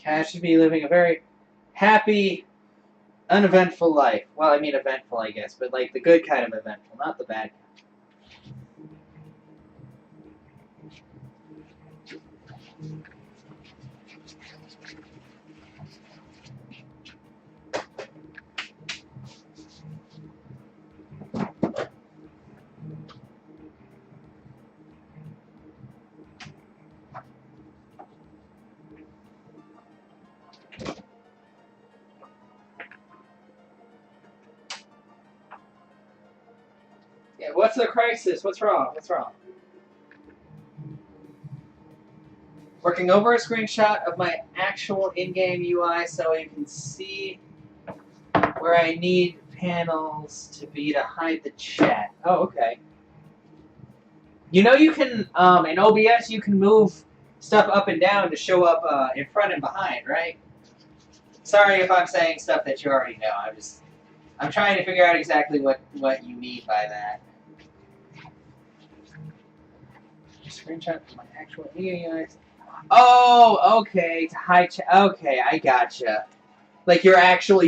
Kaz should be living a very happy, uneventful life. Well, I mean eventful, I guess, but like the good kind of eventful, not the bad kind. Yeah, what's the crisis? What's wrong? What's wrong? Working over a screenshot of my actual in-game UI so you can see where I need panels to be to hide the chat. Oh, okay. You know you can, in OBS, you can move stuff up and down to show up in front and behind, right? Sorry if I'm saying stuff that you already know. I'm trying to figure out exactly what you mean by that. Screenshot of my actual UI. Oh, okay. To hide chat. Okay, I gotcha. Like you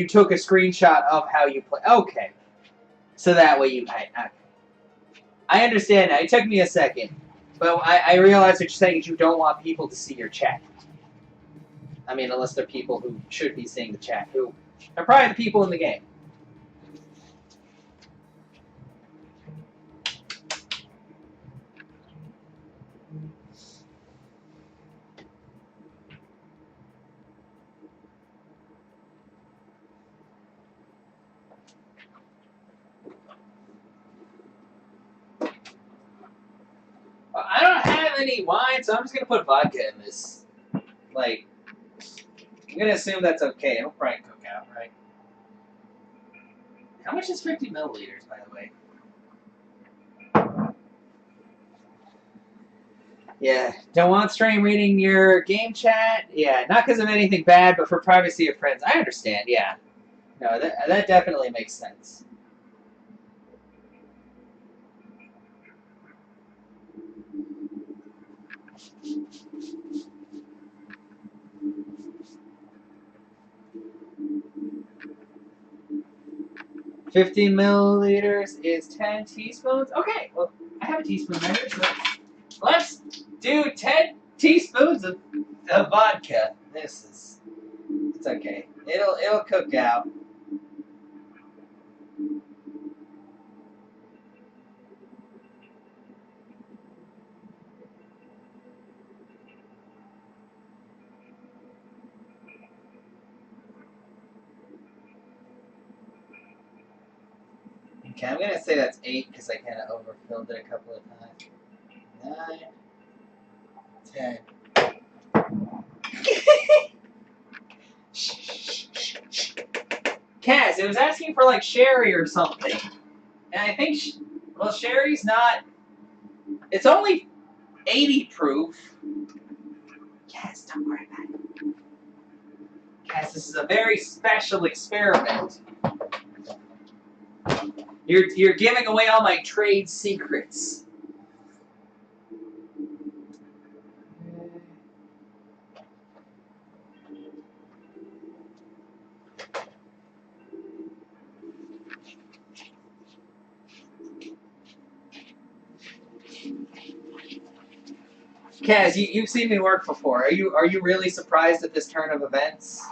took a screenshot of how you play. Okay. So that way you hide. Okay. I understand now. It took me a second. But I realize what you're saying is you don't want people to see your chat. I mean, unless they're people who should be seeing the chat, who are probably the people in the game. I don't have any wine, so I'm just going to put vodka in this. Like, I'm going to assume that's okay. It'll probably cook out, right? How much is 50 milliliters, by the way? Yeah. Don't want stream reading your game chat? Yeah, not because of anything bad, but for privacy of friends. I understand, yeah. No, that definitely makes sense. $15 milliliters is 10 teaspoons. Okay, well, I have a teaspoon measure, so let's do 10 teaspoons of vodka. It's okay. It'll cook out. Okay, I'm gonna say that's 8 because I kind of overfilled it a couple of times. 9, 10. Kaz, it was asking for like sherry or something, and I think well, sherry's not. It's only 80 proof. Kaz, don't worry about it. Kaz, this is a very special experiment. You're giving away all my trade secrets. Kaz, you've seen me work before. Are you really surprised at this turn of events?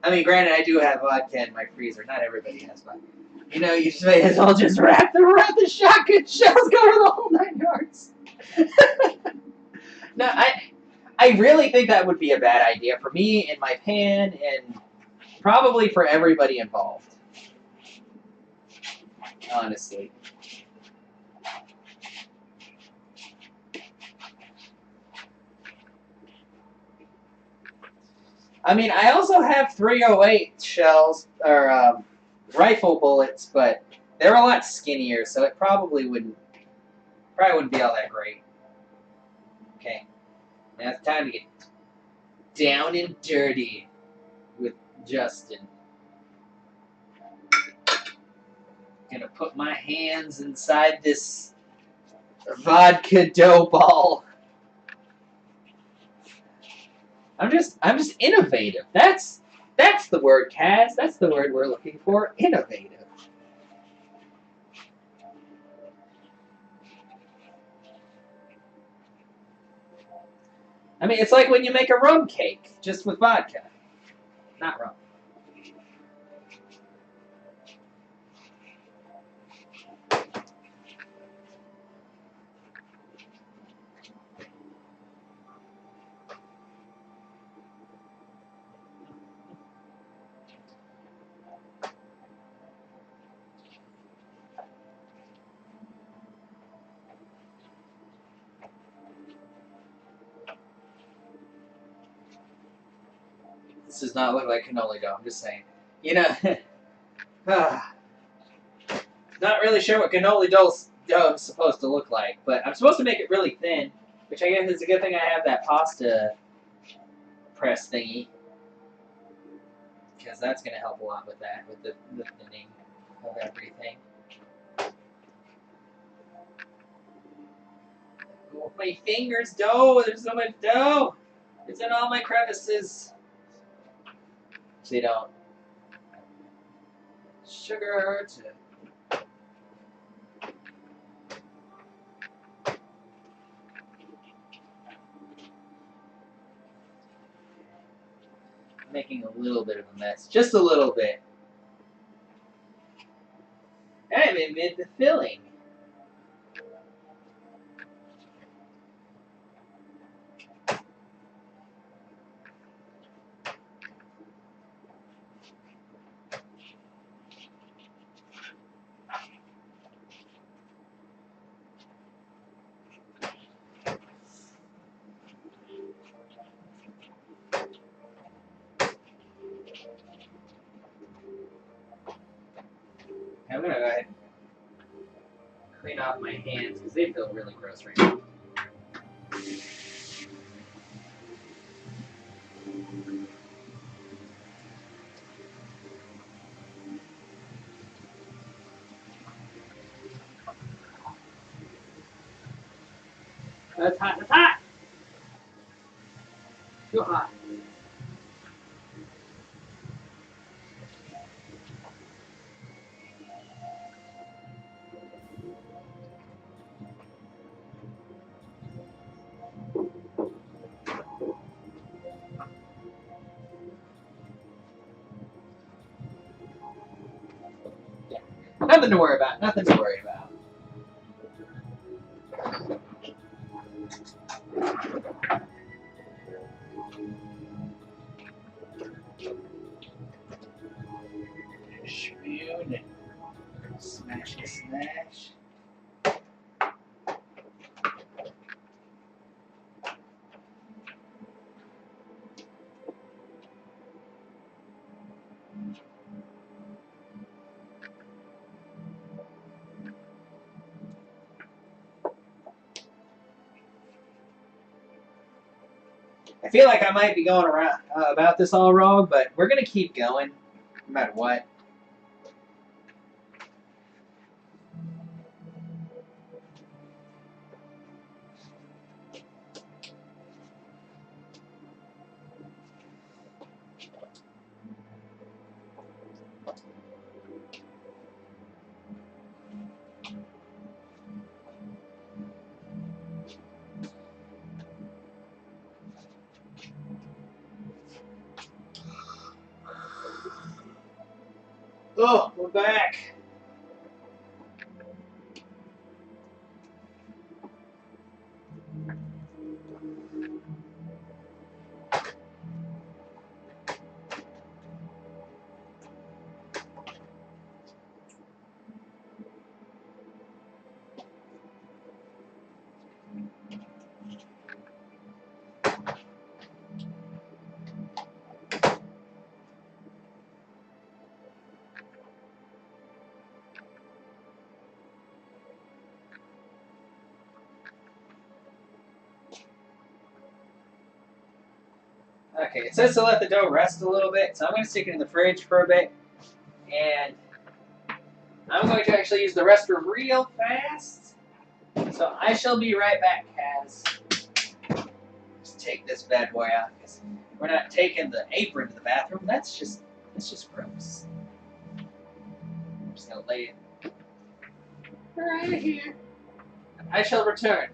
I mean, granted, I do have vodka in my freezer. Not everybody has vodka. You know, you just may as well just wrap the shotgun shells, cover the whole 9 yards. No, I really think that would be a bad idea for me and my pan, and probably for everybody involved. Honestly. I mean, I also have 308 shells, or rifle bullets, but they're a lot skinnier, so it probably wouldn't be all that great. Okay, now it's time to get down and dirty with Justin. Gonna put my hands inside this vodka dough ball. I'm just innovative. That's the word, Kaz. That's the word we're looking for. Innovative. I mean, it's like when you make a rum cake, just with vodka. Not rum. This does not look like cannoli dough, I'm just saying. You know, not really sure what cannoli dough is supposed to look like, but I'm supposed to make it really thin, which I guess is a good thing I have that pasta press thingy, because that's going to help a lot with that, with the thinning of everything. Oh, my fingers, dough! There's so much dough! It's in all my crevices. So you don't. Sugar to... Making a little bit of a mess. Just a little bit. I'm in mid the filling. I'm going to go ahead and clean off my hands because they feel really gross right now. That's hot, that's hot! Too hot. Yeah. Nothing to worry about. Nothing to worry about. Spoon. Smash, smash. I feel like I might be going around about this all wrong, but we're going to keep going no matter what. Oh, we're back. Okay, it says to let the dough rest a little bit, so I'm going to stick it in the fridge for a bit. And I'm going to actually use the restroom real fast. So I shall be right back, Kaz. Just take this bad boy out, because we're not taking the apron to the bathroom. That's just gross. I'm just going to lay it right here. I shall return.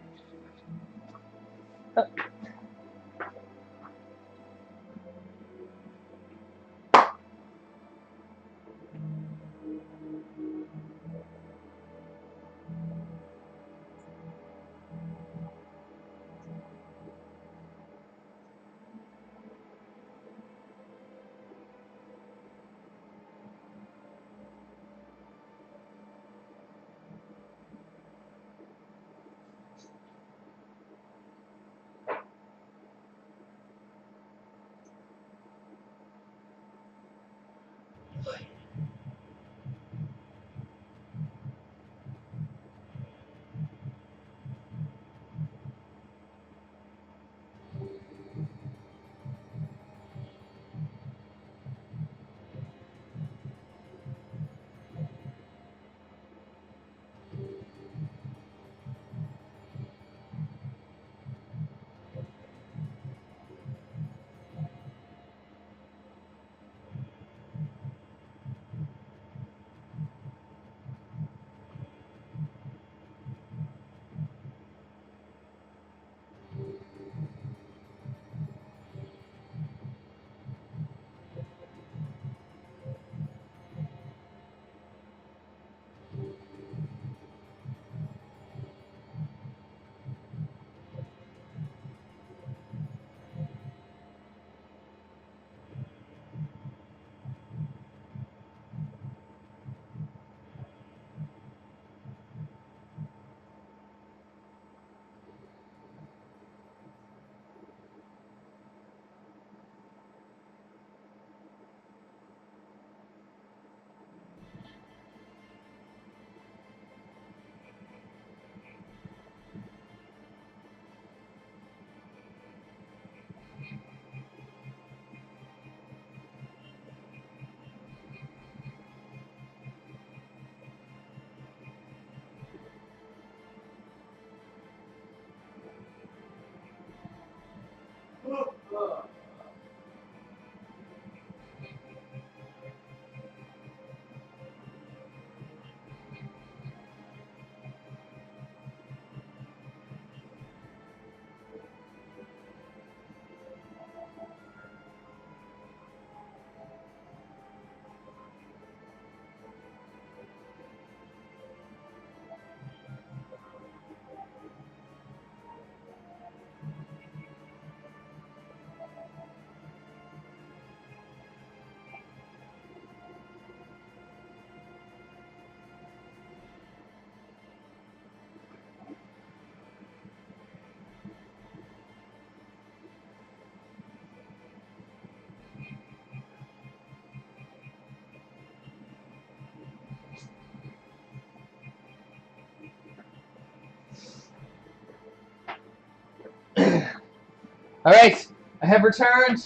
All right, I have returned.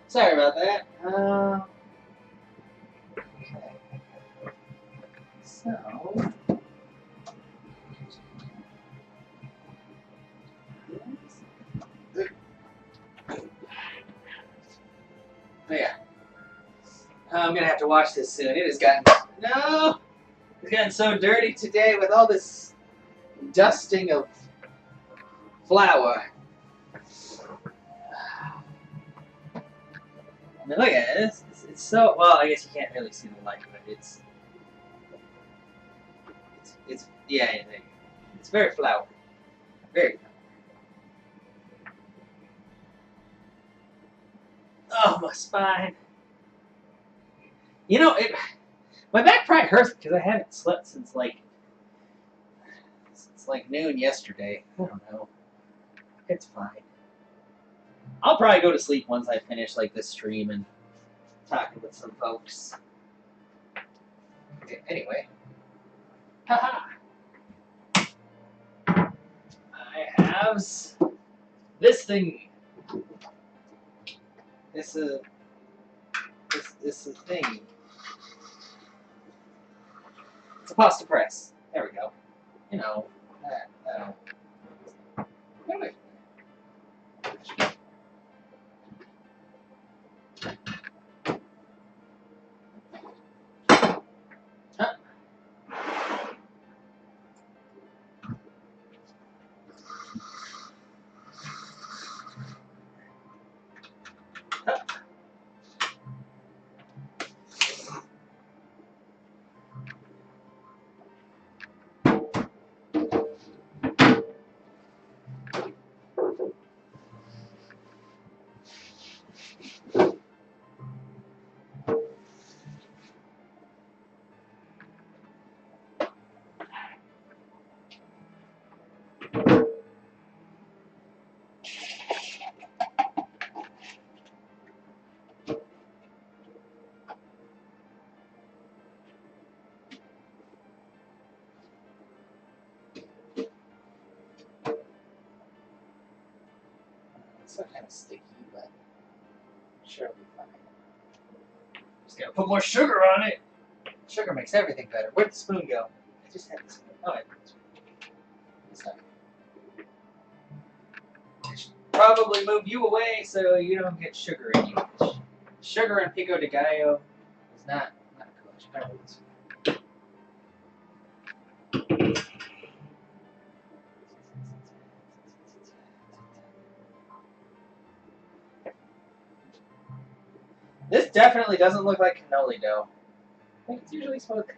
Sorry about that. Okay. So, yeah, I'm gonna have to wash this soon. It has gotten it's gotten so dirty today with all this dusting of flour. I mean, look at it. It's so well. I guess you can't really see the light, but it's yeah. It's very floury. Very. Oh, my spine. You know, my back probably hurts because I haven't slept since like noon yesterday. I don't know. It's fine. I'll probably go to sleep once I finish like this stream and talking with some folks. Okay, anyway. Haha. I have this thing. It's a thing. It's a pasta press. There we go. You know that. Wait. Huh? It's still kind of sticky, but I'm sure it'll be fine. Just gotta put more sugar on it. Sugar makes everything better. Where'd the spoon go? I just had the spoon. Oh, sorry. I should probably move you away so you don't get sugar in you. Sugar and pico de gallo is not cool. I should probably this. This definitely doesn't look like cannoli dough. I think it's usually supposed.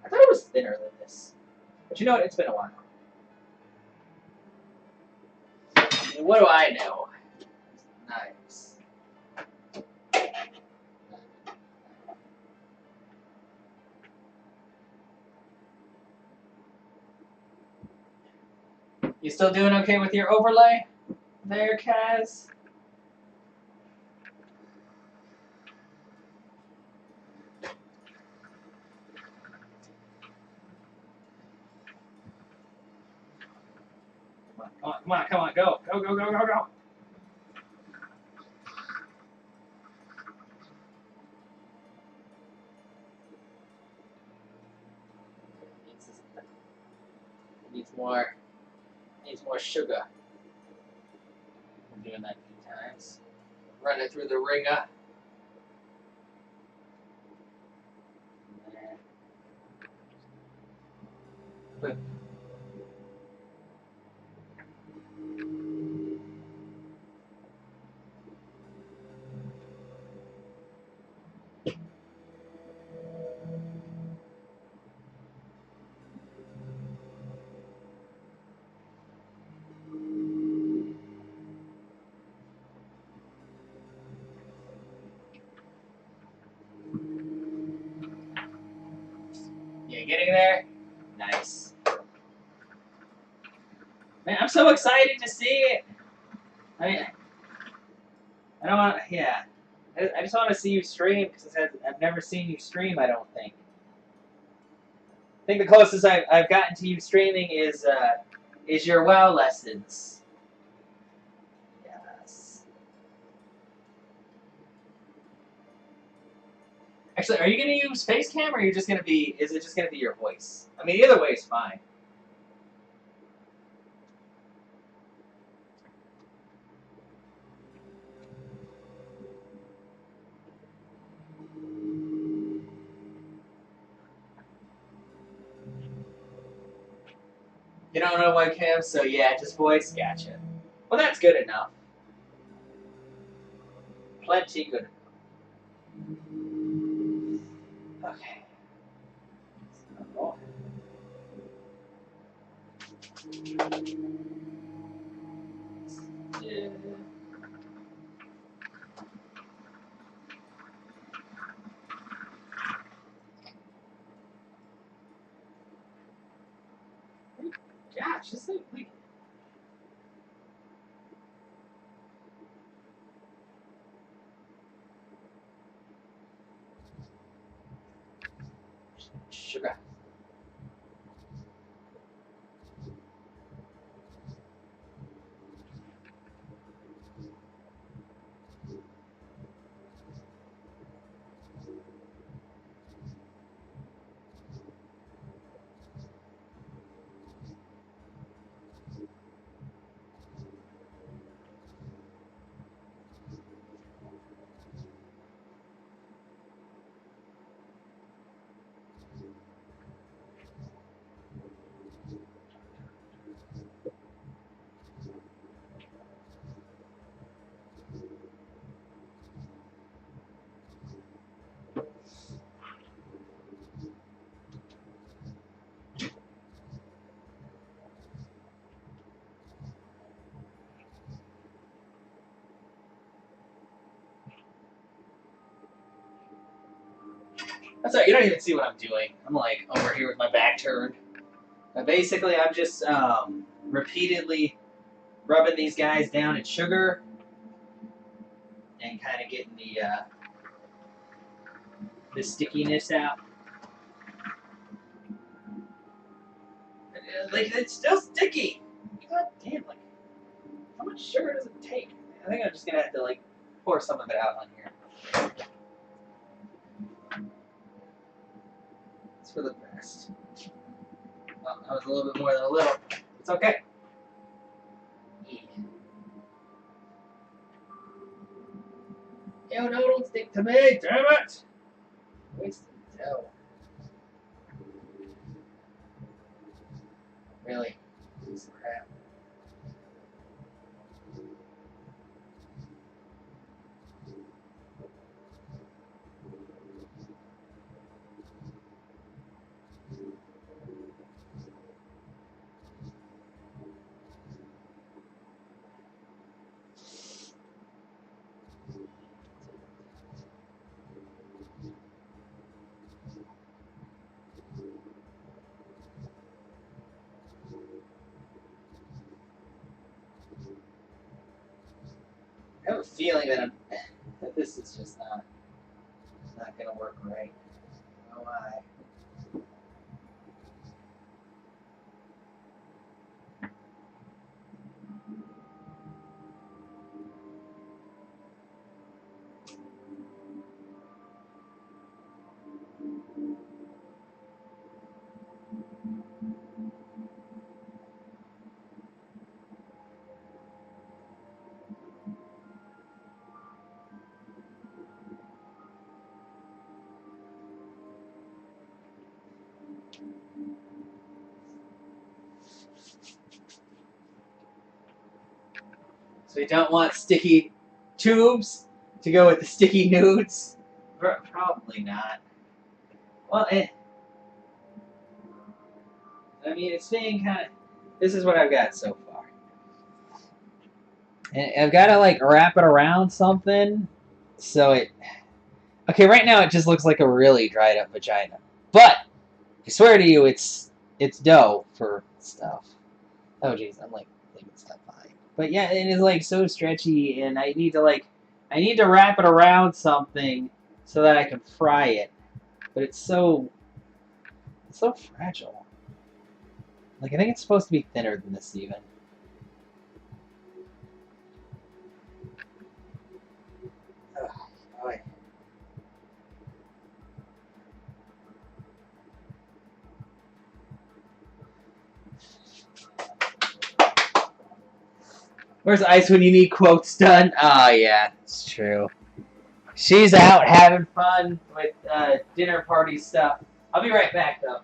I thought it was thinner than this. But you know what? It's been a while. What do I know? Nice. You still doing okay with your overlay there, Kaz? Come on, go. Go. Needs more sugar. I'm doing that a few times. Run it through the ringer. But yeah, getting there. Nice. Man, I'm so excited to see it. I mean, I don't want. Yeah, I just want to see you stream because I've never seen you stream. I don't think. I think the closest I've gotten to you streaming is your WoW lessons. Yes. Actually, are you gonna use Facecam or are you just gonna be? Is it just gonna be your voice? I mean, either way is fine. You don't know webcam, so yeah, just voice. Gotcha. Well, that's good enough. Plenty good. Okay. Yeah. Gosh, this thing. Sugar. That's right. You don't even see what I'm doing. I'm like over here with my back turned. But basically, I'm just repeatedly rubbing these guys down in sugar and kind of getting the stickiness out. Like it's still sticky. God damn! Like how much sugar does it take? I think I'm just gonna have to like pour some of it out on here. It's for the best. Well, that was a little bit more than a little. It's okay. Yeah. Ew, no, don't stick to me! Damn it! Wasted dough. Really? Piece of crap. I have a feeling that this is just not gonna work right. I don't know why. So we don't want sticky tubes to go with the sticky nudes? Probably not. Well, I mean, it's being kind of... This is what I've got so far. And I've got to, like, wrap it around something so it... Okay, right now it just looks like a really dried up vagina. But, I swear to you, it's dough for stuff. Oh, jeez, I'm, like, leaving stuff behind. But, yeah, it is, like, so stretchy, and I need to wrap it around something so that I can fry it. But it's so fragile. Like, I think it's supposed to be thinner than this, even. Ugh, boy. Where's Ice when you need quotes done? Oh, yeah, it's true. She's out having fun with dinner party stuff. I'll be right back, though.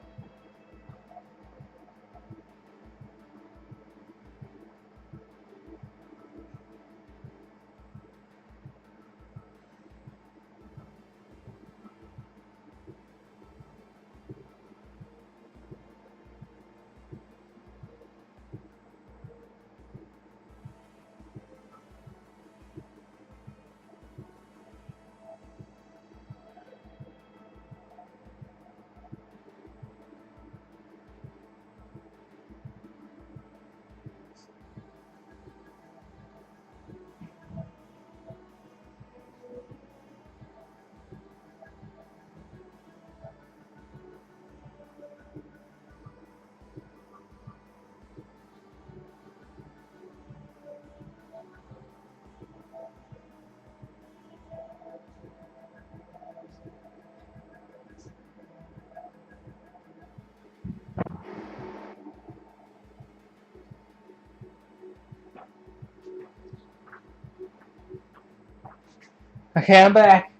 Okay, I'm back.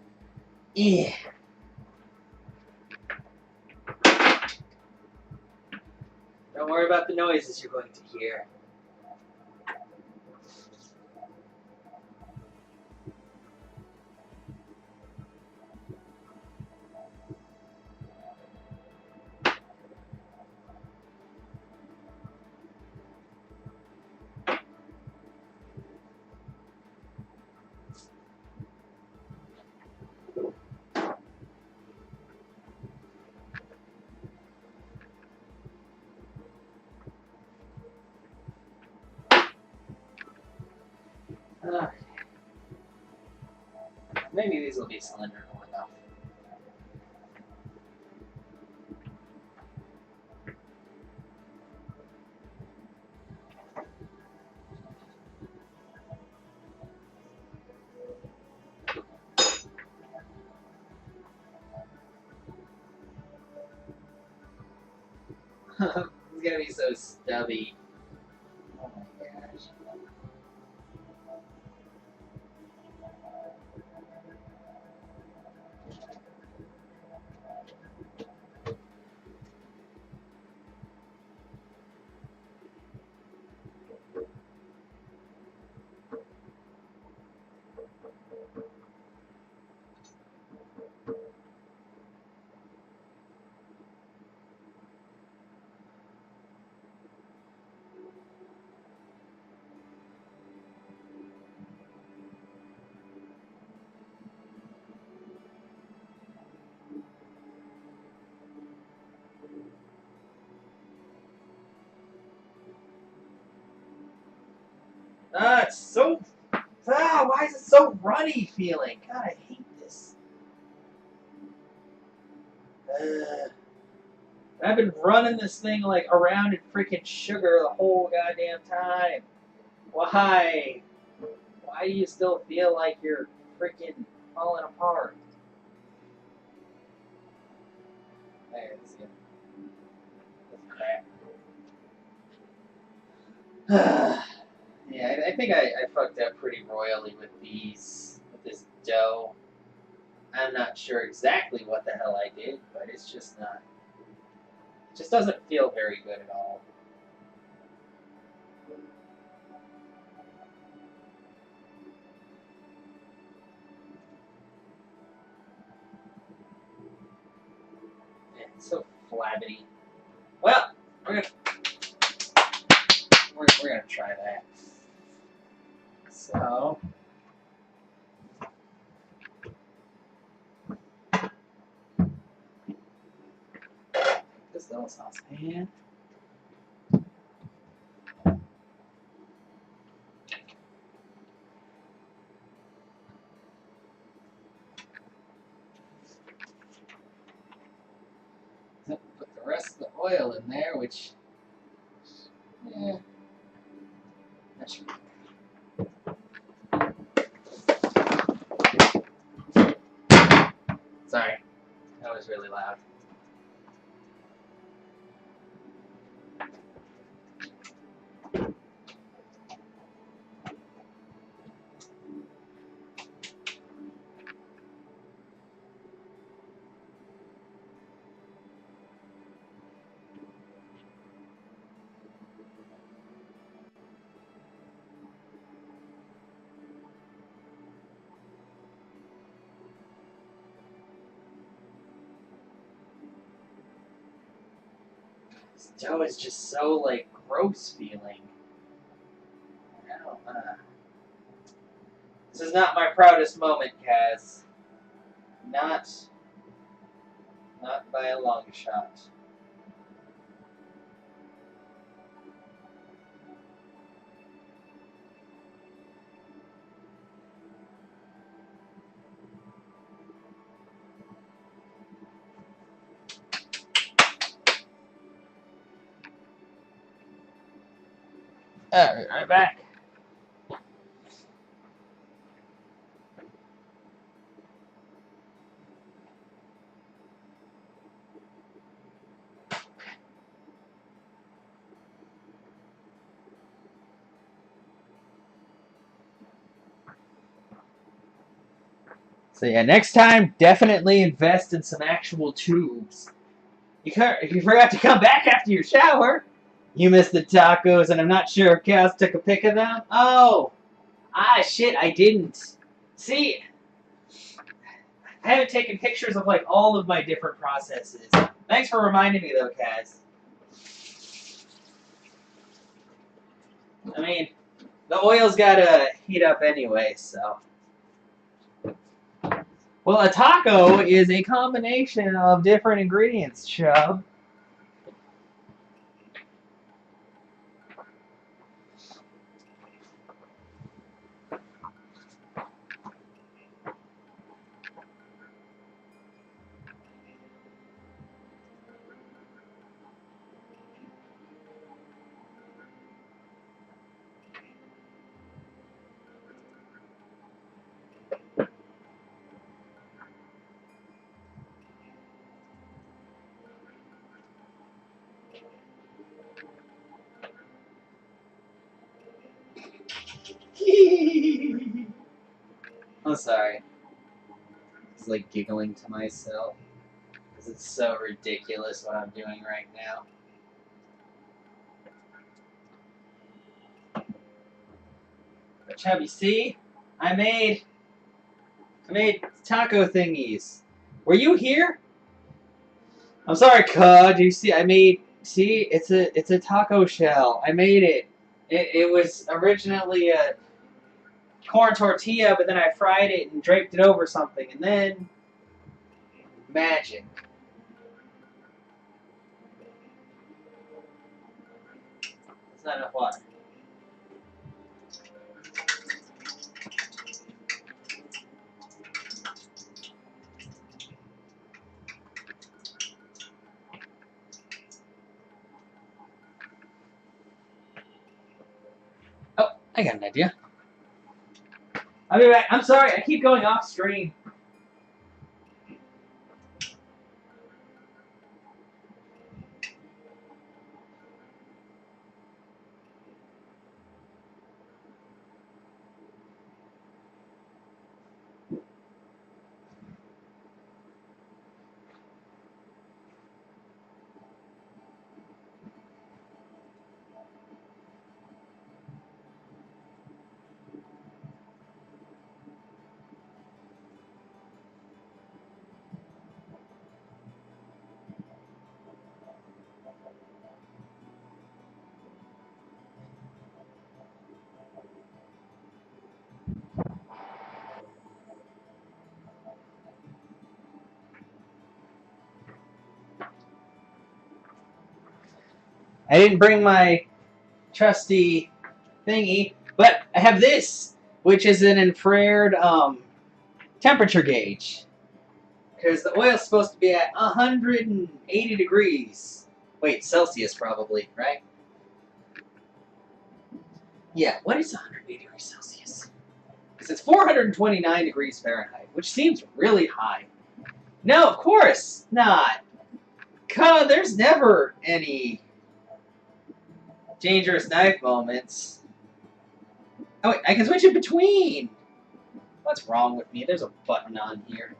Yeah. Don't worry about the noises you're going to hear. Maybe these will be cylindrical enough. It's gonna be so stubby. Oh my gosh. It's so. Why is it so runny feeling? God, I hate this. I've been running this thing like around in freaking sugar the whole goddamn time. Why? Why do you still feel like you're freaking falling apart? There, let's see. That's crap. Yeah, I think I fucked up pretty royally with this dough. I'm not sure exactly what the hell I did, but it's just not. It just doesn't feel very good at all. Yeah, it's so flabby. Well, we're gonna try that. So. This little saucepan. Put the rest of the oil in there, which, yeah, that should be. Sorry, that was really loud. This dough is just so, like, gross feeling. I don't, This is not my proudest moment, Kaz. Not by a long shot. Alright, right back. So yeah, next time, definitely invest in some actual tubes. If you forgot to come back after your shower, you missed the tacos, and I'm not sure if Kaz took a pic of them. Oh! Shit, I didn't. See, I haven't taken pictures of, like, all of my different processes. Thanks for reminding me, though, Kaz. I mean, the oil's gotta heat up anyway, so. Well, a taco is a combination of different ingredients, Chubb. I'm sorry. It's like giggling to myself. Because it's so ridiculous what I'm doing right now. But Chubby, see? I made taco thingies. Were you here? I'm sorry, Cud. You see, see, it's a taco shell. I made it. It was originally a corn tortilla, but then I fried it and draped it over something, and then magic. It's not enough water. Oh, I got an idea. I'll be back. I'm sorry, I keep going off screen. I didn't bring my trusty thingy, but I have this, which is an infrared temperature gauge. Because the oil's supposed to be at 180 degrees. Wait, Celsius probably, right? Yeah, what is 180 degrees Celsius? Because it's 429 degrees Fahrenheit, which seems really high. No, of course not. God, there's never any dangerous knife moments. Oh, wait, I can switch it between. What's wrong with me? There's a button on here.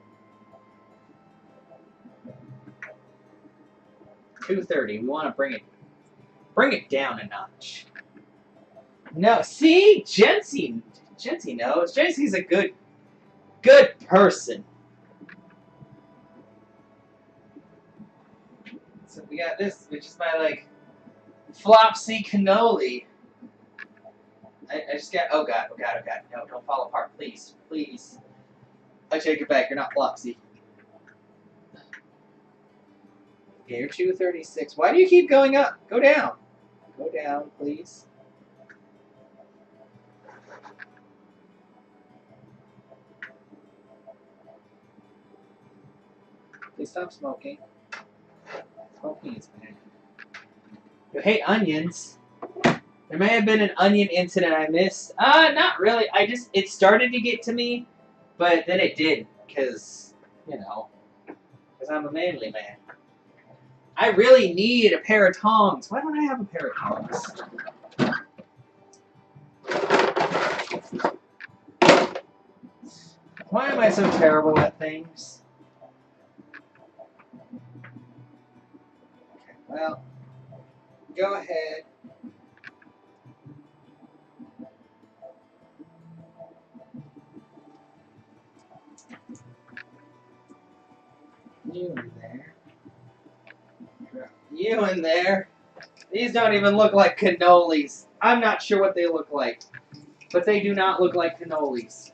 230. We want to bring it down a notch. No, see, Jency knows. Jency's a good person. So we got this, which is my like flopsy cannoli. I just got. Oh god. No, don't fall apart, please. I take it back. You're not flopsy. Yeah, you're 236. Why do you keep going up? Go down. Go down, please. Please stop smoking. Smoking is bad. You hate onions. There may have been an onion incident I missed. Not really. It started to get to me, but then it did, because I'm a manly man. I really need a pair of tongs. Why don't I have a pair of tongs? Why am I so terrible at things? Okay, well, go ahead. You in there. You in there. These don't even look like cannolis. I'm not sure what they look like, but they do not look like cannolis.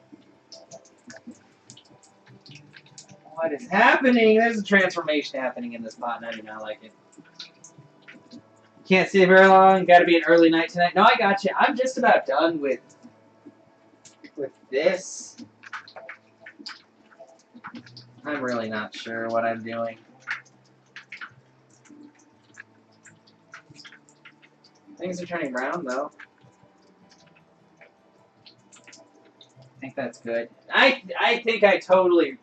What is happening? There's a transformation happening in this pot, and I do not like it. Can't see it very long. Got to be an early night tonight. No, I got you. I'm just about done with this. I'm really not sure what I'm doing. Things are turning brown, though. I think that's good. I think I totally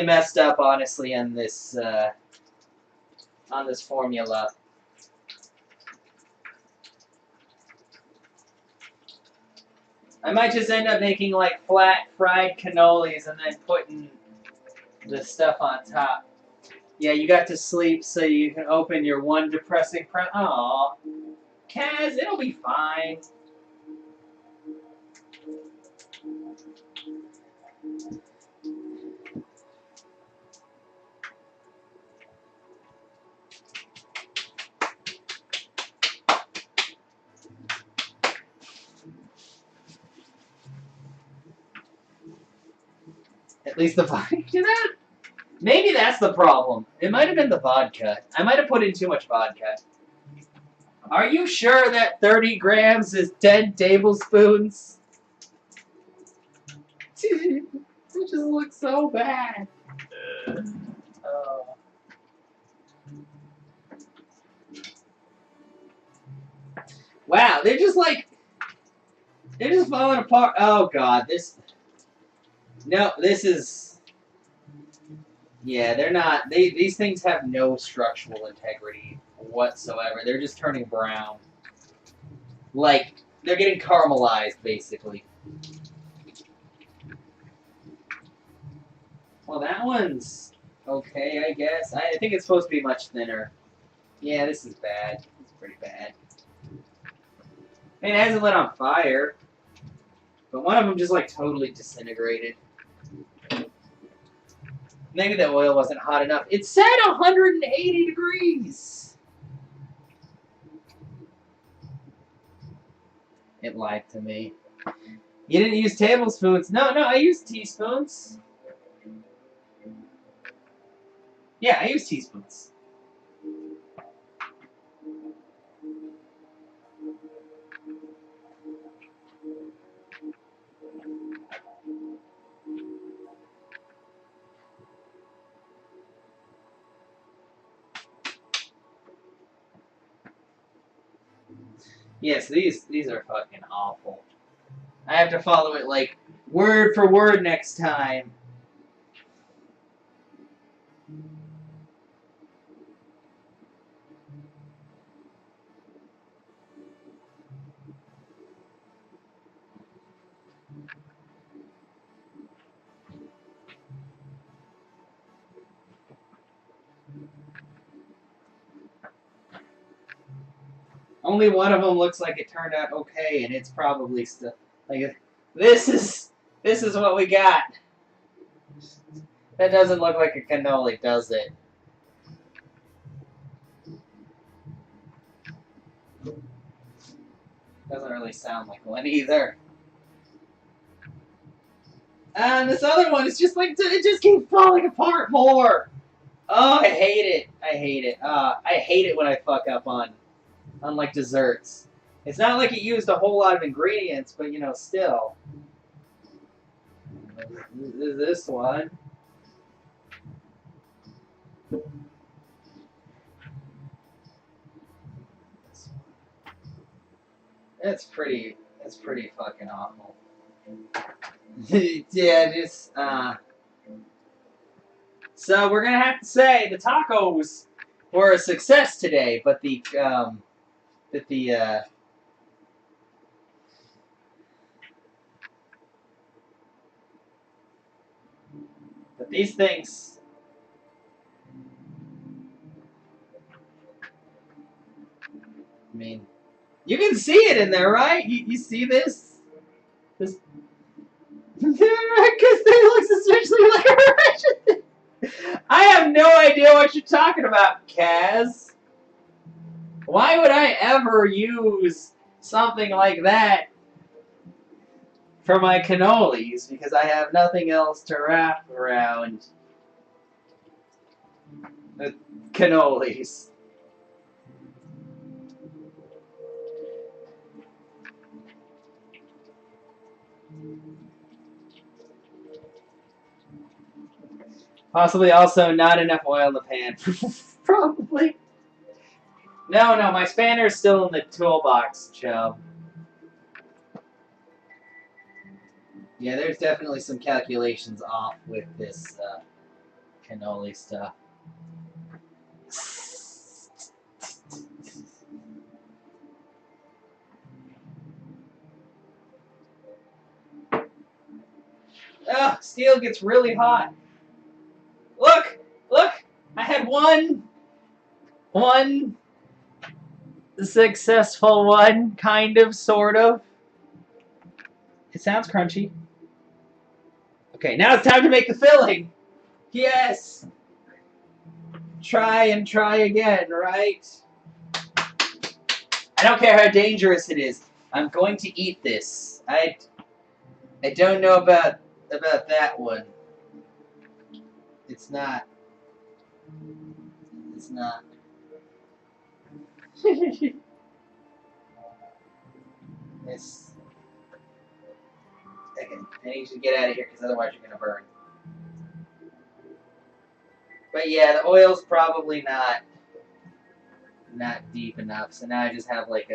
messed up, honestly, on this formula. I might just end up making like flat fried cannolis and then putting the stuff on top. Yeah, you got to sleep so you can open your one depressing Aw. Kaz, it'll be fine. At least the vodka. Maybe that's the problem. It might have been the vodka. I might have put in too much vodka. Are you sure that 30 grams is 10 tablespoons? It just looks so bad. Wow, they're just like, they're just falling apart. Oh god, this. No, this is. Yeah, they're not. These things have no structural integrity whatsoever. They're just turning brown. Like, they're getting caramelized, basically. Well, that one's okay, I guess. I think it's supposed to be much thinner. Yeah, this is bad. It's pretty bad. I mean, it hasn't lit on fire. But one of them just, like, totally disintegrated. Maybe the oil wasn't hot enough. It said 180 degrees! It lied to me. You didn't use tablespoons. No, I used teaspoons. Yeah, I use teaspoons. Yes, these are fucking awful. I have to follow it, like, word for word next time. Only one of them looks like it turned out okay, and it's probably still like this is what we got. That doesn't look like a cannoli, does it? Doesn't really sound like one either. And this other one is just like it just keeps falling apart more. Oh, I hate it. I hate it. I hate it when I fuck up on like desserts. It's not like it used a whole lot of ingredients, but you know, still. This one. It's pretty fucking awful. Yeah, just so we're gonna have to say the tacos were a success today, but but these things. I mean, you can see it in there, right? You see this? This because they look essentially like a Russian. I have no idea what you're talking about, Kaz. Why would I ever use something like that for my cannolis? Because I have nothing else to wrap around the cannolis. Possibly also not enough oil in the pan. Probably. No, my spanner's still in the toolbox, Joe. Yeah, there's definitely some calculations off with this cannoli stuff. Ugh, steel gets really hot. Look! Look! I had one successful one, kind of, sort of. It sounds crunchy. Okay, now it's time to make the filling. Yes! Try and try again, right? I don't care how dangerous it is. I'm going to eat this. I don't know about that one. It's not. It's not. This. Okay, I need you to get out of here because otherwise you're gonna burn. But yeah, the oil's probably not deep enough. So now I just have like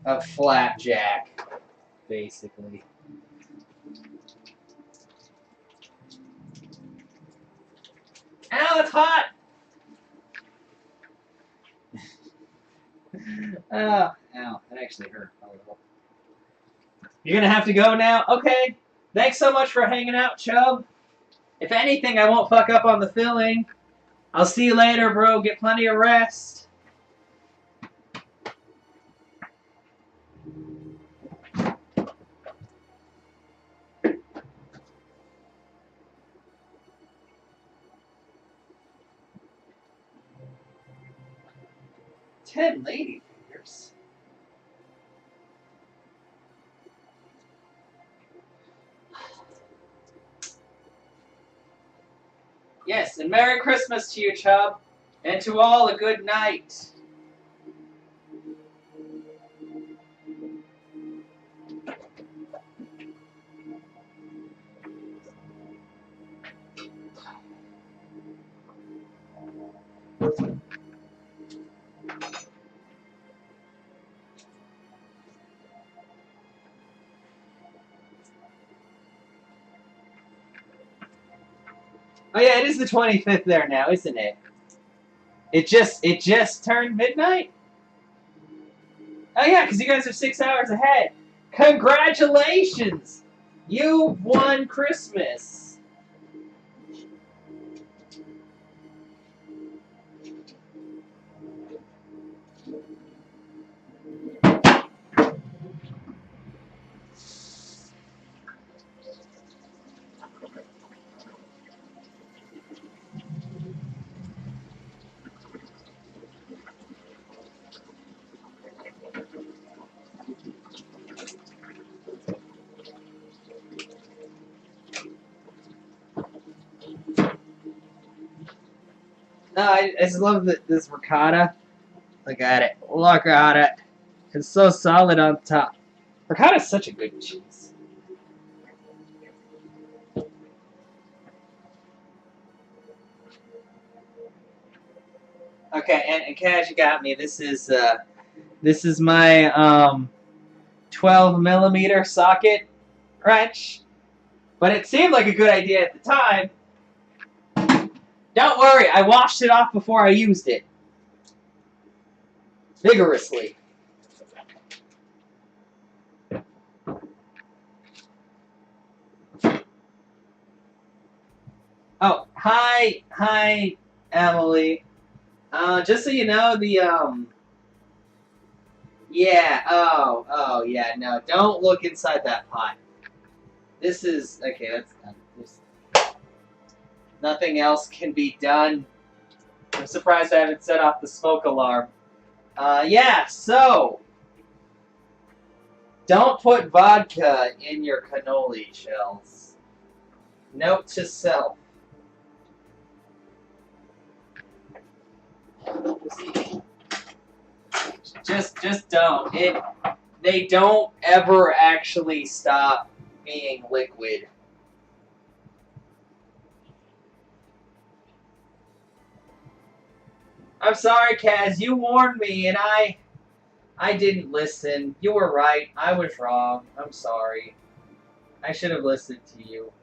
a flapjack, basically. Ow, it's hot! Oh, ow, that actually hurt a little. You're gonna have to go now? Okay. Thanks so much for hanging out, Chubb. If anything, I won't fuck up on the filling. I'll see you later, bro. Get plenty of rest. Ten ladyfingers. Yes, and Merry Christmas to you, Chubb. And to all, a good night. Oh yeah, it is the 25th there now, isn't it? It just turned midnight? Oh yeah, because you guys are 6 hours ahead. Congratulations! You won Christmas. No, I just love this ricotta. Look at it. Look at it. It's so solid on top. Ricotta's such a good cheese. Okay, and Cash, you got me. This is my 12mm socket wrench. But it seemed like a good idea at the time. Don't worry, I washed it off before I used it. Vigorously. Oh, hi, Emily. Just so you know, yeah, yeah, no, don't look inside that pot. This is, okay, that's done. Nothing else can be done. I'm surprised I haven't set off the smoke alarm. Yeah, so, don't put vodka in your cannoli shells. Note to self. Just don't. They don't ever actually stop being liquid. I'm sorry, Kaz. You warned me, and I didn't listen. You were right. I was wrong. I'm sorry. I should have listened to you.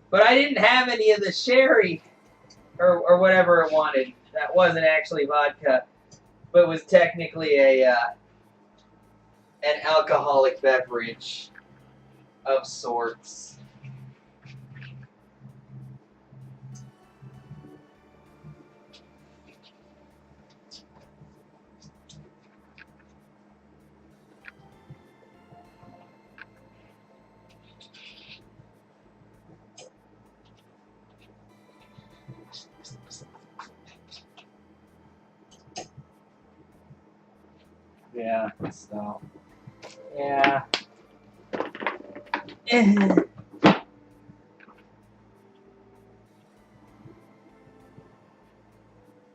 But I didn't have any of the sherry or whatever it wanted. That wasn't actually vodka, but was technically an alcoholic beverage. of sorts. Yeah, so, yeah.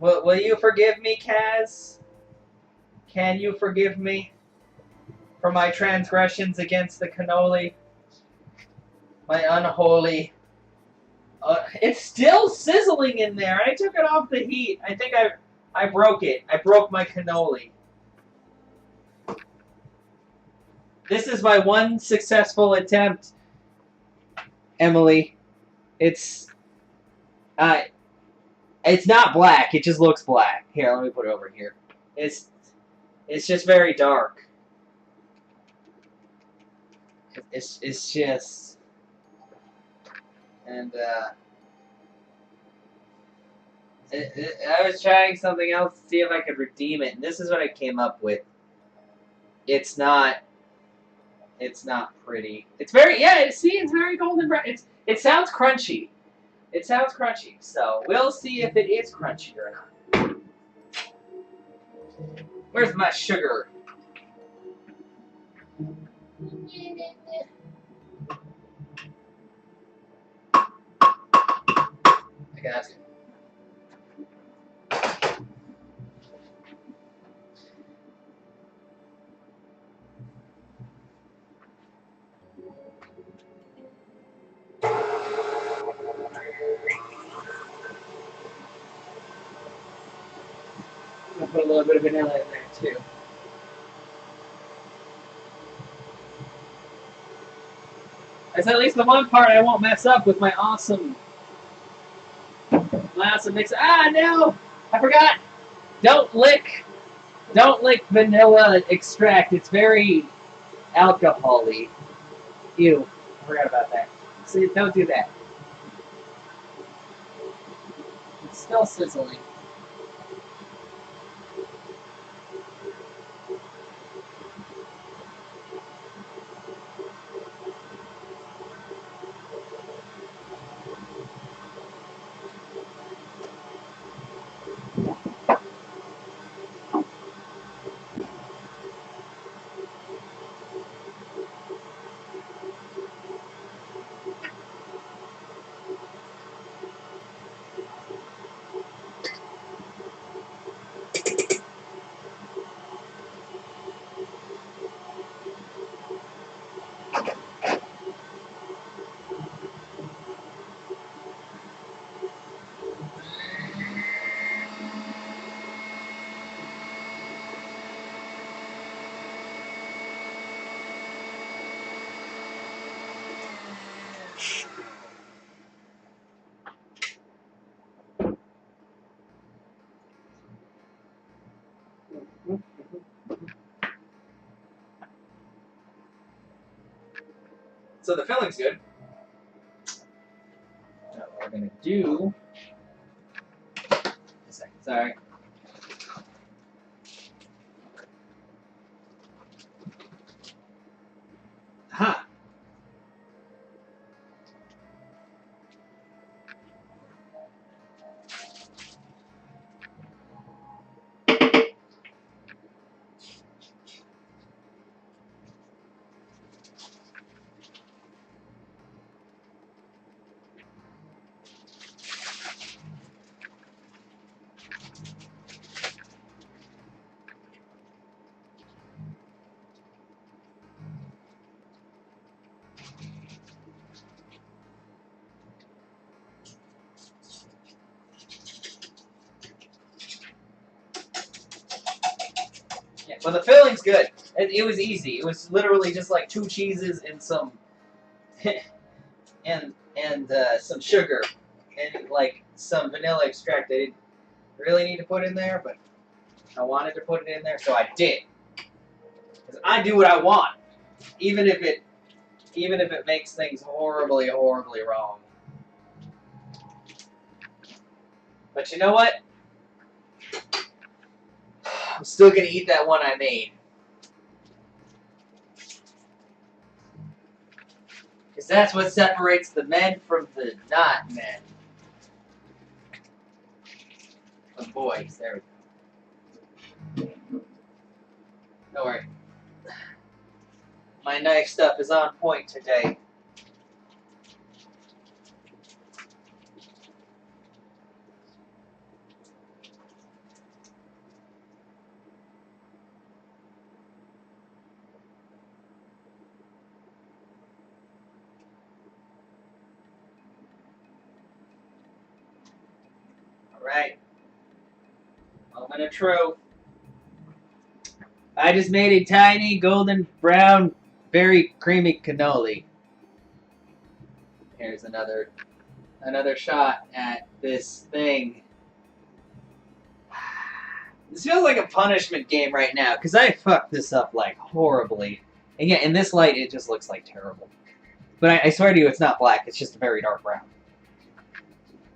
Will you forgive me, Kaz? Can you forgive me for my transgressions against the cannoli? My unholy... it's still sizzling in there. I took it off the heat. I think I broke it. I broke my cannoli. This is my one successful attempt, Emily. It's not black. It just looks black. Here, let me put it over here. It's just very dark. It's just, and I was trying something else to see if I could redeem it, and this is what I came up with. It's not pretty. It's very, yeah. See, it's very golden brown. It sounds crunchy. It sounds crunchy. So we'll see if it is crunchy or not. Where's my sugar? I got it. I'm gonna put a little bit of vanilla in there too. That's at least the one part I won't mess up with my awesome mix. Ah, no! I forgot! Don't lick vanilla extract. It's very alcohol-y. Ew. I forgot about that. See, don't do that. It's still sizzling. So the filling's good. Now what we're gonna do... A second, sorry. Ha! Yeah, well, the filling's good. It was easy. It was literally just like 2 cheeses and some... and some sugar. And like some vanilla extract I didn't really need to put in there, but I wanted to put it in there, so I did. Because I do what I want. Even if it even if it makes things horribly, horribly wrong. But you know what? I'm still gonna eat that one I made. Because that's what separates the men from the not men. The boys, there we go. Don't worry. My knife stuff is on point today. Alright. Moment of truth. I just made a tiny golden brown, very creamy cannoli. Here's another shot at this thing. This feels like a punishment game right now, because I fucked this up, like, horribly. And yeah, in this light, it just looks, like, terrible. But I swear to you, it's not black, it's just a very dark brown.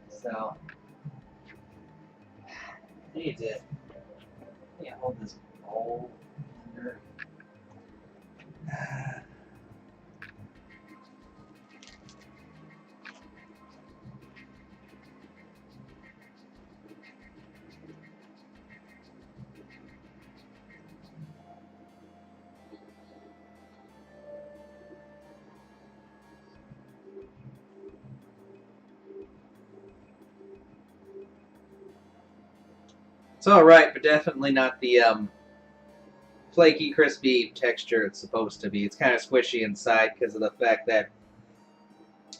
So, I need to hold this bowl under. It's alright, but definitely not the flaky, crispy texture it's supposed to be. It's kind of squishy inside because of the fact that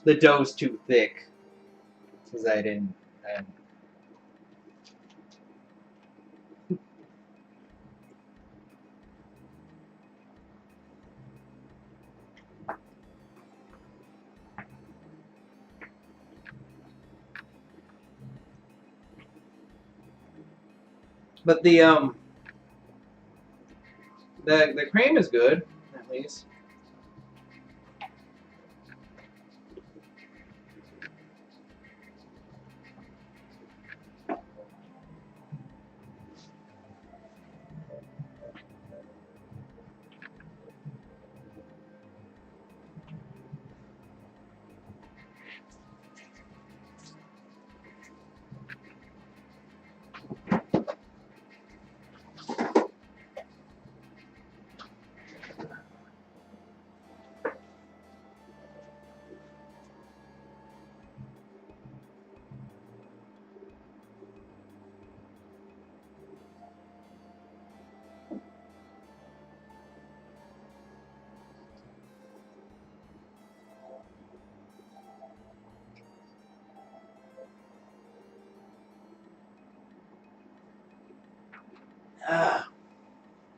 the dough's too thick. Because I didn't... But the cream is good, at least.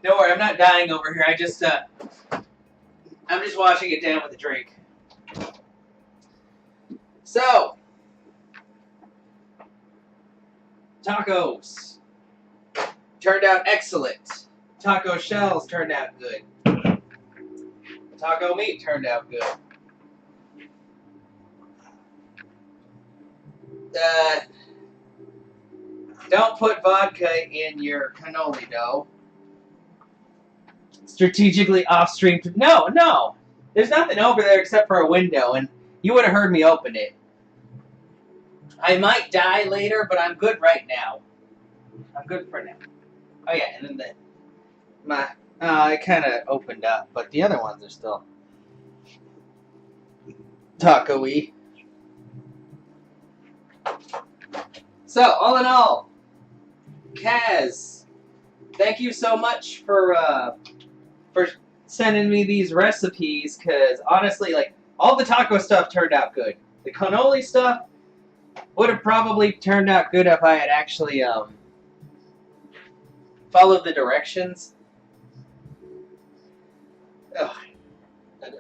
Don't worry, I'm not dying over here. I'm just washing it down with a drink. So, tacos turned out excellent. Taco shells turned out good. Taco meat turned out good. Don't put vodka in your cannoli dough. Strategically off-stream. No. There's nothing over there except for a window, and you would have heard me open it. I might die later, but I'm good right now. I'm good for now. Oh yeah, and then it kind of opened up, but the other ones are still taco-y. So, all in all, Kaz, thank you so much for sending me these recipes, because honestly, like, all the taco stuff turned out good. The cannoli stuff would have probably turned out good if I had actually followed the directions. Oh, that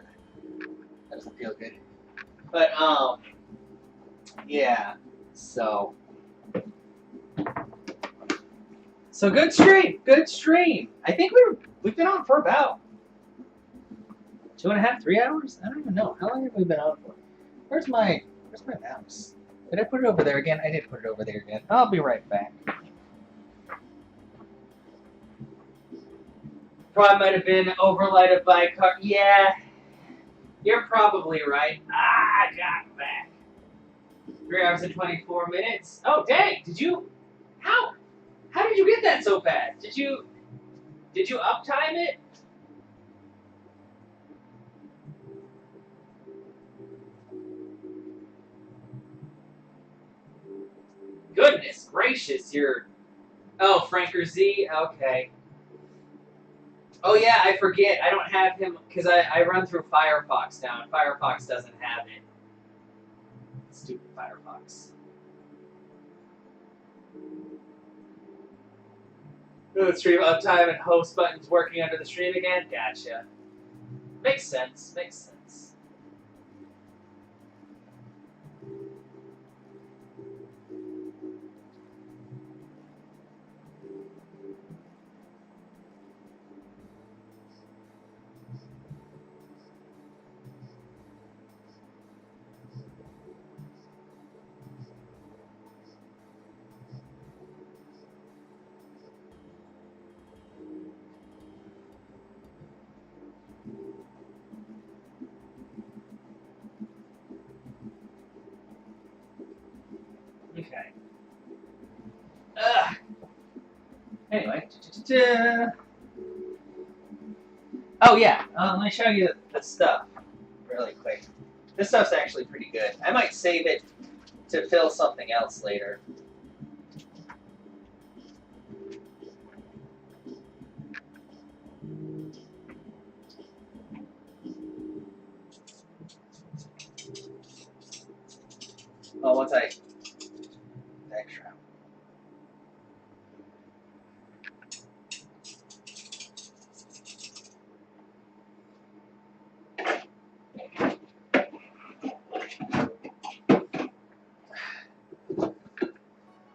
doesn't feel good. But, yeah, so good stream. I think we've been on for about 2.5, 3 hours? I don't even know. How long have we been on for? Where's my mouse? Did I put it over there again? I did put it over there again. I'll be right back. Probably might have been overlighted by a car. Yeah, you're probably right. I got back. 3 hours and 24 minutes. Oh, dang! Did you? How? How did you get that so fast? Did you uptime it? Goodness gracious, you're... Oh, Franker Z? Okay. Oh yeah, I forget. I don't have him, because I run through Firefox now, and Firefox doesn't have it. Stupid Firefox. Oh, stream uptime and host buttons working under the stream again? Gotcha. Makes sense, makes sense. Okay. Ugh. Anyway. Oh yeah, let me show you the stuff really quick. This stuff's actually pretty good. I might save it to fill something else later. Oh, once I extra.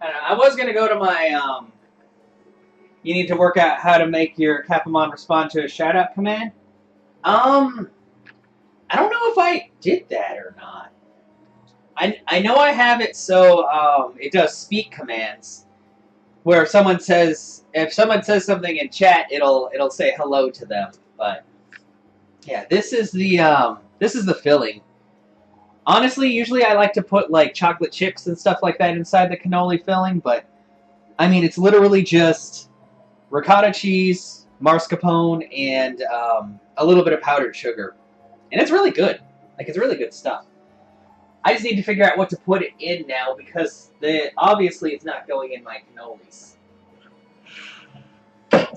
I was gonna go to my you need to work out how to make your Capamon respond to a shout-out command. I don't know if I did that or not. I know I have it so it does speak commands, where if someone says something in chat, it'll say hello to them. But yeah, this is the filling. Honestly, usually I like to put like chocolate chips and stuff like that inside the cannoli filling, but I mean it's literally just ricotta cheese, mascarpone, and a little bit of powdered sugar, and it's really good. Like it's really good stuff. I just need to figure out what to put it in now because obviously it's not going in my cannolis.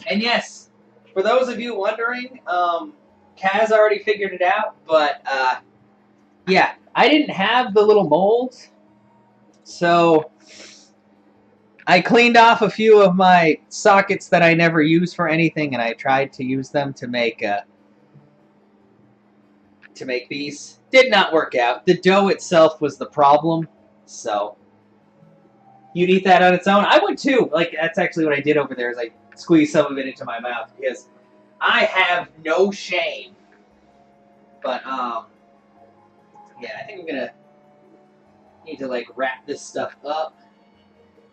And yes, for those of you wondering, Kaz already figured it out, but yeah, I didn't have the little mold, so I cleaned off a few of my sockets that I never use for anything, and I tried to use them to make these. Did not work out. The dough itself was the problem, so you'd eat that on its own. I would too. Like that's actually what I did over there. Is I squeezed some of it into my mouth because I have no shame. But yeah, I think I'm gonna need to like wrap this stuff up.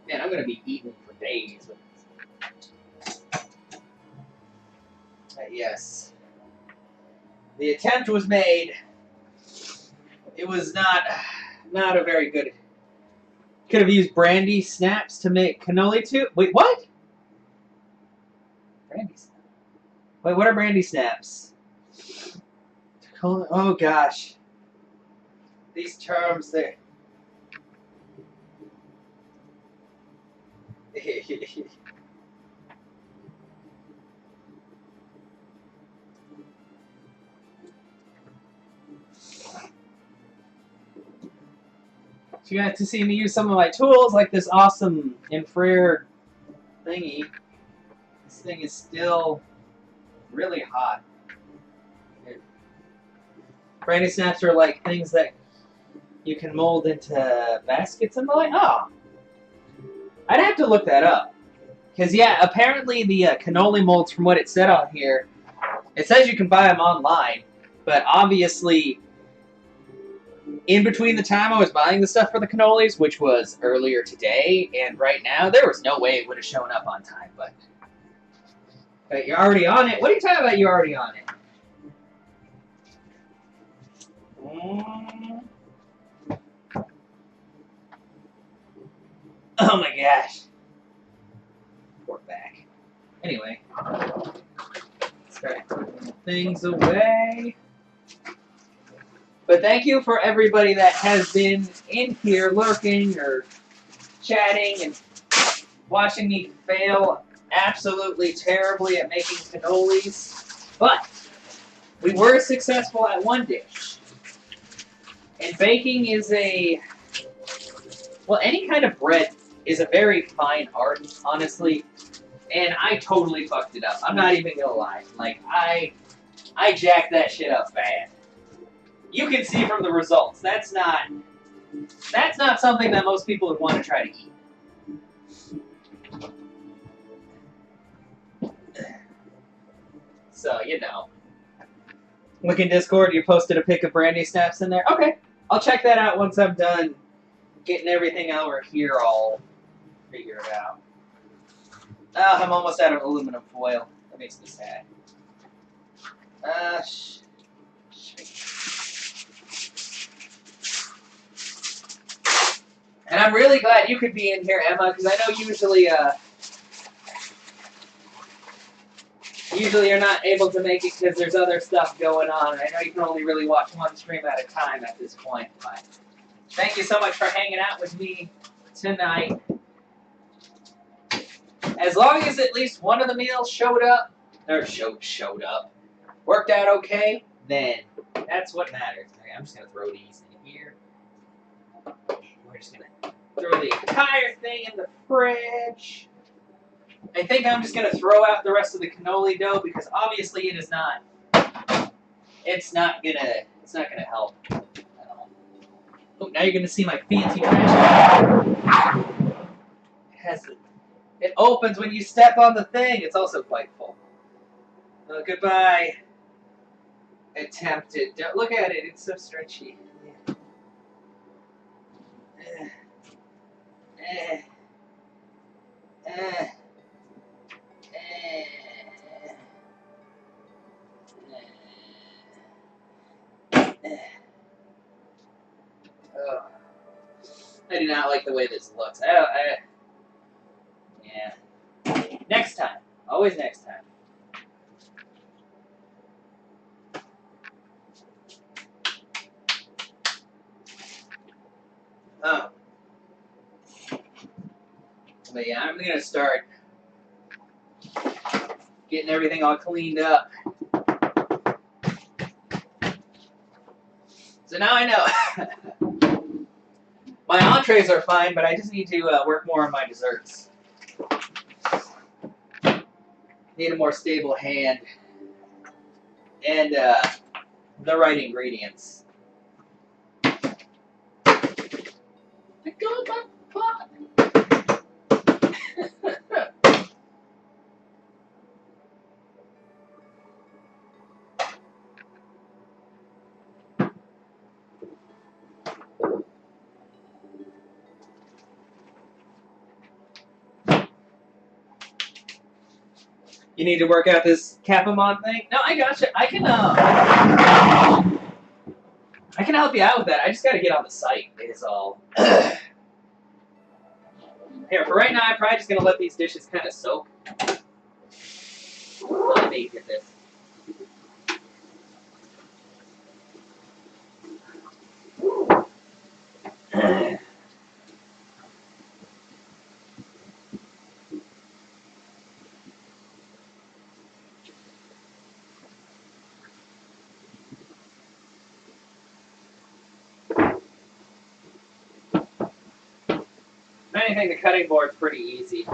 Man, I'm gonna be eating for days with this. Yes, the attempt was made. It was not a very good. Could have used brandy snaps to make cannoli too. Wait, what? Brandy snaps. Wait, what are brandy snaps? Oh gosh, these terms there. You got to see me use some of my tools, like this awesome infrared thingy. This thing is still really hot. Brandy snaps are like things that you can mold into baskets and the like. Oh, I'd have to look that up. Because, yeah, apparently the cannoli molds, from what it said on here, it says you can buy them online, But obviously, in between the time I was buying the stuff for the cannolis, which was earlier today, and right now, there was no way it would have shown up on time. But you're already on it. What are you talking about? You're already on it. Oh my gosh. Poor back. Anyway. Start putting things away. But thank you for everybody that has been in here lurking or chatting and watching me fail absolutely terribly at making cannolis. But we were successful at one dish. And baking is well, any kind of bread is a very fine art, honestly. And I totally fucked it up. I'm not even gonna lie. Like, I jacked that shit up bad. You can see from the results. That's not something that most people would want to try to eat. So, you know. Look in Discord, you posted a pic of brandy snaps in there. Okay, I'll check that out once I'm done getting everything over here all figured out. Oh, I'm almost out of aluminum foil. That makes me sad. And I'm really glad you could be in here, Emma, because I know usually you're not able to make it because there's other stuff going on. I know you can only really watch one stream at a time at this point, but thank you so much for hanging out with me tonight. As long as at least one of the meals showed up, worked out okay, then that's what matters. Okay, I'm just going to throw these in here. We're just going to throw the entire thing in the fridge. I think I'm just going to throw out the rest of the cannoli dough because obviously it is not. It's not gonna help at all. Oh, now you're gonna see my fancy trash. It opens when you step on the thing. It's also quite full. Oh, goodbye. Attempted. Don't look at it. It's so stretchy. Oh. I do not like the way this looks. Yeah. Next time. Always next time. Oh. But yeah, I'm going to start getting everything all cleaned up. So now I know. My entrees are fine, but I just need to work more on my desserts. Need a more stable hand. And the right ingredients. Let go of my pot. You need to work out this Capamon thing? No, I gotcha. I can help you out with that. I just gotta get on the site, is all. Here, for right now, I'm probably just gonna let these dishes kind of soak. Let me get this. Anything, the cutting board's pretty easy.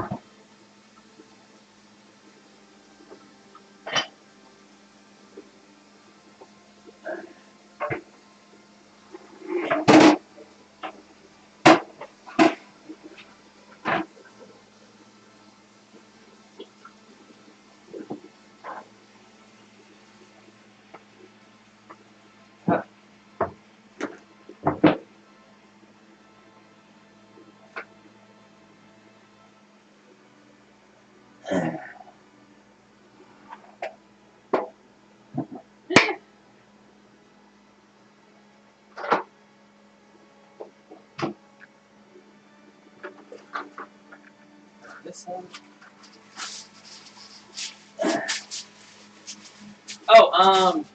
This one. Oh,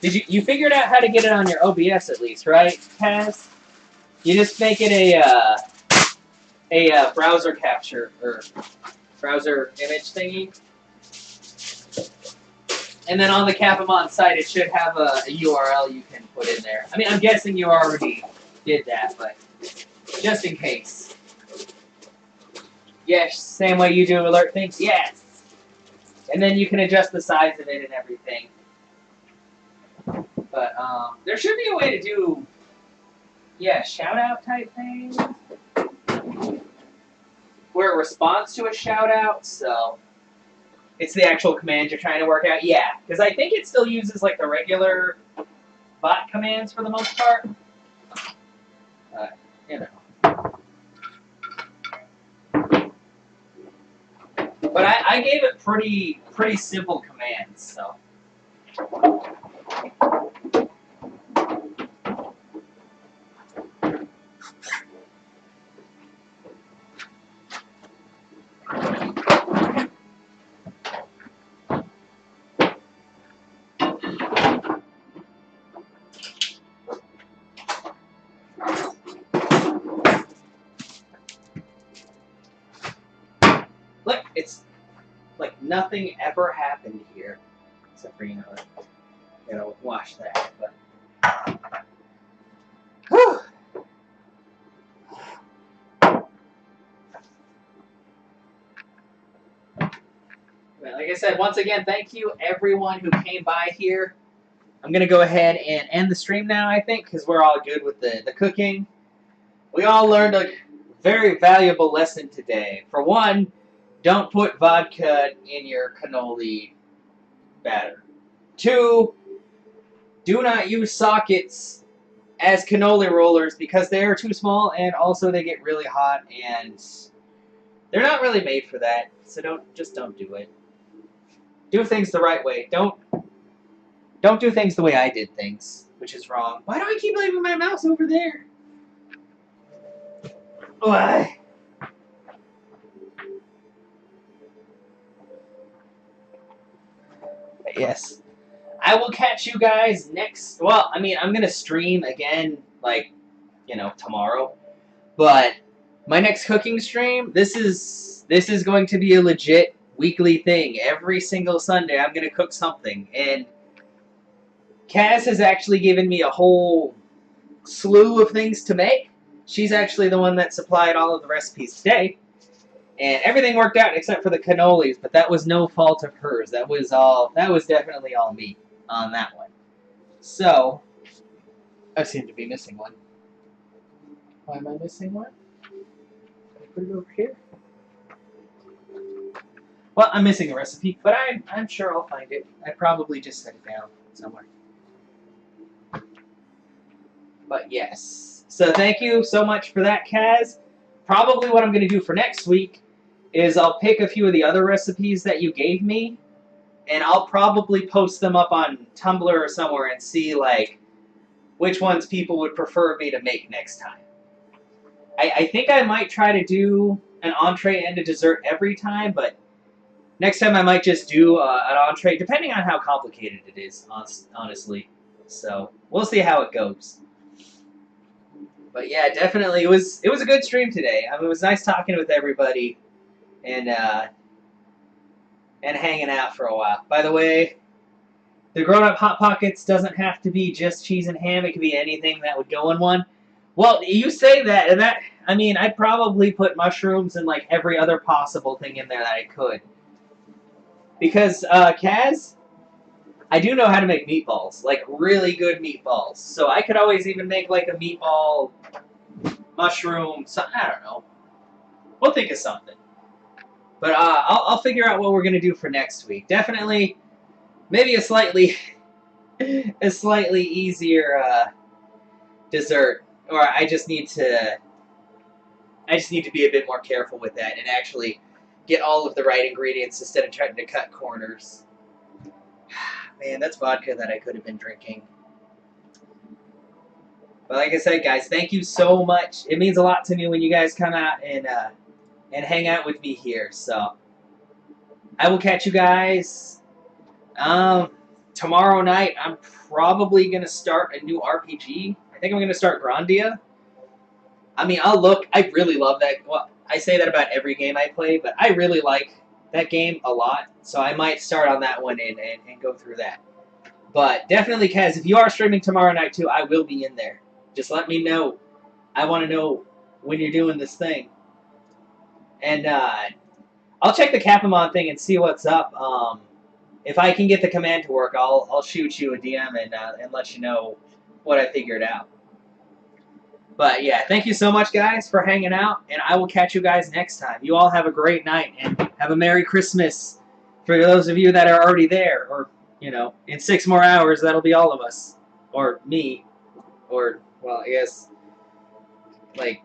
did you figured out how to get it on your OBS at least, right, Kaz? You just make it a browser capture or browser image thingy, and then on the Capamon site it should have a URL you can put in there. I mean, I'm guessing you already did that, but just in case. Yes, same way you do alert things. Yes, and then you can adjust the size of it and everything. But there should be a way to do, yeah, shout out type thing where it responds to a shout out. So it's the actual command you're trying to work out. Yeah, because I think it still uses like the regular bot commands for the most part. You know. But I gave it pretty simple commands, so. Look, it's like nothing ever happened here, except for, you know, wash that. But whew. Like I said, once again, thank you everyone who came by here. I'm gonna go ahead and end the stream now, I think, because we're all good with the cooking. We all learned a very valuable lesson today. For one, don't put vodka in your cannoli batter. Two, do not use sockets as cannoli rollers because they are too small and also they get really hot and they're not really made for that. So don't do it. Do things the right way. Don't do things the way I did things, which is wrong. Why do I keep leaving my mouse over there? Why? But yes. I will catch you guys next. Well, I mean, I'm gonna stream again, like, you know, tomorrow. But my next cooking stream, this is going to be a legit weekly thing. Every single Sunday, I'm gonna cook something, and Kaz has actually given me a whole slew of things to make. She's actually the one that supplied all of the recipes today, and everything worked out except for the cannolis. But that was no fault of hers. That was definitely all me on that one. So, I seem to be missing one. Why am I missing one? Can I put it over here? Well, I'm missing a recipe, but I'm sure I'll find it. I probably just set it down somewhere. But yes. So thank you so much for that, Kaz. Probably what I'm going to do for next week is I'll pick a few of the other recipes that you gave me, and I'll probably post them up on Tumblr or somewhere and see, like, which ones people would prefer me to make next time. I think I might try to do an entree and a dessert every time, but next time I might just do an entree, depending on how complicated it is, honestly. So we'll see how it goes. But yeah, definitely, it was a good stream today. I mean, it was nice talking with everybody and hanging out for a while. By the way, the grown-up Hot Pockets doesn't have to be just cheese and ham. It could be anything that would go in one. Well, you say that, and that, I mean, I'd probably put mushrooms and, like, every other possible thing in there that I could. Because, Kaz, I do know how to make meatballs. Like, really good meatballs. So I could always even make, like, a meatball, mushroom, I don't know. We'll think of something. But I'll figure out what we're going to do for next week. Definitely, maybe a slightly easier dessert. Or I just need to be a bit more careful with that and actually get all of the right ingredients instead of trying to cut corners. Man, that's vodka that I could have been drinking. But like I said, guys, thank you so much. It means a lot to me when you guys come out and hang out with me here. So I will catch you guys tomorrow night. I'm probably gonna start a new RPG. I think I'm gonna start Grandia. I mean, I really love that. Well, I say that about every game I play, but I really like that game a lot. So I might start on that one and go through that. But definitely, Kaz, if you are streaming tomorrow night too, I will be in there. Just let me know. I want to know when you're doing this thing. And I'll check the Capamon thing and see what's up. If I can get the command to work, I'll shoot you a DM and let you know what I figured out. But yeah, thank you so much, guys, for hanging out, and I will catch you guys next time. You all have a great night, and have a Merry Christmas for those of you that are already there, or, you know, in 6 more hours, that'll be all of us. Or me. Or, well, I guess, like,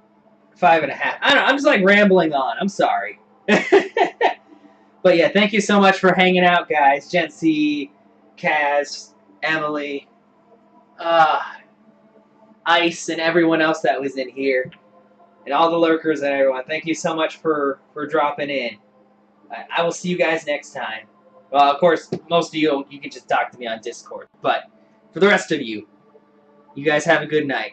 5.5. I don't know, I'm just, like, rambling on. I'm sorry. But yeah, thank you so much for hanging out, guys. Jency, Kaz, Emily, Ice, and everyone else that was in here, and all the lurkers and everyone. Thank you so much for dropping in. I will see you guys next time. Well, of course, most of you can just talk to me on Discord. But for the rest of you, you guys have a good night.